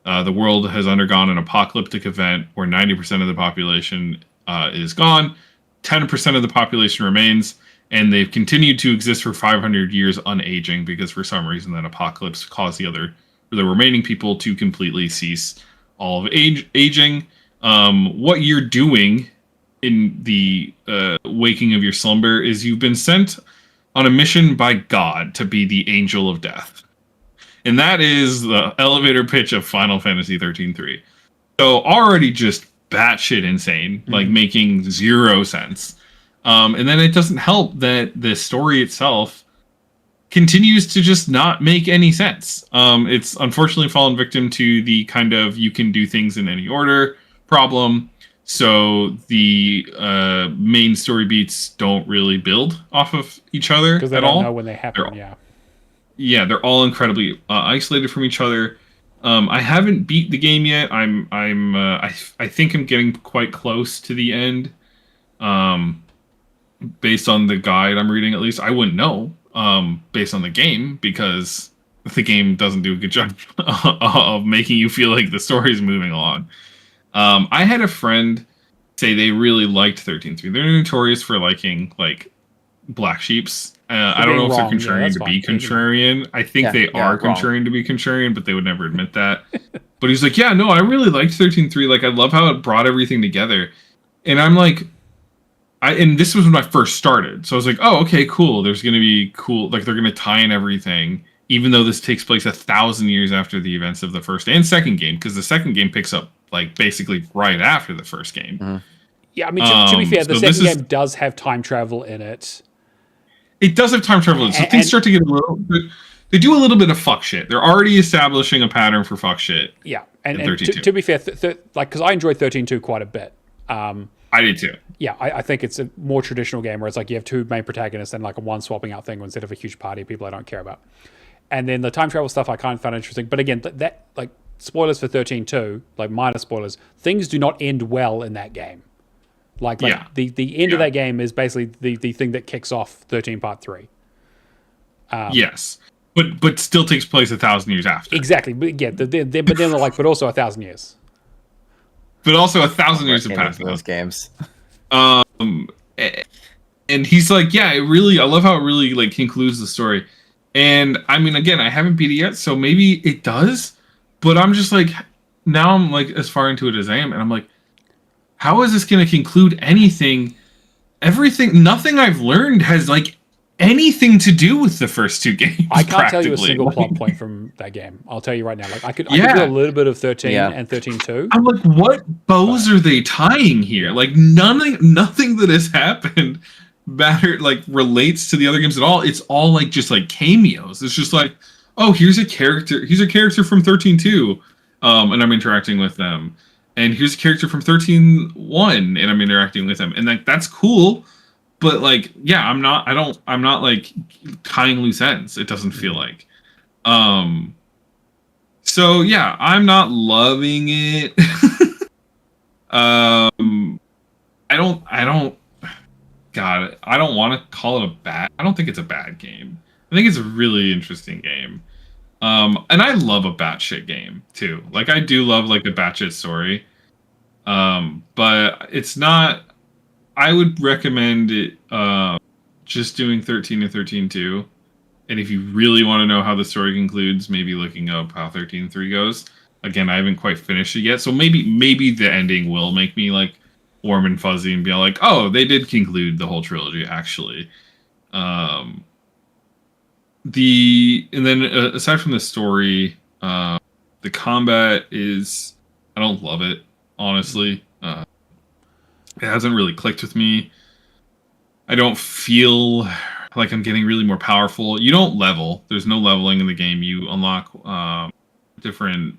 The world has undergone an apocalyptic event where 90% of the population is gone, 10% of the population remains, and they've continued to exist for 500 years unaging because for some reason that apocalypse caused the remaining people to completely cease all of aging. What you're doing in the waking of your slumber is you've been sent on a mission by God to be the angel of death. And that is the elevator pitch of Final Fantasy 13.3. So already just batshit insane, like making zero sense. And then it doesn't help that the story itself continues to just not make any sense. It's unfortunately fallen victim to the kind of you can do things in any order problem. So the main story beats don't really build off of each other because they don't know when they happen. They're all incredibly isolated from each other. I haven't beat the game yet. I think I'm getting quite close to the end. Based on the guide I'm reading, at least I wouldn't know. Based on the game, because the game doesn't do a good job of making you feel like the story is moving along. I had a friend say they really liked 13.3. They're notorious for liking like black sheeps. I don't know if they're contrarian to be contrarian. I think they are contrarian to be contrarian, but they would never admit that. But he's like, yeah, no, I really liked 13.3. Like, I love how it brought everything together. And I'm like, and this was when I first started. So I was like, oh, okay, cool. There's going to be cool. Like, they're going to tie in everything, even though this takes place 1,000 years after the events of the first and second game, because the second game picks up like basically right after the first game. Mm-hmm. Yeah, I mean, to be fair, the second game does have time travel in it. It does have time travel in it, so things start to get a little bit. They do a little bit of fuck shit. They're already establishing a pattern for fuck shit. Yeah, and to be fair, like, because I enjoyed 13.2 quite a bit. I did too. Yeah, I think it's a more traditional game where it's like you have two main protagonists and like a one swapping out thing instead of a huge party of people I don't care about. And then the time travel stuff I kind of found interesting. But again, that like spoilers for 13.2, like minor spoilers, things do not end well in that game. Like the end of that game is basically the thing that kicks off 13 Part 3. Yes. But still takes place 1,000 years after. Exactly. But yeah, but then they're like, but also 1,000 years. But also 1,000 years have passed. Those games. And he's like, yeah, I love how it really like concludes the story. And I mean, again, I haven't beat it yet, so maybe it does. But I'm just like, now I'm like as far into it as I am, and I'm like, how is this going to conclude anything? Everything, nothing I've learned has like anything to do with the first two games. I can't tell you a practically. single Like, plot point from that game. I'll tell you right now. Like I could do a little bit of 13 Yeah. and 13-2. I'm like, what bows are they tying here? Like nothing that has happened like relates to the other games at all. It's all like just like cameos. It's just like, oh, here's a character from 13-2, and I'm interacting with them. And here's a character from 13-1, and I'm interacting with them. And like that's cool. But like, yeah, I'm not like tying loose ends. It doesn't feel like. So yeah, I'm not loving it. I don't. God, I don't want to call it a bad. I don't think it's a bad game. I think it's a really interesting game. And I love a batshit game too. Like I do love like a batshit story. But it's not. I would recommend it. Just doing 13 and 13-2. And if you really want to know how the story concludes, maybe looking up how 13-3 goes. Again, I haven't quite finished it yet, so maybe the ending will make me like warm and fuzzy and be like, oh, they did conclude the whole trilogy actually. And then aside from the story, the combat is, I don't love it honestly. It hasn't really clicked with me. I don't feel like I'm getting really more powerful. You don't level. There's no leveling in the game. You unlock different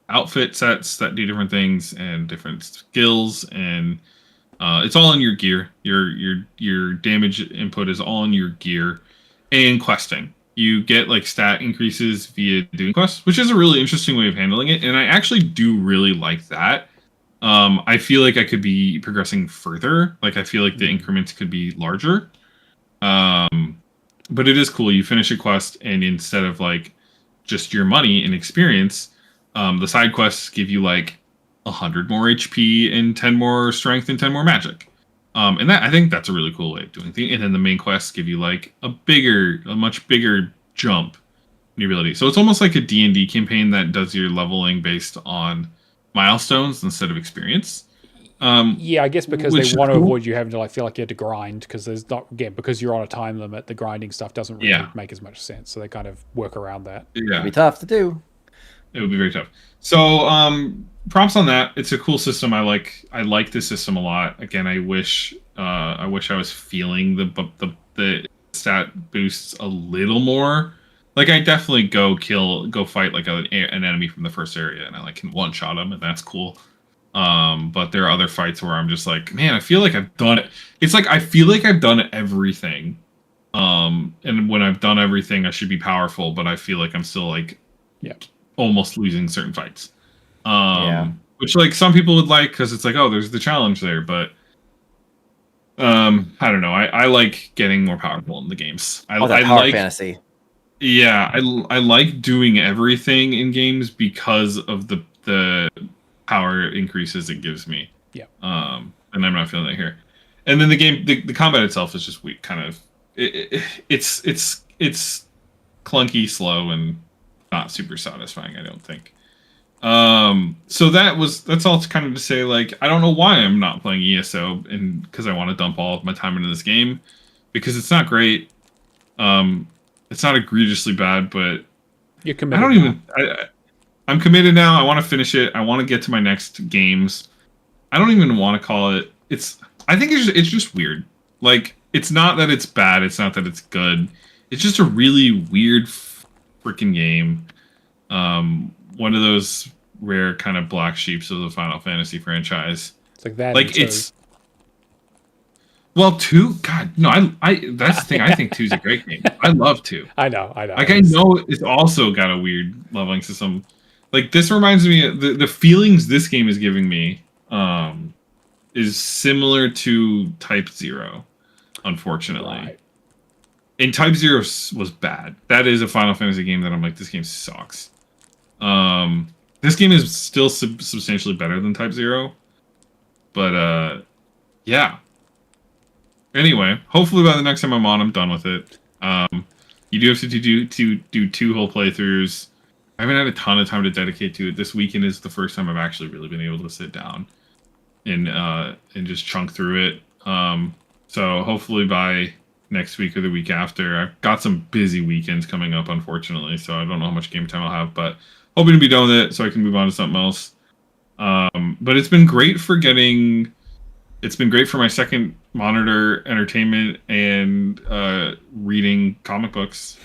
outfit sets that do different things and different skills, and it's all in your gear. Your damage input is all in your gear, and questing. You get like stat increases via doing quests, which is a really interesting way of handling it, and I actually do really like that. I feel like I could be progressing further. Like I feel like the increments could be larger. But it is cool. You finish a quest, and instead of like just your money and experience, the side quests give you like 100 more HP and 10 more strength and 10 more magic. And that, I think that's a really cool way of doing things. And then the main quests give you like a much bigger jump in your ability. So it's almost like a D&D campaign that does your leveling based on milestones instead of experience. Yeah, I guess because which they want to is cool. avoid you having to like feel like you had to grind, because there's not, again, because you're on a time limit, the grinding stuff doesn't really make as much sense. So they kind of work around that. It'd Yeah, be tough to do. it would be very tough. So props on that. It's a cool system. I like this system a lot. Again, I wish I was feeling the stat boosts a little more. Like I definitely go fight like an enemy from the first area, and I like can one shot him, and that's cool. But there are other fights where I'm just like, man, I feel like I've done it. It's like I feel like I've done everything. And when I've done everything, I should be powerful, but I feel like I'm still like, almost losing certain fights. Which like some people would like, because it's like, oh, there's the challenge there, but I don't know. I like getting more powerful in the games. I Power like fantasy. Yeah, I like doing everything in games because of the power increases it gives me. Yeah. And I'm not feeling that here. And then the combat itself is just weak, kind of. It's clunky, slow, and not super satisfying, I don't think. So that's all kind of to say, like, I don't know why I'm not playing ESO, and because I want to dump all of my time into this game, because it's not great. It's not egregiously bad, but You're committed. I'm committed now. I want to finish it. I want to get to my next games. I don't even want to call it. I think it's just weird. Like, it's not that it's bad. It's not that it's good. It's just a really weird freaking game. One of those rare kind of black sheeps of the Final Fantasy franchise. It's like that. Like it's. Well, 2, God, no, I that's the thing. I think 2's a great game. I love 2. I know. Like, I know it's also got a weird leveling system. Like, this reminds me of the feelings this game is giving me is similar to Type 0, unfortunately. Right. And Type 0 was bad. That is a Final Fantasy game that I'm like, this game sucks. This game is still substantially better than Type 0. But, yeah. Anyway, hopefully by the next time I'm on, I'm done with it. You do have to do 2 whole playthroughs. I haven't had a ton of time to dedicate to it. This weekend is the first time I've actually really been able to sit down and just chunk through it. So hopefully by next week or the week after. I've got some busy weekends coming up, unfortunately, so I don't know how much game time I'll have, but hoping to be done with it so I can move on to something else. But it's been great for my second monitor entertainment and reading comic books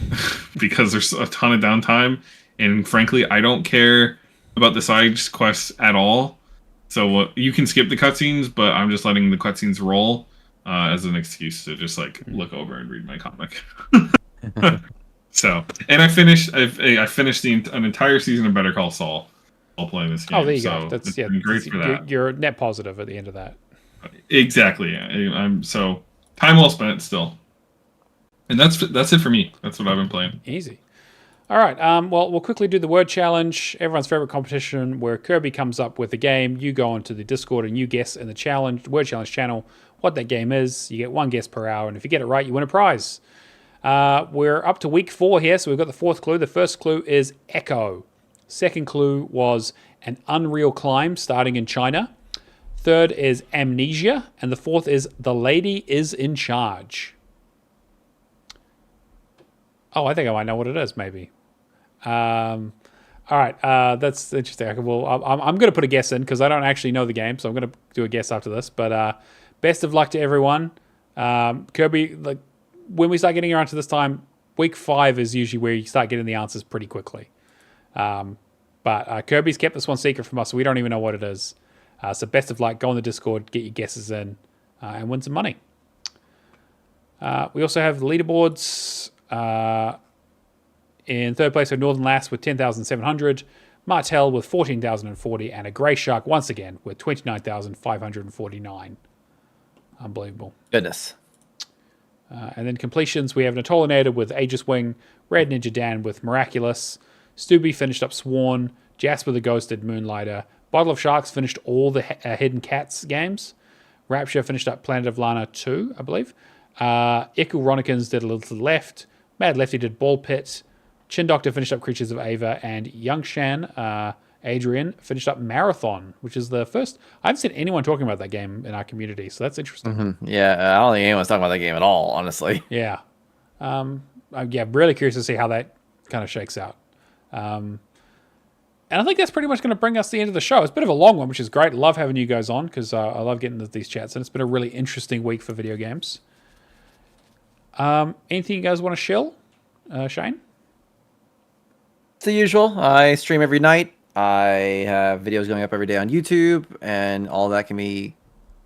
because there's a ton of downtime, and frankly, I don't care about the side quests at all. So you can skip the cutscenes, but I'm just letting the cutscenes roll as an excuse to just like look over and read my comic. So, and I finished an entire season of Better Call Saul while playing this game. Oh, there you so go. That's been great for that. You're net positive at the end of that. Exactly. I'm so time well spent still. And that's it for me. That's what I've been playing. Easy. All right. Well, we'll quickly do the word challenge. Everyone's favorite competition where Kirby comes up with a game. You go onto the Discord and you guess in the word challenge channel what that game is. You get 1 guess per hour, and if you get it right, you win a prize. We're up to week 4 here, so we've got the 4th clue. The first clue is Echo. Second clue was an unreal climb starting in China. Third is Amnesia, and the 4th is The Lady is in Charge. Oh, I think I might know what it is, maybe. All right, that's interesting. I'm going to put a guess in because I don't actually know the game, so I'm going to do a guess after this. But best of luck to everyone. Kirby, like when we start getting around to this time, week 5 is usually where you start getting the answers pretty quickly. But Kirby's kept this one secret from us, so we don't even know what it is. So best of luck. Go on the Discord, get your guesses in, and win some money. We also have the leaderboards. In 3rd place are Northern Lass with 10,700, Martell with 14,040, and a Grey Shark once again with 29,549. Unbelievable. Goodness. And then completions, we have Natolinator with Aegis Wing, Red Ninja Dan with Miraculous, Stubby finished up Sworn, Jasper the Ghost did Moonlighter, Bottle of Sharks finished all the Hidden Cats games, Rapture finished up Planet of Lana 2, I believe, Iku Ronikins did A Little to the Left, Mad Lefty did Ball Pit, Chin Doctor finished up Creatures of Ava, and Youngshan Adrian finished up Marathon, which is the first. I haven't seen anyone talking about that game in our community, so that's interesting. Mm-hmm. Yeah, I don't think anyone's talking about that game at all, honestly. Yeah. I'm really curious to see how that kind of shakes out. And I think that's pretty much going to bring us to the end of the show. It's a bit of a long one, which is great. Love having you guys on because I love getting these chats, and it's been a really interesting week for video games. Anything you guys want to shill, Shane? It's the usual. I stream every night. I have videos going up every day on YouTube, and all that can be,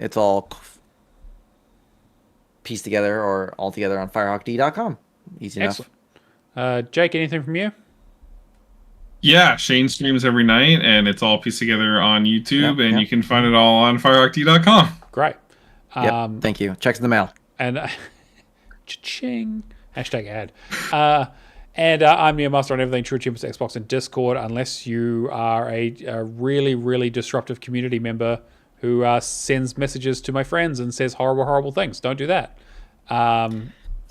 it's all pieced together or all together on firehawkd.com. Easy enough. Excellent. Jake, anything from you? Yeah, Shane streams every night, and it's all pieced together on YouTube, and you can find it all on firehawkd.com. Great. Thank you. Checks in the mail. And cha-ching. Hashtag ad. And I'm Neomaster on everything True Achievements, Xbox, and Discord, unless you are a really, really disruptive community member who sends messages to my friends and says horrible, horrible things. Don't do that.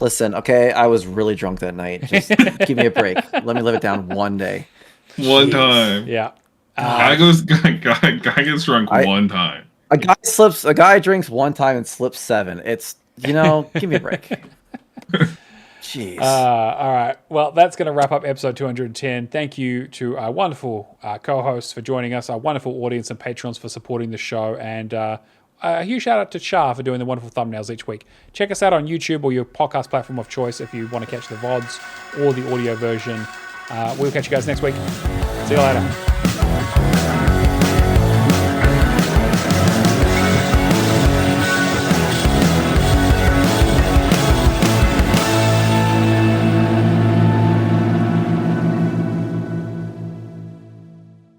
Listen, okay, I was really drunk that night. Just give me a break. Let me live it down one day. One time. Yeah. Guy gets drunk one time. A guy drinks one time and slips 7. It's, give me a break. Jeez. All right. Well, that's going to wrap up episode 210. Thank you to our wonderful co-hosts for joining us, our wonderful audience and patrons for supporting the show, and a huge shout out to Char for doing the wonderful thumbnails each week. Check us out on YouTube or your podcast platform of choice if you want to catch the VODs or the audio version. We'll catch you guys next week. See you later.